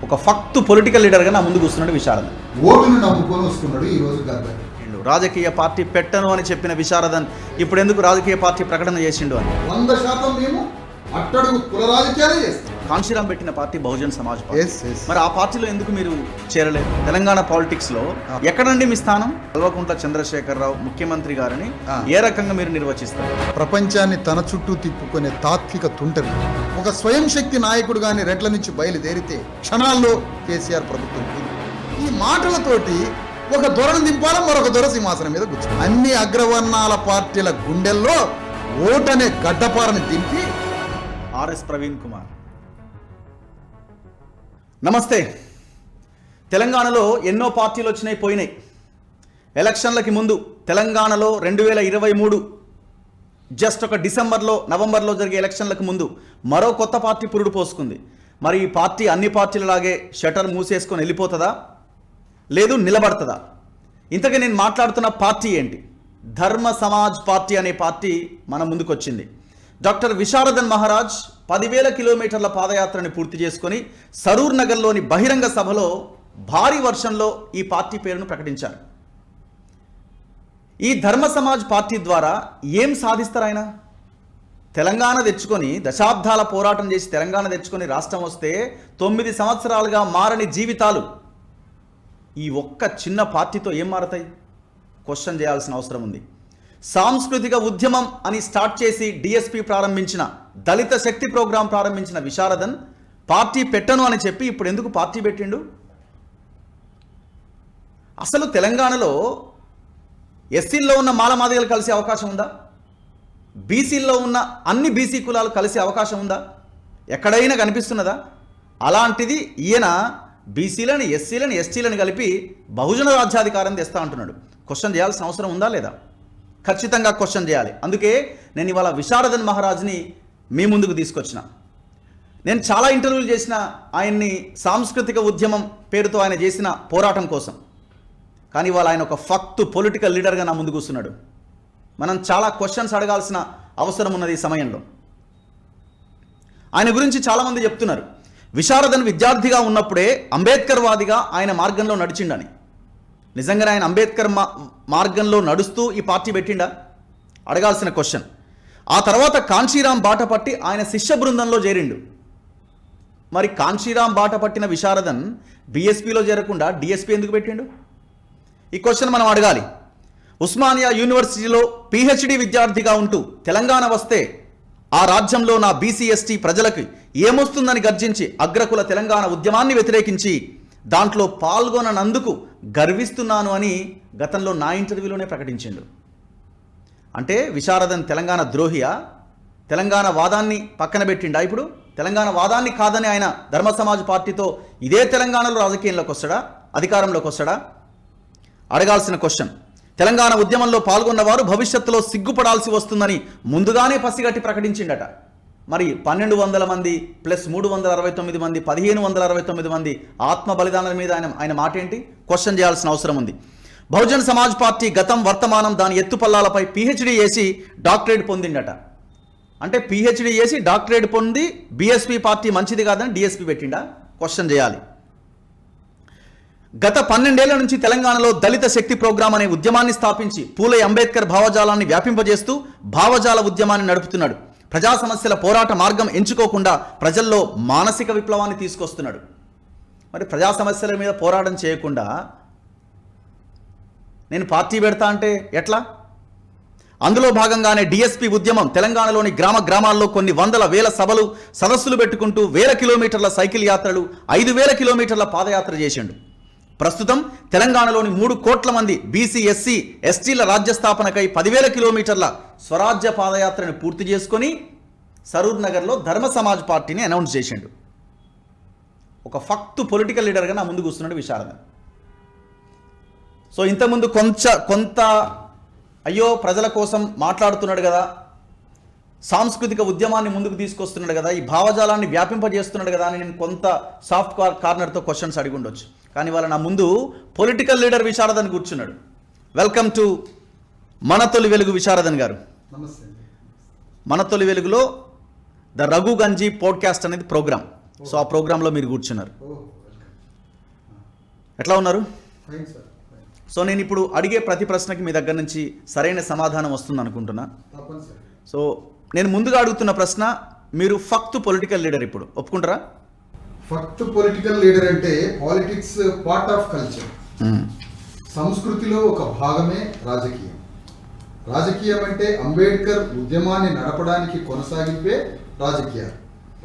ఒక ఫక్తు పొలిటికల్ లీడర్గా నా ముందు కూర్చున్నాడు విశారదన్. ఓటును నమ్ముకొని వస్తున్నాడు ఈ రోజు గద్దర్. రాజకీయ పార్టీ పెట్టను అని చెప్పిన విశారదన్ ఇప్పుడు ఎందుకు రాజకీయ పార్టీ ప్రకటన చేసిండు అని 100% మేము అట్టడుగు కుల రాజకీయాలే చేస్తాం. కాంశీరాం పెట్టిన పార్టీ బహుజన్ సమాజ్ పార్టీ. మరి ఆ పార్టీలో ఎందుకు మీరు చేరలేదు? తెలంగాణ పాలిటిక్స్ లో ఎక్కడండి మీ స్థానం? కల్వకుంట్ల చంద్రశేఖరరావు ముఖ్యమంత్రి గారిని ఏ రకంగా మీరు నిర్వచిస్తారు? ప్రపంచాన్ని తన చుట్టూ తిప్పుకునే తాత్విక తుంటరి ఒక స్వయం శక్తి నాయకుడు గాని రెడ్ల నుంచి బయలుదేరితే క్షణాల్లో కేసీఆర్ ప్రభుత్వం. ఈ మాటలతోటి ఒక దొరను దింపాల, మరొక దొర సింహాసనం మీద కూర్చో. అన్ని అగ్రవర్ణాల పార్టీల గుండెల్లో ఓటనే గడ్డపారని దింపి ఆర్ఎస్ ప్రవీణ్ కుమార్. నమస్తే. తెలంగాణలో ఎన్నో పార్టీలు వచ్చినాయి పోయినాయి. ఎలక్షన్లకి ముందు తెలంగాణలో 2023 జస్ట్ ఒక డిసెంబర్లో నవంబర్లో జరిగే ఎలక్షన్లకు ముందు మరో కొత్త పార్టీ పురుడు పోసుకుంది. మరి ఈ పార్టీ అన్ని పార్టీలలాగే షటర్ మూసేసుకొని వెళ్ళిపోతుందా, లేదు నిలబడుతుందా? ఇంతకీ నేను మాట్లాడుతున్న పార్టీ ఏంటి? ధర్మ సమాజ్ పార్టీ అనే పార్టీ మన ముందుకు వచ్చింది. డాక్టర్ విశారదన్ మహారాజ్ 10,000 కిలోమీటర్ల పాదయాత్రని పూర్తి చేసుకొని సరూర్ నగర్లోని బహిరంగ సభలో భారీ వర్షంలో ఈ పార్టీ పేరును ప్రకటించారు. ఈ ధర్మ సమాజ్ పార్టీ ద్వారా ఏం సాధిస్తారు ఆయన? తెలంగాణ తెచ్చుకొని దశాబ్దాల పోరాటం చేసి తెలంగాణ తెచ్చుకొని రాష్ట్రం వస్తే 9 సంవత్సరాలుగా మారని జీవితాలు ఈ ఒక్క చిన్న పార్టీతో ఏం మారతాయి? క్వశ్చన్ చేయాల్సిన అవసరం ఉంది. సాంస్కృతిక ఉద్యమం అని స్టార్ట్ చేసి డిఎస్పి ప్రారంభించిన దళిత శక్తి ప్రోగ్రాం ప్రారంభించిన విశారదన్ పార్టీ పెట్టను అని చెప్పి ఇప్పుడు ఎందుకు పార్టీ పెట్టిండు? అసలు తెలంగాణలో ఎస్సీల్లో ఉన్న మాలమాదిగలు కలిసే అవకాశం ఉందా? బీసీల్లో ఉన్న అన్ని బీసీ కులాలు కలిసే అవకాశం ఉందా? ఎక్కడైనా కనిపిస్తున్నదా? అలాంటిది ఈయన బీసీలని, ఎస్సీలని, ఎస్టీలను కలిపి బహుజన రాజ్యాధికారం తెస్తా అంటున్నాడు. క్వశ్చన్ చేయాల్సిన అవసరం ఉందా లేదా? ఖచ్చితంగా క్వశ్చన్ చేయాలి. అందుకే నేను ఇవాళ విశారదన్ మహారాజ్ని మీ ముందుకు తీసుకొచ్చిన. నేను చాలా ఇంటర్వ్యూలు చేసిన ఆయన్ని సాంస్కృతిక ఉద్యమం పేరుతో ఆయన చేసిన పోరాటం కోసం. కానీ ఇవాళ ఆయన ఒక ఫక్తు పొలిటికల్ లీడర్గా నా ముందు కూర్చున్నాడు. మనం చాలా క్వశ్చన్స్ అడగాల్సిన అవసరం ఉన్నది ఈ సమయంలో. ఆయన గురించి చాలామంది చెప్తున్నారు విశారదన్ విద్యార్థిగా ఉన్నప్పుడే అంబేద్కర్ వాదిగా ఆయన మార్గంలో నడిచిండని. నిజంగానే ఆయన అంబేద్కర్ మార్గంలో నడుస్తూ ఈ పార్టీ పెట్టిండా? అడగాల్సిన క్వశ్చన్. ఆ తర్వాత కాంశీరాం బాట పట్టి ఆయన శిష్య బృందంలో చేరిండు. మరి కాంశీరాం బాట పట్టిన విశారదన్ బీఎస్పీలో చేరకుండా డిఎస్పీ ఎందుకు పెట్టిండు? ఈ క్వశ్చన్ మనం అడగాలి. ఉస్మానియా యూనివర్సిటీలో పిహెచ్డి విద్యార్థిగా ఉంటూ తెలంగాణ వస్తే ఆ రాజ్యంలో నా బీసీ ఎస్టీ ప్రజలకు ఏమొస్తుందని గర్జించి అగ్రకుల తెలంగాణ ఉద్యమాన్ని వ్యతిరేకించి దాంట్లో పాల్గొననందుకు గర్విస్తున్నాను అని గతంలో నా ఇంటర్వ్యూలోనే ప్రకటించిండు. అంటే విశారదన్ తెలంగాణ ద్రోహియా? తెలంగాణ వాదాన్ని పక్కన పెట్టిండా? ఇప్పుడు తెలంగాణ వాదాన్ని కాదని ఆయన ధర్మ సమాజ్ పార్టీతో ఇదే తెలంగాణలో రాజకీయంలోకి వస్తాడా, అధికారంలోకి వస్తాడా? అడగాల్సిన క్వశ్చన్. తెలంగాణ ఉద్యమంలో పాల్గొన్నవారు భవిష్యత్తులో సిగ్గుపడాల్సి వస్తుందని ముందుగానే పసిగట్టి ప్రకటించిండట. మరి 1200 మంది ప్లస్ 369 మంది 1569 మంది ఆత్మ బలిదానాల మీద ఆయన మాట ఏంటి? క్వశ్చన్ చేయాల్సిన అవసరం ఉంది. బహుజన్ సమాజ్ పార్టీ గతం వర్తమానం దాని ఎత్తుపల్లాలపై పిహెచ్డి చేసి డాక్టరేట్ పొందిండట. అంటే పిహెచ్డి చేసి డాక్టరేట్ పొంది బీఎస్పీ పార్టీ మంచిది కాదని డిఎస్పీ పెట్టిండా? క్వశ్చన్ చేయాలి. గత 12 ఏళ్ల నుంచి తెలంగాణలో దళిత శక్తి ప్రోగ్రాం అనే ఉద్యమాన్ని స్థాపించి పూలే అంబేద్కర్ భావజాలాన్ని వ్యాపింపజేస్తూ భావజాల ఉద్యమాన్ని నడుపుతున్నాడు. ప్రజా సమస్యల పోరాట మార్గం ఎంచుకోకుండా ప్రజల్లో మానసిక విప్లవాన్ని తీసుకొస్తున్నాడు. మరి ప్రజా సమస్యల మీద పోరాటం చేయకుండా నేను పార్టీ పెడతా అంటే ఎట్లా? అందులో భాగంగానే డిఎస్పీ ఉద్యమం తెలంగాణలోని గ్రామాల్లో కొన్ని వందల వేల సభలు సదస్సులు పెట్టుకుంటూ 1000 కిలోమీటర్ల సైకిల్ యాత్రలు 5000 కిలోమీటర్ల పాదయాత్ర చేసిండు. ప్రస్తుతం తెలంగాణలోని 3 కోట్ల మంది బీసీ, ఎస్సీ, ఎస్టీల రాజ్యస్థాపనకై 10,000 కిలోమీటర్ల స్వరాజ్య పాదయాత్రను పూర్తి చేసుకొని సరూర్ నగర్లో ధర్మ సమాజ్ పార్టీని అనౌన్స్ చేసిండు. ఒక ఫక్తు పొలిటికల్ లీడర్గా నా ముందు కూర్చున్నాడు విశారదన్. సో ఇంతకుముందు కొంత అయ్యో ప్రజల కోసం మాట్లాడుతున్నాడు కదా, సాంస్కృతిక ఉద్యమాన్ని ముందుకు తీసుకొస్తున్నాడు కదా, ఈ భావజాలాన్ని వ్యాపింపజేస్తున్నాడు కదా అని నేను కొంత సాఫ్ట్ కార్నర్తో క్వశ్చన్స్ అడిగి ఉండొచ్చు. కానీ వాళ్ళ నా ముందు పొలిటికల్ లీడర్ విశారదన్ కూర్చున్నాడు. వెల్కమ్ టు మన తొలి వెలుగు విశారదన్ గారు. నమస్తే. మన తొలి వెలుగులో ద రఘు గంజీ పాడ్కాస్ట్ అనేది ప్రోగ్రామ్. సో ఆ ప్రోగ్రాంలో మీరు కూర్చున్నారు. ఎట్లా ఉన్నారు? Fine sir. సో నేను ఇప్పుడు అడిగే ప్రతి ప్రశ్నకి మీ దగ్గర నుంచి సరైన సమాధానం వస్తుంది అనుకుంటున్నా. తప్పనిసరి. సో నేను ముందుగా అడుగుతున్న ప్రశ్న, మీరు ఫక్త్ పొలిటికల్ లీడర్, ఇప్పుడు ఒప్పుకుంటారా? ఫక్త్ పొలిటికల్ లీడర్ అంటే పాలిటిక్స్ పార్ట్ ఆఫ్ కల్చర్. సంస్కృతిలో ఒక భాగమే రాజకీయం. రాజకీయం అంటే అంబేద్కర్ ఉద్యమాన్ని నడపడానికి కొనసాగింపే రాజకీయాలు.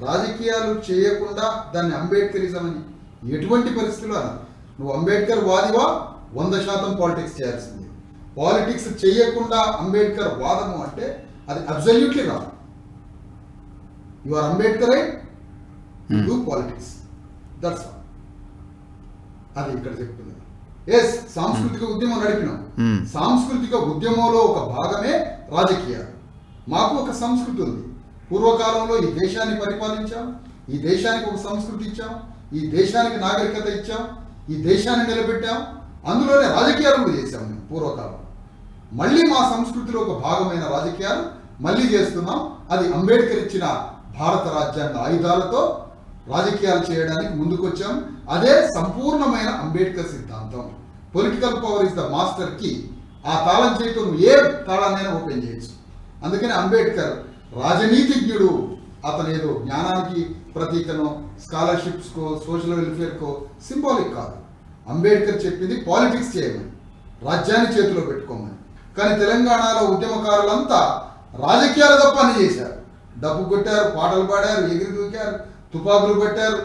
రాజకీయాలు చేయకుండా దాన్ని అంబేద్కరిజం అని ఎటువంటి పరిస్థితుల్లో అన్నారు. నువ్వు అంబేద్కర్ వాదివా 100% పాలిటిక్స్ చేయాల్సింది. పాలిటిక్స్ చేయకుండా అంబేద్కర్ వాదము అంటే అది absolutely wrong. You are Ambedkar do politics, that's all. అది ఇక్కడ చెప్తున్నది. ఎస్, సాంస్కృతిక ఉద్యమం నడిపినాం. సాంస్కృతిక ఉద్యమంలో ఒక భాగమే రాజకీయాలు. మాకు ఒక సంస్కృతి ఉంది. పూర్వకాలంలో ఈ దేశాన్ని పరిపాలించాం, ఈ దేశానికి ఒక సంస్కృతి ఇచ్చాం, ఈ దేశానికి నాగరికత ఇచ్చాం, ఈ దేశాన్ని నిలబెట్టాం. అందులోనే రాజకీయాలు కూడా చేశాం మేము పూర్వకాలం. మళ్ళీ మా సంస్కృతిలో ఒక భాగమైన రాజకీయాలు మళ్ళీ చేస్తున్నాం. అది అంబేద్కర్ ఇచ్చిన భారత రాజ్యాంగ ఆయుధాలతో రాజకీయాలు చేయడానికి ముందుకొచ్చాం. అదే సంపూర్ణమైన అంబేద్కర్ సిద్ధాంతం. Political power is the master key. ఆ తాళం చేతితో నువ్వు ఏ తాళాన్నైనా ఓపెన్ చేయొచ్చు. అందుకని అంబేద్కర్ రాజనీతిజ్ఞుడు. అతను ఏదో జ్ఞానానికి ప్రతీకనో, స్కాలర్షిప్స్కో, సోషల్ వెల్ఫేర్కో సింబాలిక్ కాదు. అంబేద్కర్ చెప్పింది పాలిటిక్స్ చేయమని, రాజ్యాన్ని చేతిలో పెట్టుకోమని. కానీ తెలంగాణలో ఉద్యమకారులంతా రాజకీయాలు తప్ప అన్ని చేశారు. డబ్బు కొట్టారు, పాటలు పాడారు, ఎగిరి దూకారు, తుపాకులు పెట్టారు.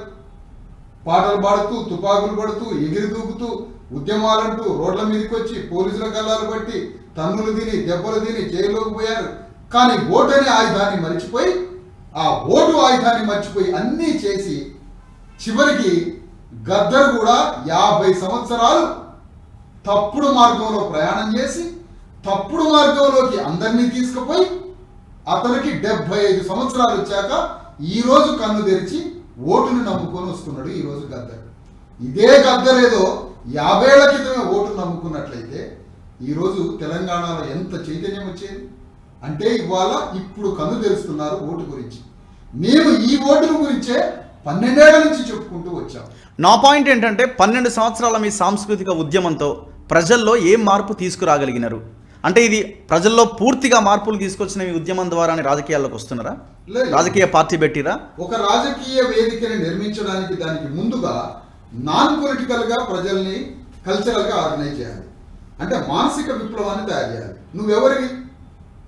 పాటలు పాడుతూ, తుపాకులు పడుతూ, ఎగిరి దూకుతూ, ఉద్యమాలంటూ రోడ్ల మీదకి వచ్చి పోలీసుల గల్లాలు బట్టి తన్నులు తిని, దెబ్బలు తిని జైల్లోకి పోయారు. కానీ ఓటు అనే ఆయుధాన్ని మర్చిపోయి, ఆ ఓటు ఆయుధాన్ని మర్చిపోయి అన్నీ చేసి చివరికి గద్దర్ కూడా 50 సంవత్సరాలు తప్పుడు మార్గంలో ప్రయాణం చేసి, తప్పుడు మార్గంలోకి అందరినీ తీసుకుపోయి, అతనికి 75 సంవత్సరాలు వచ్చాక ఈరోజు కన్ను తెరిచి ఓటును నమ్ముకొని వస్తున్నాడు ఈరోజు గద్దర్. ఇదే గద్దర్ ఏదో 50 ఏళ్ల క్రితమే ఓటును నమ్ముకున్నట్లయితే ఈరోజు తెలంగాణలో ఎంత చైతన్యం వచ్చేది. అంటే ఇప్పుడు కన్ను తెరుస్తున్నారు ఓటు గురించి. మేము ఈ ఓటు గురించే 12 ఏళ్ల నుంచి చెప్పుకుంటూ వచ్చాం. నా పాయింట్ ఏంటంటే 12 సంవత్సరాల మీ సాంస్కృతిక ఉద్యమంతో ప్రజల్లో ఏం మార్పు తీసుకురాగలిగినారు? అంటే ఇది ప్రజల్లో పూర్తిగా మార్పులు తీసుకొచ్చిన ఈ ఉద్యమం ద్వారానే రాజకీయాల్లోకి వస్తున్నారా? రాజకీయ పార్టీ పెట్టిరా? ఒక రాజకీయ వేదికని నిర్మించడానికి దానికి ముందుగా నాన్ పొలిటికల్ గా ప్రజల్ని కల్చరల్ గా ఆర్గనైజ్ చేయాలి. అంటే మానసిక విప్లవాన్ని తయారు చేయాలి. నువ్వెవరివి,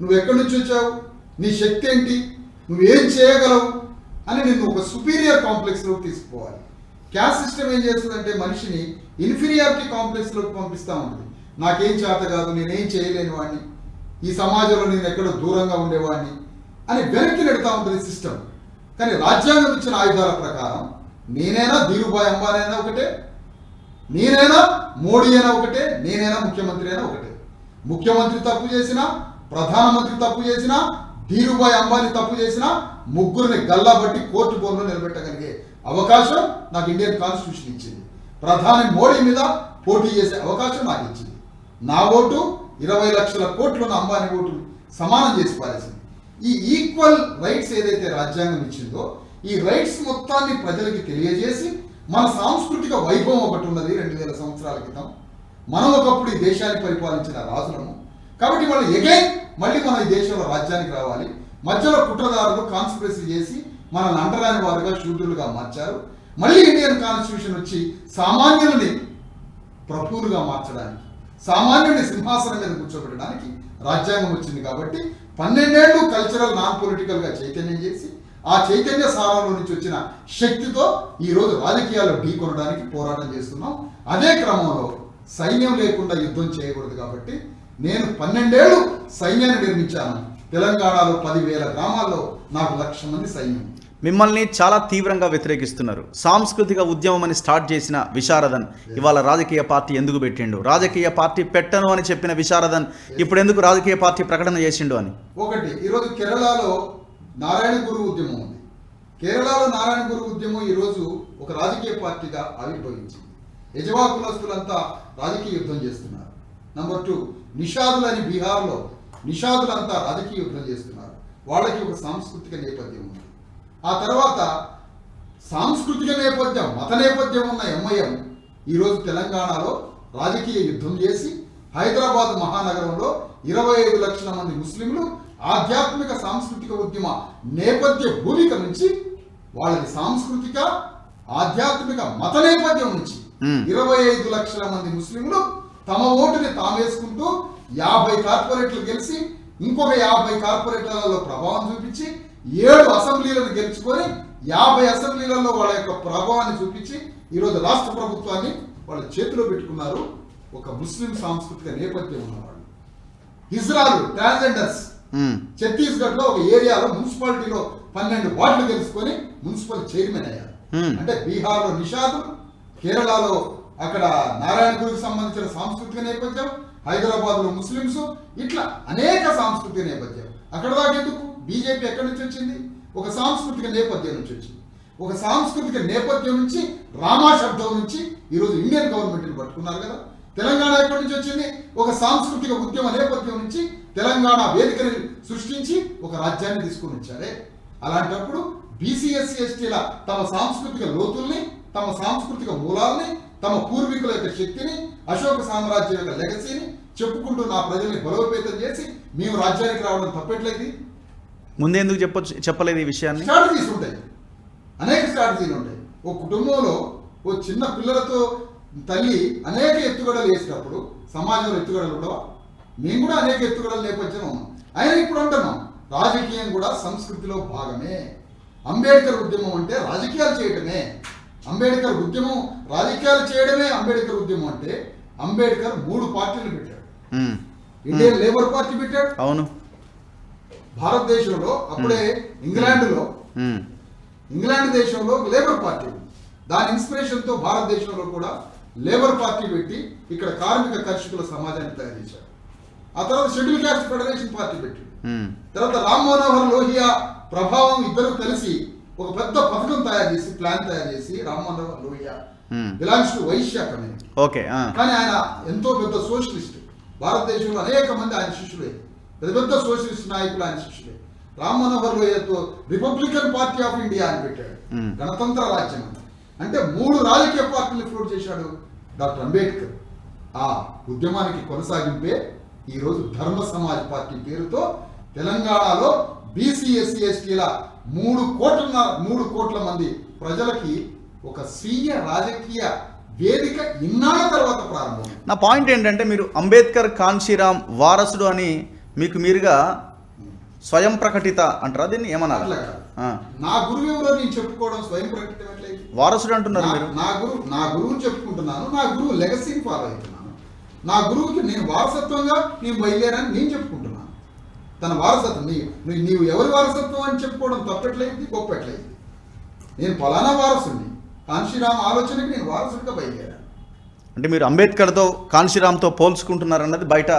నువ్వు ఎక్కడి నుంచి వచ్చావు, నీ శక్తి ఏంటి, నువ్వేం చేయగలవు అని నిన్ను ఒక సుపీరియర్ కాంప్లెక్స్ లోకి తీసుకుపోవాలి. క్యాస్ట్ సిస్టమ్ ఏం చేస్తుందంటే మనిషిని ఇన్ఫీరియారిటీ కాంప్లెక్స్ లోకి పంపిస్తూ ఉంటుంది. నాకేం చేత కాదు, నేనేం చేయలేని వాడిని, ఈ సమాజంలో నేను ఎక్కడో దూరంగా ఉండేవాడిని అని వెనక్కి నెడుతూ ఉంటుంది సిస్టమ్. కానీ రాజ్యాంగం ఇచ్చిన ఆయుధాల ప్రకారం నేనైనా ధీరుభాయ్ అంబానీ అయినా ఒకటే, నేనైనా మోడీ అయినా ఒకటే, నేనైనా ముఖ్యమంత్రి అయినా ఒకటే. ముఖ్యమంత్రి తప్పు చేసినా, ప్రధానమంత్రి తప్పు చేసినా, ధీరుభాయ్ అంబానీ తప్పు చేసినా ముగ్గురిని గల్లాబట్టి కోర్టు బోన్లో నిలబెట్టగలిగే అవకాశం నాకు ఇండియన్ కాన్స్టిట్యూషన్ ఇచ్చింది. ప్రధాని మోడీ మీద పోటీ చేసే అవకాశం నాకు ఇచ్చింది. నా ఓటు 20 లక్షల కోట్లున్న అంబానీ ఓటు సమానం చేసి పారేసింది. ఈ ఈక్వల్ రైట్స్ ఏదైతే రాజ్యాంగం ఇచ్చిందో ఈ రైట్స్ మొత్తాన్ని ప్రజలకి తెలియజేసి, మన సాంస్కృతిక వైభవం ఒకటి ఉన్నది 2000 సంవత్సరాల క్రితం. మనం ఒకప్పుడు ఈ దేశాన్ని పరిపాలించిన రాజులము. కాబట్టి వాళ్ళు ఎగైన్ మళ్ళీ మన ఈ దేశంలో రాజ్యానికి రావాలి. మధ్యలో కుట్రదారులు కాన్స్పిరసీ చేసి మనల్ని అంటరాని వారుగా శూద్రులుగా మార్చారు. మళ్ళీ ఇండియన్ కాన్స్టిట్యూషన్ వచ్చి సామాన్యులని ప్రభువులుగా మార్చడానికి, సామాన్యుని సింహాసనం మీద కూర్చోబెట్టడానికి రాజ్యాంగం వచ్చింది. కాబట్టి 12 ఏళ్ళు కల్చరల్ నాన్ పొలిటికల్ గా చైతన్యం చేసి, ఆ చైతన్య సారంలో నుంచి వచ్చిన శక్తితో ఈరోజు రాజకీయాల్లో ఢీకొనడానికి పోరాటం చేస్తున్నాం. అదే క్రమంలో సైన్యం లేకుండా యుద్ధం చేయకూడదు. కాబట్టి నేను 12 ఏళ్ళు సైన్యాన్ని నిర్మించాను. తెలంగాణలో 10,000 గ్రామాల్లో నాకు 1,00,000 మంది సైన్యం. మిమ్మల్ని చాలా తీవ్రంగా వ్యతిరేకిస్తున్నారు. సాంస్కృతిక ఉద్యమం అని స్టార్ట్ చేసిన విశారదన్ ఇవాళ రాజకీయ పార్టీ ఎందుకు పెట్టిండు? రాజకీయ పార్టీ పెట్టను అని చెప్పిన విశారదన్ ఇప్పుడు ఎందుకు రాజకీయ పార్టీ ప్రకటన చేసిండు అని? ఒకటి, ఈరోజు కేరళలో నారాయణ గురు ఉద్యమం ఉంది. కేరళలో నారాయణ గురు ఉద్యమం ఈరోజు ఒక రాజకీయ పార్టీగా ఆవిర్భవించింది. యజవా కులస్తులంతా రాజకీయ యుద్ధం చేస్తున్నారు. నంబర్ 2, నిషాదులని బీహార్లో నిషాదులంతా రాజకీయ యుద్ధం చేస్తున్నారు. వాళ్ళకి ఒక సాంస్కృతిక నేపథ్యం ఉంది. ఆ తర్వాత సాంస్కృతిక నేపథ్యం, మత నేపథ్యం ఉన్న ఎంఐఎం ఈరోజు తెలంగాణలో రాజకీయ యుద్ధం చేసి హైదరాబాద్ మహానగరంలో 25 లక్షల మంది ముస్లింలు ఆధ్యాత్మిక సాంస్కృతిక ఉద్యమ నేపథ్య భూమిక నుంచి వాళ్ళకి సాంస్కృతిక ఆధ్యాత్మిక మత నేపథ్యం నుంచి 25 లక్షల మంది ముస్లింలు తమ ఓటుని తామేసుకుంటూ 50 కార్పొరేట్లు గెలిచి ఇంకొక 50 కార్పొరేట్లలో ప్రభావం చూపించి 7 అసెంబ్లీలను గెలుచుకొని 50 అసెంబ్లీలలో వాళ్ళ యొక్క ప్రభావాన్ని చూపించి ఈరోజు రాష్ట్ర ప్రభుత్వాన్ని వాళ్ళ చేతిలో పెట్టుకున్నారు. ఒక ముస్లిం సాంస్కృతిక నేపథ్యం ఉన్నవాళ్ళు హిజ్రాలు ట్రాన్స్జెండర్స్ ఛత్తీస్గఢ్ లో ఒక ఏరియాలో మున్సిపాలిటీలో 12 వార్డులు గెలుచుకొని మున్సిపల్ చైర్మన్ అయ్యారు. అంటే బీహార్లో నిషాదులు, కేరళలో అక్కడ నారాయణగురికి సంబంధించిన సాంస్కృతిక నేపథ్యం, హైదరాబాద్ లో ముస్లింస్, ఇట్లా అనేక సాంస్కృతిక నేపథ్యం. అక్కడ దాకా ఎందుకు బీజేపీ ఎక్కడి నుంచి వచ్చింది? ఒక సాంస్కృతిక నేపథ్యం నుంచి వచ్చింది. ఒక సాంస్కృతిక నేపథ్యం నుంచి రామా శబ్దం నుంచి ఈరోజు ఇండియన్ గవర్నమెంట్ని పట్టుకున్నారు కదా. తెలంగాణ ఎక్కడి నుంచి వచ్చింది? ఒక సాంస్కృతిక ఉద్యమ నేపథ్యం నుంచి తెలంగాణ వేదికని సృష్టించి ఒక రాజ్యాన్ని తీసుకొని వచ్చారే. అలాంటప్పుడు బీసీ ఎస్సీ ఎస్టీల తమ సాంస్కృతిక లోతుల్ని, తమ సాంస్కృతిక మూలాల్ని, తమ పూర్వీకుల యొక్క శక్తిని, అశోక సామ్రాజ్యం యొక్క లెగసీని చెప్పుకుంటూ నా ప్రజల్ని బలోపేతం చేసి మేము రాజ్యానికి రావడం తప్పట్లేదు. ముందెందుకు చెప్పలేదు ఈ విషయాన్ని? స్ట్రాటజీస్ ఉంటాయి, అనేక స్ట్రాటజీలు ఉంటాయి. ఓ కుటుంబంలో ఓ చిన్న పిల్లలతో తల్లి అనేక ఎత్తుగడలు వేసినప్పుడు సమాజంలో ఎత్తుగడలు ఉండవా? మేము కూడా అనేక ఎత్తుగడల నేపథ్యం ఉన్నాం. అయినా ఇప్పుడు అంటున్నాం రాజకీయం కూడా సంస్కృతిలో భాగమే. అంబేద్కర్ ఉద్యమం అంటే రాజకీయాలు చేయడమే. అంబేద్కర్ ఉద్యమం రాజకీయాలు చేయడమే. అంబేద్కర్ ఉద్యమం అంటే అంబేద్కర్ 3 పార్టీలు పెట్టాడు. ఇండియన్ లేబర్ పార్టీ పెట్టాడు. అవును. భారతదేశంలో అప్పుడే ఇంగ్లాండ్ దేశంలో లేబర్ పార్టీ, దాని ఇన్స్పిరేషన్ తో భారతదేశంలో కూడా లేబర్ పార్టీ పెట్టి ఇక్కడ కార్మిక కర్షకుల సమాజాన్ని తయారు చేశారు. ఆ తర్వాత షెడ్యూల్ క్యాస్ట్ ఫెడరేషన్ పార్టీ పెట్టాడు. తర్వాత రామ్ మనోహర్ లోహియా ప్రభావం ఇద్దరు కలిసి ఒక పెద్ద పథకం తయారు చేసి, ప్లాన్ తయారు చేసి, Ram Manohar Lohia belongs to Vaishya community. కానీ ఆయన ఎంతో పెద్ద సోషలిస్ట్. భారతదేశంలో అనేక మంది ఆయన శిష్యులే, పెద్ద పెద్ద సోషలిస్ట్ నాయకులు ఆయన శిష్యులే. రామ్ మనోహర్ లోహియాతో రిపబ్లికన్ పార్టీ ఆఫ్ ఇండియా అని పెట్టాడు, గణతంత్ర రాజ్యం. అంటే 3 రాజకీయ పార్టీలు ఫ్లోట్ చేశాడు డాక్టర్ అంబేద్కర్. ఆ ఉద్యమానికి కొనసాగింపే ఈరోజు ధర్మ సమాజ్ పార్టీ పేరుతో తెలంగాణలో బీసీ ఎస్సీ ఎస్టీల 3 కోట్ల మంది ప్రజలకి ఒక స్వీయ రాజకీయ వేదిక ఇన్నాళ్ళ తర్వాత ప్రారంభం. నా పాయింట్ ఏంటంటే, మీరు అంబేద్కర్ కాన్షీరామ్ వారసుడు అని మీకు మీరుగా స్వయం ప్రకటిత అంటారా? దీన్ని ఏమన్నారు? నా గురువు ఎవరో నేను చెప్పుకోవడం స్వయం ప్రకటితం ఎట్లయితే? వారసుడు అంటున్నారు మీరు. నా గురువుని చెప్పుకుంటున్నాను, నా గురువు లెగసీని ఫాలో అవుతున్నాను. నా గురువుకి నేను వారసత్వంగా నేను బయలుదేరాను నేను చెప్పుకుంటున్నాను. తన వారసత్వం నీవు ఎవరి వారసత్వం అని చెప్పుకోవడం తప్పట్లయింది, గొప్పట్లయింది. నేను ఫలానా వారసుని, కాన్షీరామ్ ఆలోచనకి నేను వారసుడిగా బయలుదేరాను. అంటే మీరు అంబేద్కర్తో కాన్షీరామ్తో పోల్చుకుంటున్నారన్నది బయట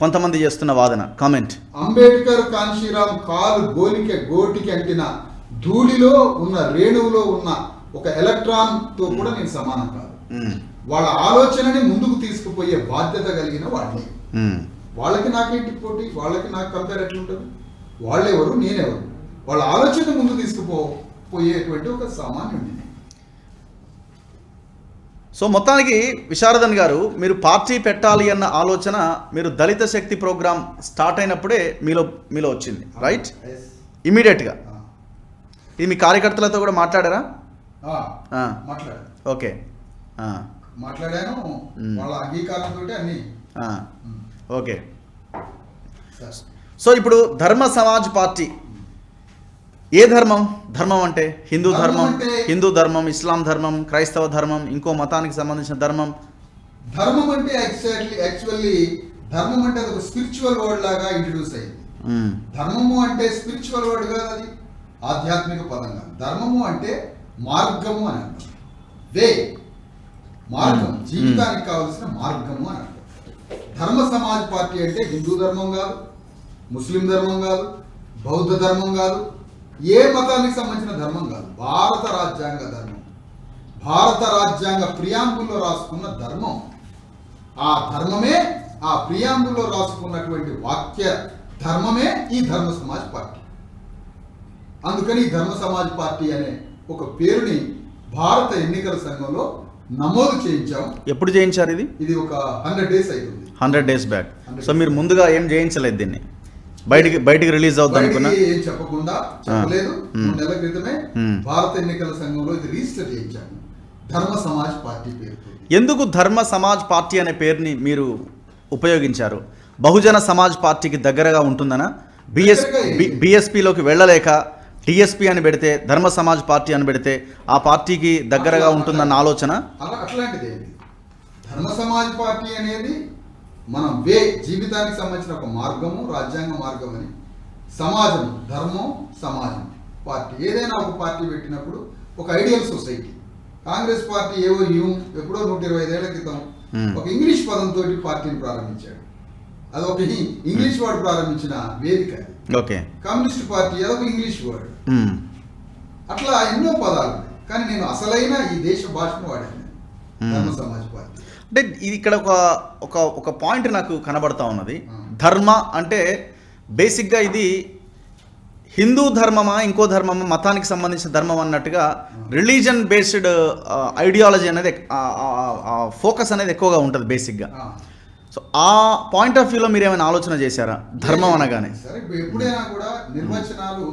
కొంతమంది చేస్తున్న వాదన, కామెంట్. అంబేద్కర్ కాన్షీరామ్ కాలు గోటికి అంటిన ధూళిలో ఉన్న రేణువులో ఉన్న ఒక ఎలక్ట్రాన్ తో కూడా నేను సమానం కాదు. వాళ్ళ ఆలోచనని ముందుకు తీసుకుపోయే బాధ్యత కలిగిన వాడిని. వాళ్ళకి నాకేంటి పోటీ? వాళ్ళకి నాకు కంపేర్ ఎట్లుంటుంది? వాళ్ళెవరు, నేనెవరు? వాళ్ళ ఆలోచన ముందు తీసుకుపోయేటువంటి ఒక సామాన్యుడిని. సో మొత్తానికి విశారదన్ గారు, మీరు పార్టీ పెట్టాలి అన్న ఆలోచన మీరు దళిత శక్తి ప్రోగ్రామ్ స్టార్ట్ అయినప్పుడే మీలో వచ్చింది, రైట్? ఇమీడియట్గా. ఇది మీ కార్యకర్తలతో కూడా మాట్లాడారా? మాట్లాడాను. ఓకే, మాట్లాడాను. వాళ్ళ అంగీకారంతో అన్ని. ఓకే. సో ఇప్పుడు ధర్మ సమాజ్ పార్టీ ఏ ధర్మం అంటే హిందూ ధర్మం, ఇస్లాం ధర్మం, క్రైస్తవ ధర్మం, ఇంకో మతానికి సంబంధించిన ధర్మం అంటే యాక్చువల్లీ ధర్మం అంటే అది ఒక స్పిరిచువల్ వర్డ్ లాగా ఇంట్రడ్యూస్ అయింది. ధర్మము అంటే స్పిరిచువల్ వర్డ్ కాదు, అది ఆధ్యాత్మిక పదం కాదు. ధర్మము అంటే మార్గము అని అంటాం. మార్గం, జీవితానికి కావలసిన మార్గము అని అంటాం. ధర్మ సమాజ్ పార్టీ అంటే హిందూ ధర్మం కాదు, ముస్లిం ధర్మం కాదు, బౌద్ధ ధర్మం కాదు, ఏ మతానికి సంబంధించిన ధర్మం కాదు. భారత రాజ్యాంగ ధర్మం, భారత రాజ్యాంగ ప్రియాంబుల్లో రాసుకున్న ధర్మం. ఆ ధర్మమే, ఆ ప్రియాంబుల్లో రాసుకున్నటువంటి వాక్య ధర్మమే ఈ ధర్మ సమాజ్ పార్టీ. అందుకని ధర్మ సమాజ్ పార్టీ అనే ఒక పేరుని భారత ఎన్నికల సంఘంలో నమోదు చేయించాం. ఎప్పుడు చేయించారు ఇది? ఇది ఒక 100 days అవుతుంది. 100 days బ్యాక్. సో మీరు ముందుగా ఏం చేయించలేదు దీన్ని? బయటికి రిలీజ్ అవుతుంది అనుకున్నా? ఏం చెప్పకుండా చెప్పలేదు. 3 నెలల క్రితమే భారత ఎన్నికల సంఘంలో ఇది రిజిస్టర్ చేయించాము ధర్మ సమాజ్ పార్టీ పేరుతో. ఎందుకు ధర్మ సమాజ్ పార్టీ అనే పేరుని మీరు ఉపయోగించారు? బహుజన సమాజ్ పార్టీకి దగ్గరగా ఉంటుందనా? బిఎస్పిలోకి వెళ్ళలేక టిఎస్పి అని పెడితే ధర్మ సమాజ్ పార్టీ అని పెడితే ఆ పార్టీకి దగ్గరగా ఉంటుందన్న ఆలోచన? అట్లాంటిది ధర్మ సమాజ్ పార్టీ అనేది మనం జీవితానికి సంబంధించిన ఒక మార్గము, రాజ్యాంగ మార్గం అని. సమాజం, ధర్మం, సమాజం పార్టీ. ఏదైనా ఒక పార్టీ పెట్టినప్పుడు ఒక ఐడియల్ సొసైటీ. కాంగ్రెస్ పార్టీ ఎప్పుడో 125 ఏళ్ల క్రితం ఒక ఇంగ్లీష్ పదంతో పార్టీని ప్రారంభించాడు. అది ఒక ఇంగ్లీష్ వర్డ్ ప్రారంభించిన వేదిక. ఓకే. కమ్యూనిస్ట్ పార్టీ అదొక ఇంగ్లీష్ వర్డ్. అట్లా ఎన్నో పదాలు ఉన్నాయి. కానీ నేను అసలైన ఈ దేశ భాషను వాడాను, ధర్మ సమాజ్ పార్టీ. అంటే ఇది ఇక్కడ ఒక పాయింట్ నాకు కనబడతా ఉన్నది. ధర్మ అంటే బేసిక్గా ఇది హిందూ ధర్మమా, ఇంకో ధర్మమా, మతానికి సంబంధించిన ధర్మం అన్నట్టుగా రిలీజన్ బేస్డ్ ఐడియాలజీ అనేది ఫోకస్ అనేది ఎక్కువగా ఉంటుంది బేసిక్గా. సో ఆ పాయింట్ ఆఫ్ వ్యూలో మీరు ఏమైనా ఆలోచన చేశారా ధర్మం అనగానే? ఎప్పుడైనా కూడా నిర్వచనాలు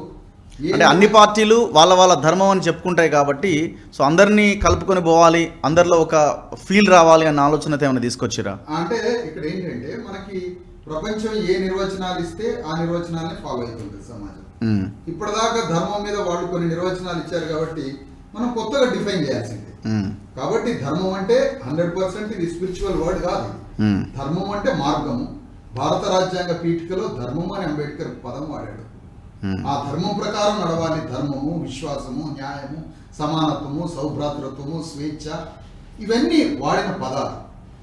అంటే అన్ని పార్టీలు వాళ్ళ ధర్మం అని చెప్పుకుంటాయి కాబట్టి సో అందరినీ కలుపుకొని పోవాలి, అందరిలో ఒక ఫీల్ రావాలి అన్న ఆలోచనతో ఏమైనా తీసుకొచ్చిరా? అంటే ఇక్కడ ఏంటంటే మనకి ప్రపంచం ఏ నిర్వచనాలు ఇస్తే ఆ నిర్వచనాలని ఫాలో అవుతుంది సమాజం. ఇప్పటిదాకా ధర్మం మీద వాళ్ళు కొన్ని నిర్వచనాలు ఇచ్చారు కాబట్టి మనం కొత్తగా డిఫైన్ చేయాల్సింది. కాబట్టి ధర్మం అంటే 100% ఇది స్పిరిచువల్ వర్డ్ కాదు. ధర్మం అంటే మార్గము. భారత రాజ్యాంగ పీఠికలో ధర్మము అని అంబేద్కర్ పదం వాడాడు. ఆ ధర్మం ప్రకారం నడవాలి. ధర్మము, విశ్వాసము, న్యాయము, సమానత్వము, సౌభ్రాతృత్వము, స్వేచ్ఛ, ఇవన్నీ వాడిన పదాలు.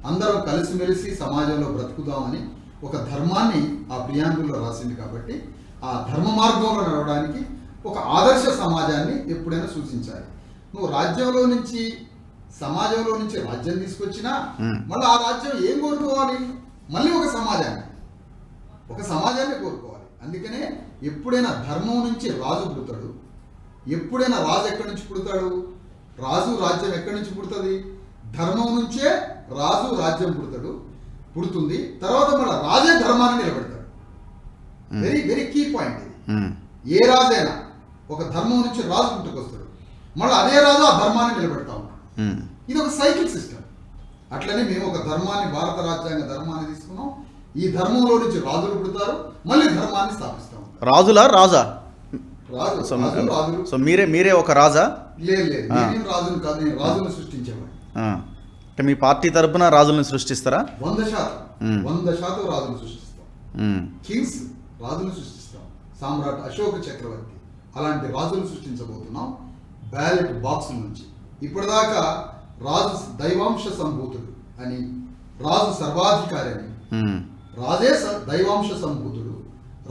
అందరం కలిసిమెలిసి సమాజంలో బ్రతుకుదామని ఒక ధర్మాన్ని ఆ ప్రియాంబుల్లో రాసింది. కాబట్టి ఆ ధర్మ మార్గంలో నడవడానికి ఒక ఆదర్శ సమాజాన్ని ఎప్పుడైనా సూచించాలి. నువ్వు రాజ్యంలో నుంచి సమాజంలో నుంచి రాజ్యం తీసుకొచ్చినా మళ్ళీ ఆ రాజ్యం ఏం కోరుకోవాలి? మళ్ళీ ఒక సమాజాన్ని కోరుకోవాలి. అందుకనే ఎప్పుడైనా ధర్మం నుంచి రాజు పుడతాడు. ఎప్పుడైనా రాజు ఎక్కడి నుంచి పుడతాడు? రాజు రాజ్యం ఎక్కడి నుంచి పుడుతుంది? ధర్మం నుంచే రాజు రాజ్యం పుడుతుంది. తర్వాత మళ్ళీ రాజే ధర్మాన్ని నిలబెడతాడు. వెరీ వెరీ కీ పాయింట్ ఇది. ఏ రాజైనా ఒక ధర్మం నుంచి రాజు పుట్టుకొస్తాడు, మళ్ళీ అదే రాజు ఆ ధర్మాన్ని నిలబెడతా ఉన్నాడు. ఇది ఒక సైకిల్ సిస్టమ్. అట్లనే మేము ఒక ధర్మాన్ని, భారత రాజ్యాంగ ధర్మాన్ని తీసుకున్నాం. ఈ ధర్మంలో నుంచి రాజులు పుడతారు, మళ్ళీ ధర్మాన్ని స్థాపిస్తాం. రాజులా? రాజు. సో మీరే ఒక రాజా? లేదు, నేను రాజును కాదు, నేను రాజును సృష్టించేవాడిని. అంటే మీ పార్టీ తరపున రాజులను సృష్టిస్తారా? 100% రాజును సృష్టిస్తాం. కింగ్స్ రాజును సృష్టిస్తాం. సామ్రాట్ అశోక చక్రవర్తి అలాంటి రాజును సృష్టించబోతున్నాం బ్యాలెట్ బాక్స్ నుంచి. ఇప్పటిదాకా రాజు దైవాంశ సంభూతుడు అని, రాజు సర్వాధికారి అని, రాజే దైవాంశ సంభూతుడు,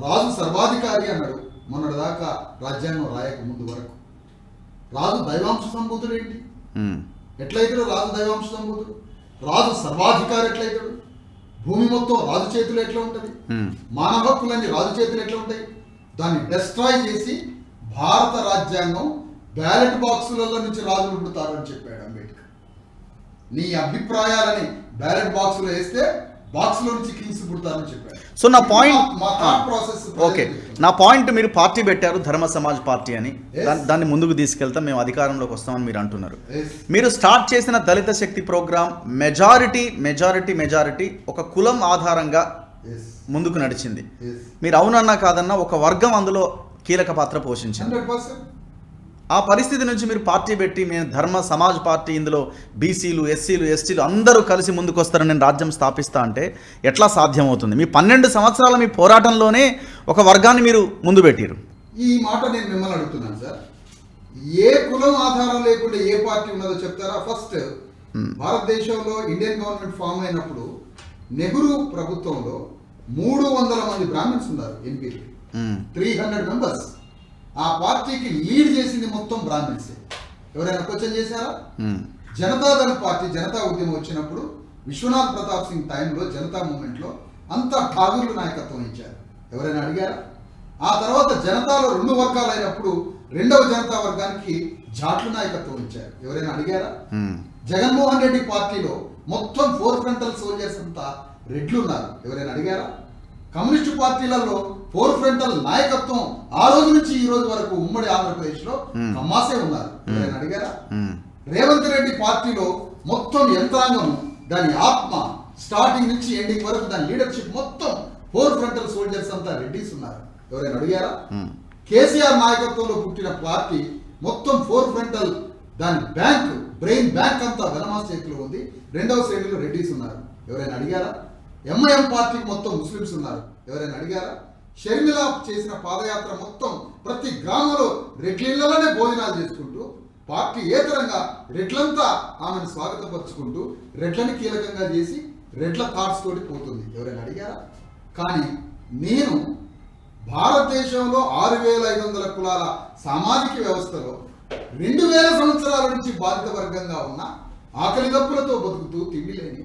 రాజు సర్వాధికారి అన్నాడు మొన్నటిదాకా రాజ్యాంగం రాయక ముందు వరకు. రాజు దైవాంశ సంభూతుడు ఏంటి? ఎట్లయితాడు రాజు దైవాంశ సంభూతుడు? రాజు సర్వాధికారి ఎట్లయితాడు? భూమి మొత్తం రాజు చేతులు ఎట్లా ఉంటుంది? మానవ హక్కులన్నీ రాజు చేతులు ఎట్లా ఉంటాయి? దాన్ని డెస్ట్రాయ్ చేసి భారత రాజ్యాంగం బ్యాలెట్ బాక్సులలో నుంచి రాజులు పుడతారు అని చెప్పాడు అంబేద్కర్. నీ అభిప్రాయాలని బ్యాలెట్ బాక్సులో వేస్తే బాక్స్లో నుంచి కింగ్స్ పుడతారని చెప్పాడు. సో నా పాయింట్ మీరు పార్టీ పెట్టారు ధర్మ సమాజ్ పార్టీ అని, దాన్ని ముందుకు తీసుకెళ్తాం, మేము అధికారంలోకి వస్తామని మీరు అంటున్నారు. మీరు స్టార్ట్ చేసిన దళిత శక్తి ప్రోగ్రామ్ మెజారిటీ ఒక కులం ఆధారంగా ముందుకు నడిచింది. మీరు అవునన్నా కాదన్నా ఒక వర్గం అందులో కీలక పాత్ర పోషించింది. ఆ పరిస్థితి నుంచి మీరు పార్టీ పెట్టి మేము ధర్మ సమాజ్ పార్టీ, ఇందులో బీసీలు, ఎస్సీలు, ఎస్టీలు అందరూ కలిసి ముందుకు వస్తారని నేను రాజ్యం స్థాపిస్తా అంటే ఎట్లా సాధ్యమవుతుంది? మీ 12 సంవత్సరాల మీ పోరాటంలోనే ఒక వర్గాన్ని మీరు ముందు పెట్టారు. ఈ మాట నేను మిమ్మల్ని అడుగుతున్నాను సార్, ఏ కులం ఆధారం లేకుండా ఏ పార్టీ ఉన్నదో చెప్తారా? ఫస్ట్ భారతదేశంలో ఇండియన్ గవర్నమెంట్ ఫామ్ అయినప్పుడు నెహ్రూ ప్రభుత్వంలో 300 మంది బ్రాహ్మణ్స్ ఉన్నారు ఎంపీలు, 300 మెంబర్స్. ఆ పార్టీకి లీడ్ చేసింది మొత్తం బ్రాహ్మణ్సే. ఎవరైనా క్వశ్చన్ చేశారా? జనతాదళ పార్టీ, జనతా ఉద్యమం వచ్చినప్పుడు విశ్వనాథ్ ప్రతాప్ సింగ్ టైంలో జనతా మూవ్మెంట్లో అంతా ఠాగూర్లు నాయకత్వం ఇచ్చారు. ఎవరైనా అడిగారా? ఆ తర్వాత జనతాలో 2 వర్గాలు అయినప్పుడు రెండవ జనతా వర్గానికి జాట్లు నాయకత్వం ఇచ్చారు. ఎవరైనా అడిగారా? జగన్మోహన్ రెడ్డి పార్టీలో మొత్తం 4 ఫ్రంటల్ సోల్జర్స్ అంతా రెడ్లు ఉన్నారు. ఎవరైనా అడిగారా? కమ్యూనిస్టు పార్టీలలో 4 ఫ్రంటల్ నాయకత్వం ఆ రోజు నుంచి ఈ రోజు వరకు ఉమ్మడి ఆంధ్రప్రదేశ్ లో కమ్మాసే ఉన్నారు. ఎవరైనా అడిగారా? రేవంత్ రెడ్డి పార్టీలో మొత్తం యంత్రాంగం, దాని ఆత్మ స్టార్టింగ్ నుంచి ఎండింగ్ వరకు దాని లీడర్షిప్ మొత్తం 4 ఫ్రంటల్ సోల్జర్స్ అంతా రెడ్డిస్ ఉన్నారు. ఎవరైనా అడిగారా? కేసీఆర్ నాయకత్వంలో పుట్టిన పార్టీ మొత్తం 4 ఫ్రంటల్ దాని బ్యాంక్, బ్రెయిన్ బ్యాంక్ అంతా వెనమాస్ చేతిలో ఉంది. 2వ శ్రేణిలో రెడ్డిస్ ఉన్నారు. ఎవరైనా అడిగారా? ఎంఐఎం పార్టీకి మొత్తం ముస్లిమ్స్ ఉన్నారు. ఎవరైనా అడిగారా? షర్మిల చేసిన పాదయాత్ర మొత్తం ప్రతి గ్రామంలో రెడ్లిళ్లలోనే భోజనాలు చేసుకుంటూ పార్టీ ఏతరంగా రెడ్లంతా ఆమెను స్వాగతపరుచుకుంటూ రెడ్లని కీలకంగా చేసి రెడ్ల థాట్స్ తోటి పోతుంది. ఎవరైనా అడిగారా? కానీ నేను భారతదేశంలో 6500 కులాల సామాజిక వ్యవస్థలో 2000 సంవత్సరాల నుంచి బాధిత వర్గంగా ఉన్న ఆకలి దప్పులతో బతుకుతూ తిండి లేని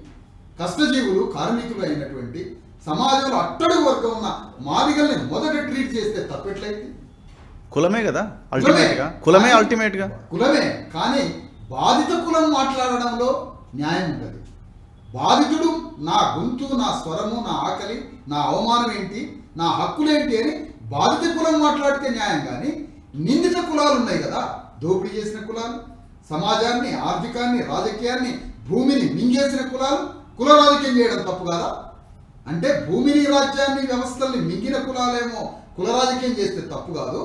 కష్టజీవులు, కార్మికులు అయినటువంటి సమాజంలో అట్టడుగు వర్గం ఉన్న మాదిగల్ని మొదట ట్రీట్ చేస్తే తప్పెట్లయింది? కులమే కదా అల్టిమేట్ గా, కులమే అల్టిమేట్ గా, కులమే. కానీ బాధిత కులం మాట్లాడడంలో న్యాయం ఉంటుంది. బాధితుడు నా గొంతు, నా స్వరము, నా ఆకలి, నా అవమానం ఏంటి, నా హక్కులేంటి అని బాధిత కులం మాట్లాడితే న్యాయం. కానీ నిందిత కులాలు ఉన్నాయి కదా, దోపిడీ చేసిన కులాలు, సమాజాన్ని, ఆర్థికాన్ని, రాజకీయాన్ని, భూమిని మింగేసిన కులాలు, కుల రాజకీయం చేయడం తప్పు కాదా? అంటే భూమిని, రాజ్యాన్ని, వ్యవస్థల్ని మింగిన కులాలేమో కుల రాజకీయం చేస్తే తప్పు కాదు.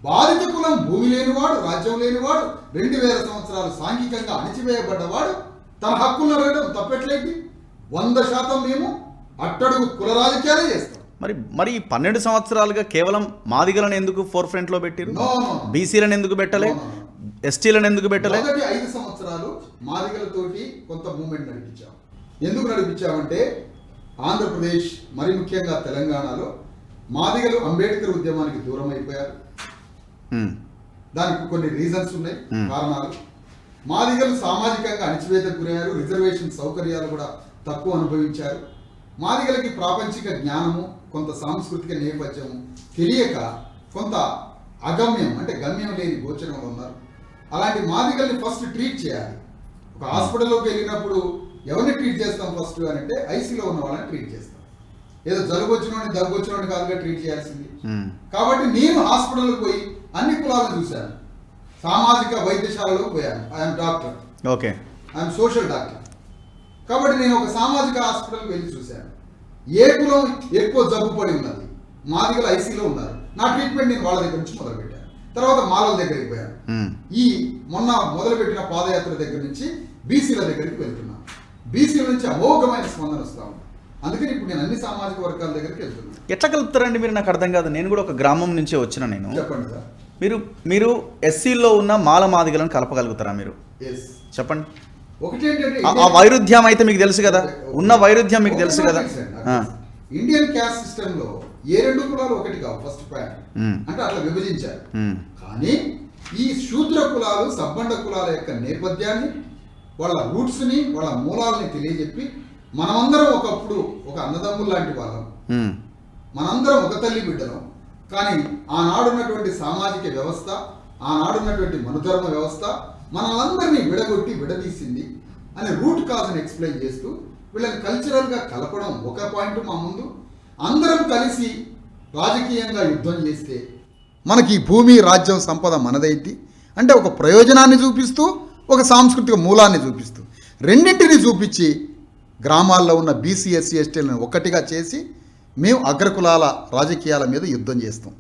బాధిత కులం భూమి లేనివాడు, రాజ్యం లేనివాడు, 2000 సంవత్సరాలు సాంఘికంగా అణిచివేయబడ్డవాడు తన హక్కులను అడగడం తప్పెట్లేదు. 100% మేము అట్టడుగు కుల రాజకీయాలే చేస్తాం. మరి 12 సంవత్సరాలుగా కేవలం మాదిగలను ఎందుకు 4 ఫ్రంట్ లో పెట్టారు? బీసీలను ఎందుకు పెట్టలే? ఎస్టీలను ఎందుకు పెట్టలే? మొదటి 5 సంవత్సరాలు మాదిగలతోటి కొంత మూమెంట్ నడిపించాం. ఎందుకు నడిపించామంటే ఆంధ్రప్రదేశ్, మరి ముఖ్యంగా తెలంగాణలో మాదిగలు అంబేద్కర్ ఉద్యమానికి దూరం అయిపోయారు. దానికి కొన్ని రీజన్స్ ఉన్నాయి, కారణాలు. మాదిగలు సామాజికంగా అణచివేతకు గురయ్యారు. రిజర్వేషన్ సౌకర్యాలు కూడా తక్కువ అనుభవించారు. మాదిగలకి ప్రాపంచిక జ్ఞానము, కొంత సాంస్కృతిక నేపథ్యము తెలియక కొంత అగమ్యం, అంటే గమ్యం లేని గోచరంలో ఉన్నారు. అలాంటి మాదిగల్ని ఫస్ట్ ట్రీట్ చేయాలి. ఒక హాస్పిటల్లోకి వెళ్ళినప్పుడు ఎవరిని ట్రీట్ చేస్తాం ఫస్ట్ అని అంటే ఐసీలో ఉన్న వాళ్ళని ట్రీట్ చేస్తాం. ఏదో జలుబు వచ్చినోడిని, దగ్గు వచ్చినోడిని కాదుగా ట్రీట్ చేయాల్సింది. కాబట్టి నేను హాస్పిటల్కి పోయి అన్ని కులాలను చూశాను. సామాజిక వైద్యశాలలో పోయాను. I'm doctor, okay, I'm social doctor. కాబట్టి నేను ఒక సామాజిక హాస్పిటల్కి వెళ్ళి చూశాను. ఏ కులం ఎక్కువ జబ్బు పడి ఉన్నది, మాదిగలు ఐసీలో ఉన్నారు. నా ట్రీట్మెంట్ నేను వాళ్ళ దగ్గర నుంచి మొదలుపెట్టాను. తర్వాత మాలల దగ్గరికి పోయాను. ఈ మొన్న మొదలుపెట్టిన పాదయాత్ర దగ్గర నుంచి బీసీల దగ్గరికి వెళ్తున్నాను. బీసీల నుంచి అమోఘమైన స్పందన వస్తా ఉంది. అందుకని ఇప్పుడు నేను అన్ని సామాజిక వర్గాల దగ్గరికి వెళ్తున్నాను. ఎట్లా కలుపుతారండి మీరు? నాకు అర్థం కాదు. నేను కూడా ఒక గ్రామం నుంచే వచ్చిన. నేను చెప్పండి సార్. మీరు ఎస్సీలో ఉన్న మాల మాదిగలను కలపగలుగుతారా మీరు? చెప్పండి. ఒకటి ఏంటంటే ఆ వైరుధ్యం అయితే మీకు తెలుసు కదా, ఉన్న వైరుధ్యం మీకు తెలుసు కదా. ఇండియన్ క్యాస్ట్ సిస్టమ్ లో ఏ 2 కులాలు ఒకటి కావు. ఫస్ట్ పాయింట్ అంటే అట్లా విభజించారు. కానీ ఈ శూద్ర కులాలు, సబ్బండ కులాల యొక్క నేపథ్యాన్ని, వాళ్ళ రూట్స్ ని, వాళ్ళ మూలాలని తెలియజెప్పి మనమందరం ఒకప్పుడు ఒక అన్నదమ్ములు లాంటి వాళ్ళం, మనందరం ఒక తల్లి బిడ్డలం. కానీ ఆనాడున్నటువంటి సామాజిక వ్యవస్థ, ఆనాడున్నటువంటి మనుధర్మ వ్యవస్థ మనలందరినీ విడగొట్టి విడదీసింది అని రూట్ కాజ్ని ఎక్స్ప్లెయిన్ చేస్తూ వీళ్ళని కల్చరల్గా కలపడం ఒక పాయింట్. మా ముందు అందరం కలిసి రాజకీయంగా యుద్ధం చేస్తే మనకి భూమి, రాజ్యం, సంపద మనదైంది అంటే ఒక ప్రయోజనాన్ని చూపిస్తూ, ఒక సాంస్కృతిక మూలాన్ని చూపిస్తూ, రెండింటిని చూపించి గ్రామాల్లో ఉన్న బీసీ, ఎస్సీ, ఎస్టీలను ఒక్కటిగా చేసి మేము అగ్రకులాల రాజకీయాల మీద యుద్ధం చేస్తాం.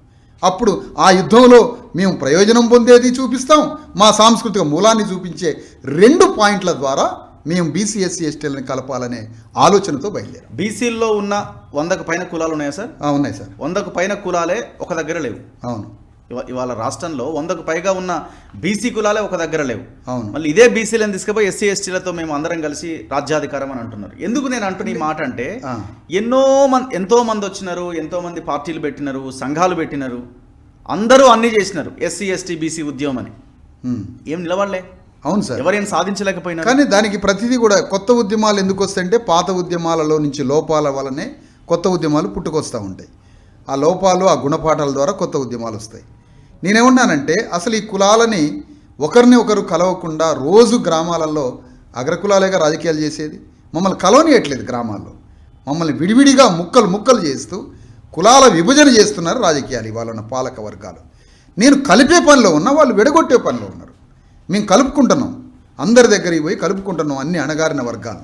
అప్పుడు ఆ యుద్ధంలో మేము ప్రయోజనం పొందేది చూపిస్తాం, మా సాంస్కృతిక మూలాన్ని చూపించే 2 పాయింట్ల ద్వారా మేము బీసీ, ఎస్సీ, ఎస్టీలను కలపాలనే ఆలోచనతో బయలుదేరాం. బీసీల్లో ఉన్న 100కు పైన కులాలు ఉన్నాయా సార్? ఉన్నాయి సార్. 100కు పైన కులాలే ఒక దగ్గర లేవు. అవును. ఇవాళ రాష్ట్రంలో 100కు పైగా ఉన్న బీసీ కులాలే ఒక దగ్గర లేవు. అవును. మళ్ళీ ఇదే బీసీలను తీసుకుపోయి ఎస్సీ, ఎస్టీలతో మేము అందరం కలిసి రాజ్యాధికారం అని అంటున్నారు. ఎందుకు నేను అంటున్న ఈ మాట అంటే ఎంతో మంది వచ్చినారు, ఎంతో మంది పార్టీలు పెట్టినారు, సంఘాలు పెట్టినారు, అందరూ అన్నీ చేసినారు ఎస్సీ, ఎస్టీ, బీసీ ఉద్యమం అని. ఏం నిలబడలే. అవును సార్. ఎవరేం సాధించలేకపోయినా. కానీ దానికి ప్రతిదీ కూడా కొత్త ఉద్యమాలు ఎందుకు వస్తాయంటే పాత ఉద్యమాలలో నుంచి లోపాల వల్లనే కొత్త ఉద్యమాలు పుట్టుకొస్తూ ఉంటాయి. ఆ లోపాలు, ఆ గుణపాఠాల ద్వారా కొత్త ఉద్యమాలు వస్తాయి. నేనేమన్నానంటే అసలు ఈ కులాలని ఒకరిని ఒకరు కలవకుండా రోజు గ్రామాలలో అగ్రకులాలేగా రాజకీయాలు చేసేది. మమ్మల్ని కలవనియట్లేదు గ్రామాల్లో, మమ్మల్ని విడివిడిగా ముక్కలు ముక్కలు చేస్తూ కులాల విభజన చేస్తున్నారు రాజకీయాలు ఇవాళ ఉన్న పాలక వర్గాలు. నేను కలిపే పనిలో ఉన్నా, వాళ్ళు విడగొట్టే పనిలో ఉన్నారు. మేము కలుపుకుంటున్నాం, అందరి దగ్గరికి పోయి కలుపుకుంటున్నాం అన్ని అణగారిన వర్గాలు.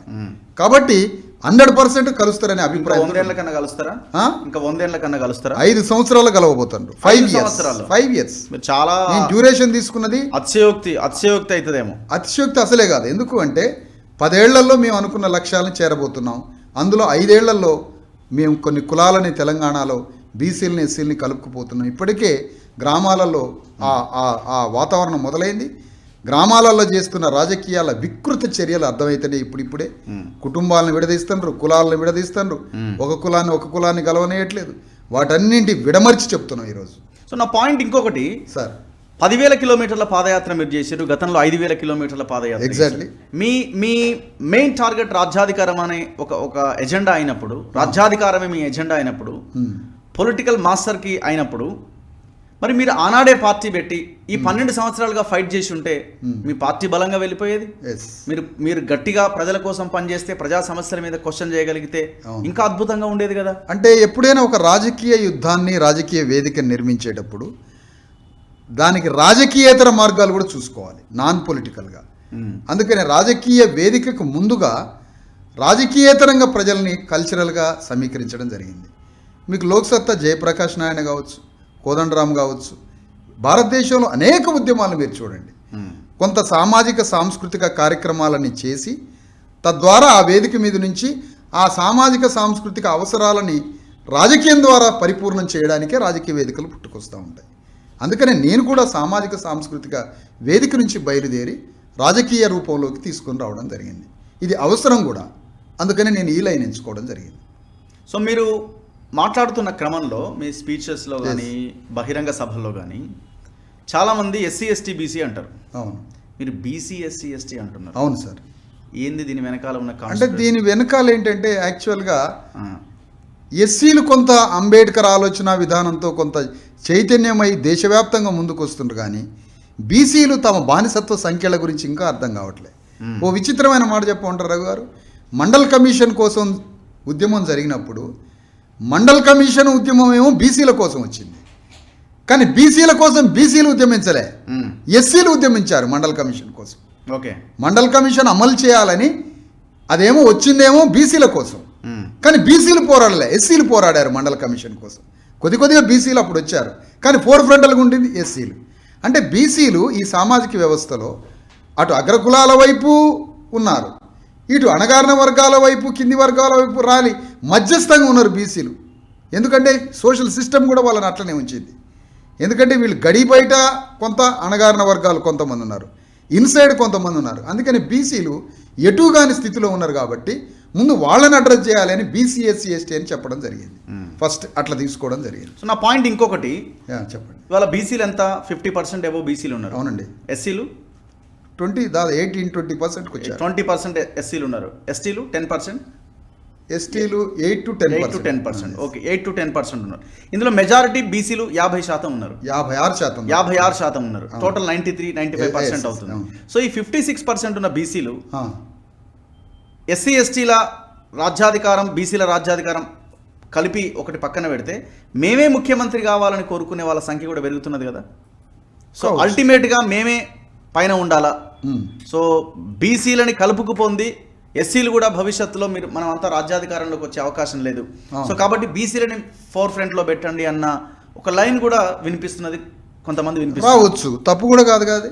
కాబట్టి 100% కలుస్తారనే అభిప్రాయం. 100 ఏళ్ల కన్నా కలుస్తారా? ఇంకా 100 ఏళ్ల కన్నా కలుస్తారా? 5 సంవత్సరాలు కలవబోతున్నారు. 5 ఇయర్స్. చాలా డ్యూరేషన్ తీసుకున్నది. అతిశయోక్తి అవుతుందేమో. అతిశయోక్తి అసలే కాదు. ఎందుకు అంటే 10 ఏళ్లలో మేము అనుకున్న లక్ష్యాలను చేరబోతున్నాం. అందులో 5 ఏళ్లలో మేము కొన్ని కులాలని తెలంగాణలో బీసీలని ఎస్సీలని కలుపుకుపోతున్నాం. ఇప్పటికే గ్రామాలలో ఆ వాతావరణం మొదలైంది. గ్రామాలలో చేస్తున్న రాజకీయాల వికృత చర్యలు అర్థమవుతున్నాయి. ఇప్పుడిప్పుడే కుటుంబాలను విడదీస్తున్నారు, కులాలను విడదీస్తున్నారు, ఒక కులాన్ని గలవనేయట్లేదు. వాటన్నింటి విడమర్చి చెప్తున్నాం ఈరోజు. సో నా పాయింట్ ఇంకొకటి సార్, 10,000 కిలోమీటర్ల పాదయాత్ర మీరు చేశారు, గతంలో 5,000 కిలోమీటర్ల పాదయాత్ర. ఎగ్జాక్ట్లీ. మీ మెయిన్ టార్గెట్ రాజ్యాధికారం అనే ఒక ఎజెండా అయినప్పుడు, రాజ్యాధికారమే మీ ఎజెండా అయినప్పుడు, పొలిటికల్ మాస్టర్కి అయినప్పుడు, మరి మీరు ఆనాడే పార్టీ పెట్టి ఈ 12 సంవత్సరాలుగా ఫైట్ చేసి ఉంటే మీ పార్టీ బలంగా వెళ్ళిపోయేది. మీరు గట్టిగా ప్రజల కోసం పనిచేస్తే, ప్రజా సమస్యల మీద క్వశ్చన్ చేయగలిగితే ఇంకా అద్భుతంగా ఉండేది కదా. అంటే ఎప్పుడైనా ఒక రాజకీయ యుద్ధాన్ని, రాజకీయ వేదికను నిర్మించేటప్పుడు దానికి రాజకీయేతర మార్గాలు కూడా చూసుకోవాలి, నాన్ పొలిటికల్గా. అందుకనే రాజకీయ వేదికకు ముందుగా రాజకీయేతరంగా ప్రజల్ని కల్చరల్గా సమీకరించడం జరిగింది. మీకు లోక్సత్తా జయప్రకాష్ నారాయణ కావచ్చు, కోదండరామ్ కావచ్చు, భారతదేశంలో అనేక ఉద్యమాలు మీరు చూడండి. కొంత సామాజిక సాంస్కృతిక కార్యక్రమాలని చేసి తద్వారా ఆ వేదిక మీద నుంచి ఆ సామాజిక సాంస్కృతిక అవసరాలని రాజకీయం ద్వారా పరిపూర్ణం చేయడానికే రాజకీయ వేదికలు పుట్టుకొస్తూ ఉంటాయి. అందుకనే నేను కూడా సామాజిక సాంస్కృతిక వేదిక నుంచి బయలుదేరి రాజకీయ రూపంలోకి తీసుకొని రావడం జరిగింది. ఇది అవసరం కూడా, అందుకనే నేను ఈ లైన్ ఎంచుకోవడం జరిగింది. సో మీరు మాట్లాడుతున్న క్రమంలో మీ స్పీచెస్లో కానీ బహిరంగ సభల్లో కానీ చాలామంది ఎస్సీ ఎస్టీ బీసీ అంటారు. అవును. మీరు బీసీ ఎస్సీ ఎస్టీ అంటున్నారు. అవును సార్. ఏంది దీని వెనకాల ఉన్న అంటే దీని వెనకాల ఏంటంటే యాక్చువల్గా ఎస్సీలు కొంత అంబేద్కర్ ఆలోచన విధానంతో కొంత చైతన్యమై దేశవ్యాప్తంగా ముందుకు వస్తుండ్రు, కానీ బీసీలు తమ బానిసత్వ సంఖ్యల గురించి ఇంకా అర్థం కావట్లేదు. ఓ విచిత్రమైన మాట చెప్పమంటారు రఘు గారు. మండల్ కమిషన్ కోసం ఉద్యమం జరిగినప్పుడు మండల్ కమిషన్ ఉద్యమం ఏమో బీసీల కోసం వచ్చింది, కానీ బీసీల కోసం బీసీలు ఉద్యమించలే, ఎస్సీలు ఉద్యమించారు మండల్ కమిషన్ కోసం. ఓకే. మండల్ కమిషన్ అమలు చేయాలని అదేమో వచ్చిందేమో బీసీల కోసం, కానీ బీసీలు పోరాడలే, ఎస్సీలు పోరాడారు మండల కమిషన్ కోసం. కొద్దిగా బీసీలు అప్పుడు వచ్చారు, కానీ ఫోర్ ఫ్రంటల్గా ఉండింది ఎస్సీలు. అంటే బీసీలు ఈ సామాజిక వ్యవస్థలో అటు అగ్రకులాల వైపు ఉన్నారు, ఇటు అణగారిన వర్గాల వైపు, కింది వర్గాల వైపు రాలి మధ్యస్థంగా ఉన్నారు బీసీలు. ఎందుకంటే సోషల్ సిస్టమ్ కూడా వాళ్ళని అట్లనే ఉంచింది. ఎందుకంటే వీళ్ళు గడి బయట కొంత అణగారిన వర్గాలు కొంతమంది ఉన్నారు, ఇన్సైడ్ కొంతమంది ఉన్నారు. అందుకని బీసీలు ఎటుగాని స్థితిలో ఉన్నారు కాబట్టి ముందు వాళ్ళని అడ్రస్ చేయాలని బీసీ ఎస్సీ ఎస్టీ అని చెప్పడం జరిగింది. ఫస్ట్ అట్లా తీసుకోవడం జరిగింది. సో నా పాయింట్ ఇంకొకటి చెప్పండి. ఇవాళ బీసీలు ఎంత 50% ఏవో బీసీలు ఉన్నారు. అవునండి. ఎస్సీలు 18-20%కి వచ్చారు. 20% ఎస్సీలు ఉన్నారు. ఎస్టీలు 10%, ఎస్టీలు 8 to 10%. ఓకే, 8 to 10% ఉన్నారు. ఇందులో మెజారిటీ బీసీలు 50% ఉన్నారు, 56% ఉన్నారు. టోటల్ 93-95% అవుతుంది. సో ఈ 56% ఉన్న బీసీలు ఎస్సీ ఎస్టీల రాజ్యాధికారం, బీసీల రాజ్యాధికారం కలిపి ఒకటి పక్కన పెడితే మేమే ముఖ్యమంత్రి కావాలని కోరుకునే వాళ్ళ సంఖ్య కూడా పెరుగుతున్నది కదా. సో అల్టిమేట్గా మేమే పైన ఉండాలా. సో బీసీలని కలుపుకు పొంది ఎస్సీలు కూడా భవిష్యత్తులో మనం అంతా రాజ్యాధికారంలోకి వచ్చే అవకాశం లేదు. సో కాబట్టి బీసీలని ఫోర్ ఫ్రంట్లో పెట్టండి అన్న ఒక లైన్ కూడా వినిపిస్తున్నది, కొంతమంది వినిపిస్తుంది. తప్పు కూడా కాదు కాదు,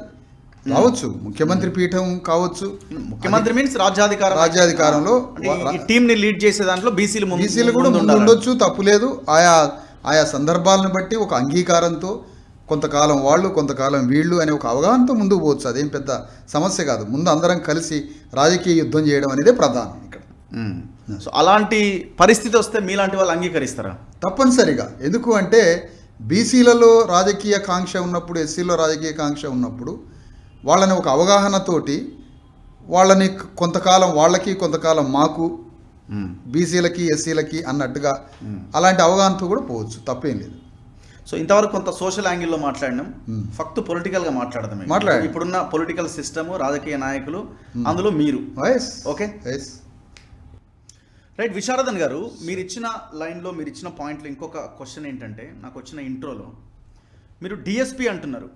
రావచ్చు. ముఖ్యమంత్రి పీఠం కావచ్చు. ముఖ్యమంత్రి మీన్స్ రాజ్యాధికారంలో ఈ టీంని లీడ్ చేసే దాంట్లో బీసీలు కూడా ఉండొచ్చు, తప్పు లేదు. ఆయా సందర్భాలను బట్టి ఒక అంగీకారంతో కొంతకాలం వాళ్ళు కొంతకాలం వీళ్ళు అనే ఒక అవగాహనతో ముందుకు పోవచ్చు. అదేం పెద్ద సమస్య కాదు. ముందు అందరం కలిసి రాజకీయ యుద్ధం చేయడం అనేది ప్రధానం ఇక్కడ. సో అలాంటి పరిస్థితి వస్తే మీలాంటి వాళ్ళు అంగీకరిస్తారా? తప్పనిసరిగా. ఎందుకు అంటే బీసీలలో రాజకీయ కాంక్ష ఉన్నప్పుడు, ఎస్సీలో రాజకీయ కాంక్ష ఉన్నప్పుడు వాళ్ళని ఒక అవగాహనతోటి వాళ్ళని కొంతకాలం వాళ్ళకి కొంతకాలం మాకు, బీసీలకి ఎస్సీలకి అన్నట్టుగా అలాంటి అవగాహనతో కూడా పోవచ్చు, తప్పేం లేదు. సో ఇంతవరకు కొంత సోషల్ యాంగిల్లో మాట్లాడినాం, ఫక్త్ పొలిటికల్గా మాట్లాడదాం. ఇప్పుడున్న పొలిటికల్ సిస్టమ్, రాజకీయ నాయకులు, అందులో మీరు ఓకే రైట్. విశారదన్ గారు, మీరు ఇచ్చిన లైన్లో, మీరు ఇచ్చిన పాయింట్లో ఇంకొక క్వశ్చన్ ఏంటంటే, నాకు వచ్చిన ఇంట్రోలో మీరు డిఎస్పీ అంటున్నారు.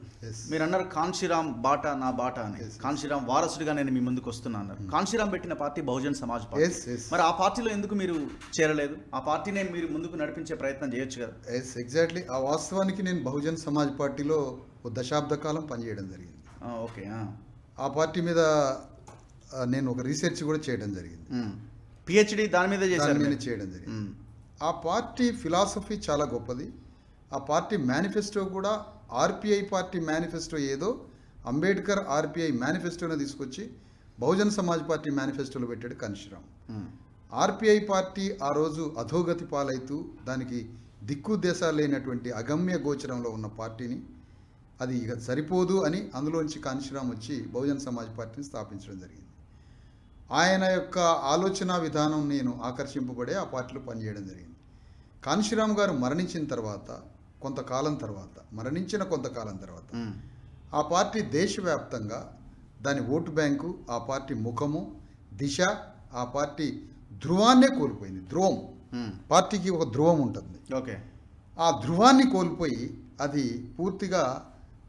మీరు అన్నారు కాన్షీరామ్ బాటా నా బాటా అని. కాన్షీరామ్ వారసుడిగా నేను మీ ముందుకు వస్తున్నా అన్నారు. కాన్షీరామ్ పెట్టిన పార్టీ బహుజన్ సమాజ్ పార్టీ. మరి ఆ పార్టీలో ఎందుకు మీరు చేరలేదు? ఆ పార్టీనే మీరు ముందుకు నడిపించే ప్రయత్నం చేయొచ్చు కదా. ఎగ్జాక్ట్లీ. ఆ వాస్తవానికి నేను బహుజన్ సమాజ్ పార్టీలో ఒక దశాబ్ద కాలం పనిచేయడం జరిగింది. ఓకే. ఆ పార్టీ మీద నేను ఒక రీసెర్చ్ కూడా చేయడం జరిగింది. పిహెచ్డి దాని మీద చేయడం జరిగింది. ఆ పార్టీ ఫిలాసఫీ చాలా గొప్పది. ఆ పార్టీ మేనిఫెస్టో కూడా ఆర్పిఐ పార్టీ మేనిఫెస్టో ఏదో అంబేద్కర్ ఆర్పిఐ మేనిఫెస్టోని తీసుకొచ్చి బహుజన్ సమాజ్ పార్టీ మేనిఫెస్టోలో పెట్టాడు కాన్షీరామ్. ఆర్పిఐ పార్టీ ఆ రోజు అధోగతి పాలైతూ దానికి దిక్కుదేశాలు లేనటువంటి అగమ్య గోచరంలో ఉన్న పార్టీని అది ఇక సరిపోదు అని అందులోంచి కాన్షీరామ్ వచ్చి బహుజన్ సమాజ్ పార్టీని స్థాపించడం జరిగింది. ఆయన యొక్క ఆలోచన విధానం నేను ఆకర్షింపబడే ఆ పార్టీలో పనిచేయడం జరిగింది. కాన్షీరామ్ గారు మరణించిన కొంతకాలం తర్వాత ఆ పార్టీ దేశవ్యాప్తంగా దాని ఓటు బ్యాంకు, ఆ పార్టీ ముఖము, దిశ, ఆ పార్టీ ధ్రువాన్నే కోల్పోయింది. ధ్రువం, పార్టీకి ఒక ధ్రువం ఉంటుంది. ఓకే. ఆ ధ్రువాన్ని కోల్పోయి అది పూర్తిగా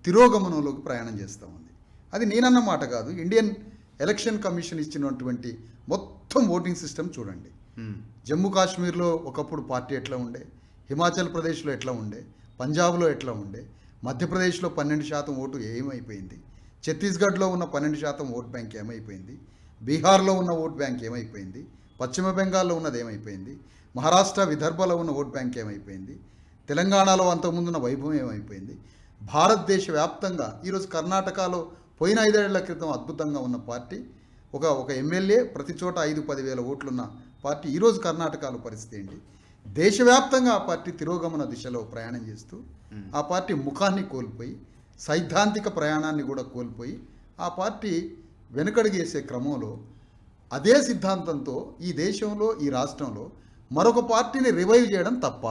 తిరోగమనంలోకి ప్రయాణం చేస్తూ ఉంది. అది నేనన్న మాట కాదు. ఇండియన్ ఎలక్షన్ కమిషన్ ఇచ్చినటువంటి మొత్తం ఓటింగ్ సిస్టమ్ చూడండి. జమ్మూ కాశ్మీర్లో ఒకప్పుడు పార్టీ ఎట్లా ఉండే, హిమాచల్ ప్రదేశ్లో ఎట్లా ఉండే, పంజాబ్లో ఎట్లా ఉండే, మధ్యప్రదేశ్లో 12% ఓటు ఏమైపోయింది, ఛత్తీస్గఢ్లో ఉన్న 12% ఓట్ బ్యాంక్ ఏమైపోయింది, బీహార్లో ఉన్న ఓట్ బ్యాంక్ ఏమైపోయింది, పశ్చిమ బెంగాల్లో ఉన్నది ఏమైపోయింది, మహారాష్ట్ర విదర్భలో ఉన్న ఓట్ బ్యాంక్ ఏమైపోయింది, తెలంగాణలో అంతకుముందున్న వైభవం ఏమైపోయింది. భారతదేశ వ్యాప్తంగా ఈరోజు కర్ణాటకలో పోయిన 5 ఏళ్ల క్రితం అద్భుతంగా ఉన్న పార్టీ, ఒక ఎమ్మెల్యే ప్రతి చోట 5-10 వేల ఓట్లున్న పార్టీ ఈరోజు కర్ణాటకలో పరిస్థితి ఏంటి? దేశవ్యాప్తంగా ఆ పార్టీ తిరోగమన దిశలో ప్రయాణం చేస్తూ ఆ పార్టీ ముఖాన్ని కోల్పోయి, సైద్ధాంతిక ప్రయాణాన్ని కూడా కోల్పోయి, ఆ పార్టీ వెనుకడుగేసే క్రమంలో అదే సిద్ధాంతంతో ఈ దేశంలో, ఈ రాష్ట్రంలో మరొక పార్టీని రివైవ్ చేయడం తప్ప?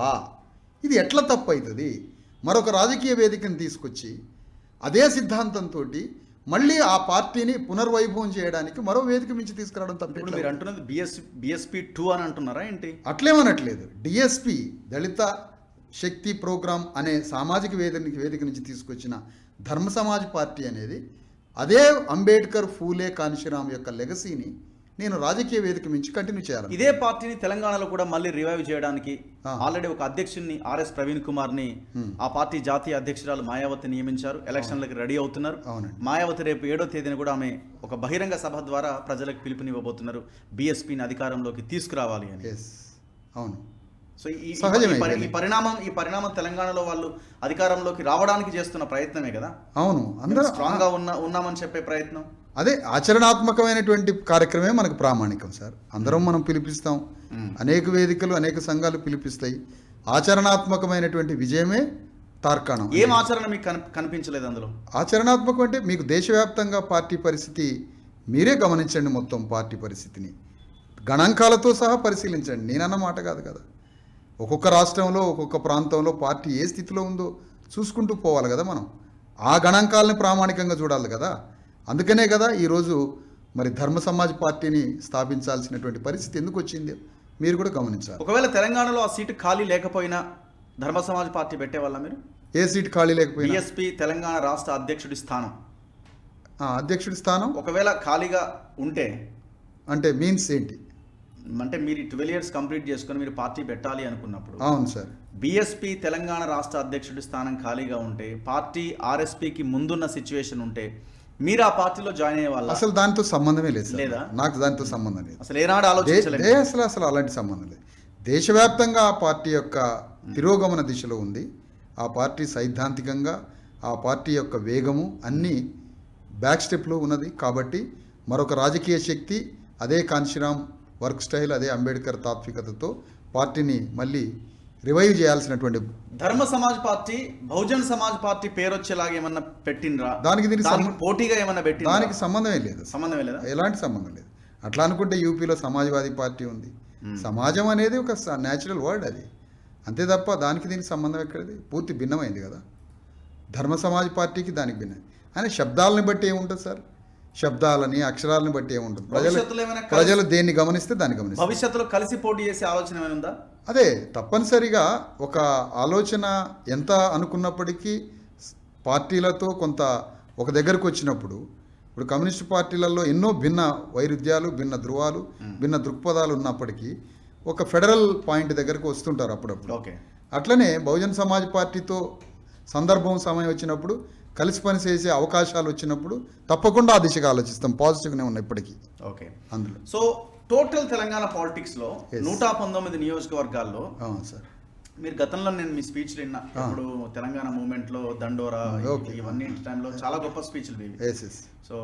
ఇది ఎట్లా తప్పవుతుంది? మరొక రాజకీయ వేదికను తీసుకొచ్చి అదే సిద్ధాంతంతో మళ్ళీ ఆ పార్టీని పునర్వైభవం చేయడానికి మరో వేదిక మించి తీసుకురావడం తప్ప. మీరు అంటున్నది బిఎస్పీ 2 అని అంటున్నారా ఏంటి? అట్లేమనట్లేదు. డిఎస్పి, దళిత శక్తి ప్రోగ్రామ్ అనే సామాజిక వేదిక నుంచి తీసుకొచ్చిన ధర్మ సమాజ్ పార్టీ అనేది అదే అంబేద్కర్, ఫూలే, కాన్షీరామ్ యొక్క లెగసీని నేను రాజకీయ వేదిక మించి కంటిన్యూ చేయాలి. ఇదే పార్టీని తెలంగాణలో కూడా మళ్ళీ రివైవ్ చేయడానికి ఆల్రెడీ ఒక అధ్యక్షుడిని, ఆర్ఎస్ ప్రవీణ్ కుమార్ని, ఆ పార్టీ జాతీయ అధ్యక్షురాలు మాయావతి నియమించారు. ఎలక్షన్లకు రెడీ అవుతున్నారు. మాయావతి రేపు 7వ తేదీన కూడా ఆమె ఒక బహిరంగ సభ ద్వారా ప్రజలకు పిలుపునివ్వబోతున్నారు, బీఎస్పీని అధికారంలోకి తీసుకురావాలి అని. అవును. సో ఈ పరిణామం తెలంగాణలో వాళ్ళు అధికారంలోకి రావడానికి చేస్తున్న ప్రయత్నమే కదా. అవును, అందరూ స్ట్రాంగ్ గా ఉన్నామని చెప్పే ప్రయత్నం. అదే ఆచరణాత్మకమైనటువంటి కార్యక్రమే మనకు ప్రామాణికం సార్. అందరం మనం పిలిపిస్తాం, అనేక వేదికలు, అనేక సంఘాలు పిలిపిస్తాయి. ఆచరణాత్మకమైనటువంటి విజయమే తార్కాణం. ఏం ఆచరణ మీకు కనిపించలేదు అందులో? ఆచరణాత్మకం అంటే మీకు దేశవ్యాప్తంగా పార్టీ పరిస్థితి మీరే గమనించండి. మొత్తం పార్టీ పరిస్థితిని గణాంకాలతో సహా పరిశీలించండి. నేనన్న మాట కాదు కదా. ఒక్కొక్క రాష్ట్రంలో, ఒక్కొక్క ప్రాంతంలో పార్టీ ఏ స్థితిలో ఉందో చూసుకుంటూ పోవాలి కదా. మనం ఆ గణాంకాలని ప్రామాణికంగా చూడాలి కదా. అందుకనే కదా ఈరోజు మరి ధర్మ సమాజ్ పార్టీని స్థాపించాల్సినటువంటి పరిస్థితి ఎందుకు వచ్చింది మీరు కూడా గమనించాలి. ఒకవేళ తెలంగాణలో ఆ సీటు ఖాళీ లేకపోయినా ధర్మ సమాజ్ పార్టీ పెట్టేవాళ్ళ మీరు? ఏ సీటు ఖాళీ లేకపోయినా బిఎస్పీ తెలంగాణ రాష్ట్ర అధ్యక్షుడి స్థానం ఒకవేళ ఖాళీగా ఉంటే అంటే మీన్స్ ఏంటి? అంటే మీరు 12 years కంప్లీట్ చేసుకొని మీరు పార్టీ పెట్టాలి అనుకున్నప్పుడు, అవును సార్, బిఎస్పీ తెలంగాణ రాష్ట్ర అధ్యక్షుడి స్థానం ఖాళీగా ఉంటే, పార్టీ ఆర్ఎస్పీకి ముందున్న సిచ్యువేషన్ ఉంటే మీరు ఆ పార్టీలో జాయిన్ అయ్యే వాళ్ళు? అసలు దాంతో సంబంధమే లేదు. లేదా? నాకు దాంతో సంబంధం లేదు. అసలు ఏనాడు ఆలోచించలేదు. అసలు అలాంటి సంబంధం లేదు. దేశవ్యాప్తంగా ఆ పార్టీ యొక్క తిరోగమన దిశలో ఉంది. ఆ పార్టీ సైద్ధాంతికంగా, ఆ పార్టీ యొక్క వేగము అన్నీ బ్యాక్ స్టెప్లో ఉన్నది. కాబట్టి మరొక రాజకీయ శక్తి అదే కాన్షీరామ్ వర్క్ స్టైల్, అదే అంబేద్కర్ తాత్వికతతో పార్టీని మళ్ళీ రివైవ్ చేయాల్సినటువంటి ధర్మ సమాజ్ పార్టీ బహుజన్ సమాజ్ పార్టీ పేరు వచ్చేలాగా ఏమన్నా పెట్టినరా? దీనికి పోటీగా ఏమన్నా పెట్టి? దానికి సంబంధమే లేదు. సంబంధమే లేదా? ఎలాంటి సంబంధం లేదు. అట్లా అనుకుంటే యూపీలో సమాజ్వాదీ పార్టీ ఉంది. సమాజం అనేది ఒక న్యాచురల్ వర్డ్. అది అంతే తప్ప దానికి దీనికి సంబంధం ఎక్కడిది? పూర్తి భిన్నమైంది కదా. ధర్మ సమాజ్ పార్టీకి దానికి భిన్నం. ఆయన శబ్దాలని బట్టి ఏముంటుంది సార్? శబ్దాలని అక్షరాలని బట్టి ఏముంటుంది? ప్రజలు దేన్ని గమనిస్తే దాన్ని గమనిస్తారు. భవిష్యత్తులో కలిసి పోటీ చేసే ఆలోచన ఏమైనా ఉందా? అదే తప్పనిసరిగా ఒక ఆలోచన ఎంత అనుకున్నప్పటికీ పార్టీలతో కొంత ఒక దగ్గరకు వచ్చినప్పుడు, ఇప్పుడు కమ్యూనిస్టు పార్టీలలో ఎన్నో భిన్న వైరుధ్యాలు, భిన్న ధృవాలు, భిన్న దృక్పథాలు ఉన్నప్పటికీ ఒక ఫెడరల్ పాయింట్ దగ్గరకు వస్తుంటారు అప్పుడప్పుడు. ఓకే. అట్లనే బహుజన్ సమాజ్ పార్టీతో సందర్భం సమయం వచ్చినప్పుడు, కలిసి పనిచేసే అవకాశాలు వచ్చినప్పుడు తప్పకుండా ఆ దిశగా ఆలోచిస్తాం. పాజిటివ్గానే ఉన్నాయి ఇప్పటికీ. ఓకే. అందులో సో టోటల్ తెలంగాణ పాలిటిక్స్లో 119 నియోజకవర్గాల్లో సార్, మీరు గతంలో నేను మీ స్పీచ్లు విన్నా, ఇప్పుడు తెలంగాణ మూవ్మెంట్లో దండోరా ఇవన్నీ టైంలో చాలా గొప్ప స్పీచ్లు ఇవి. సో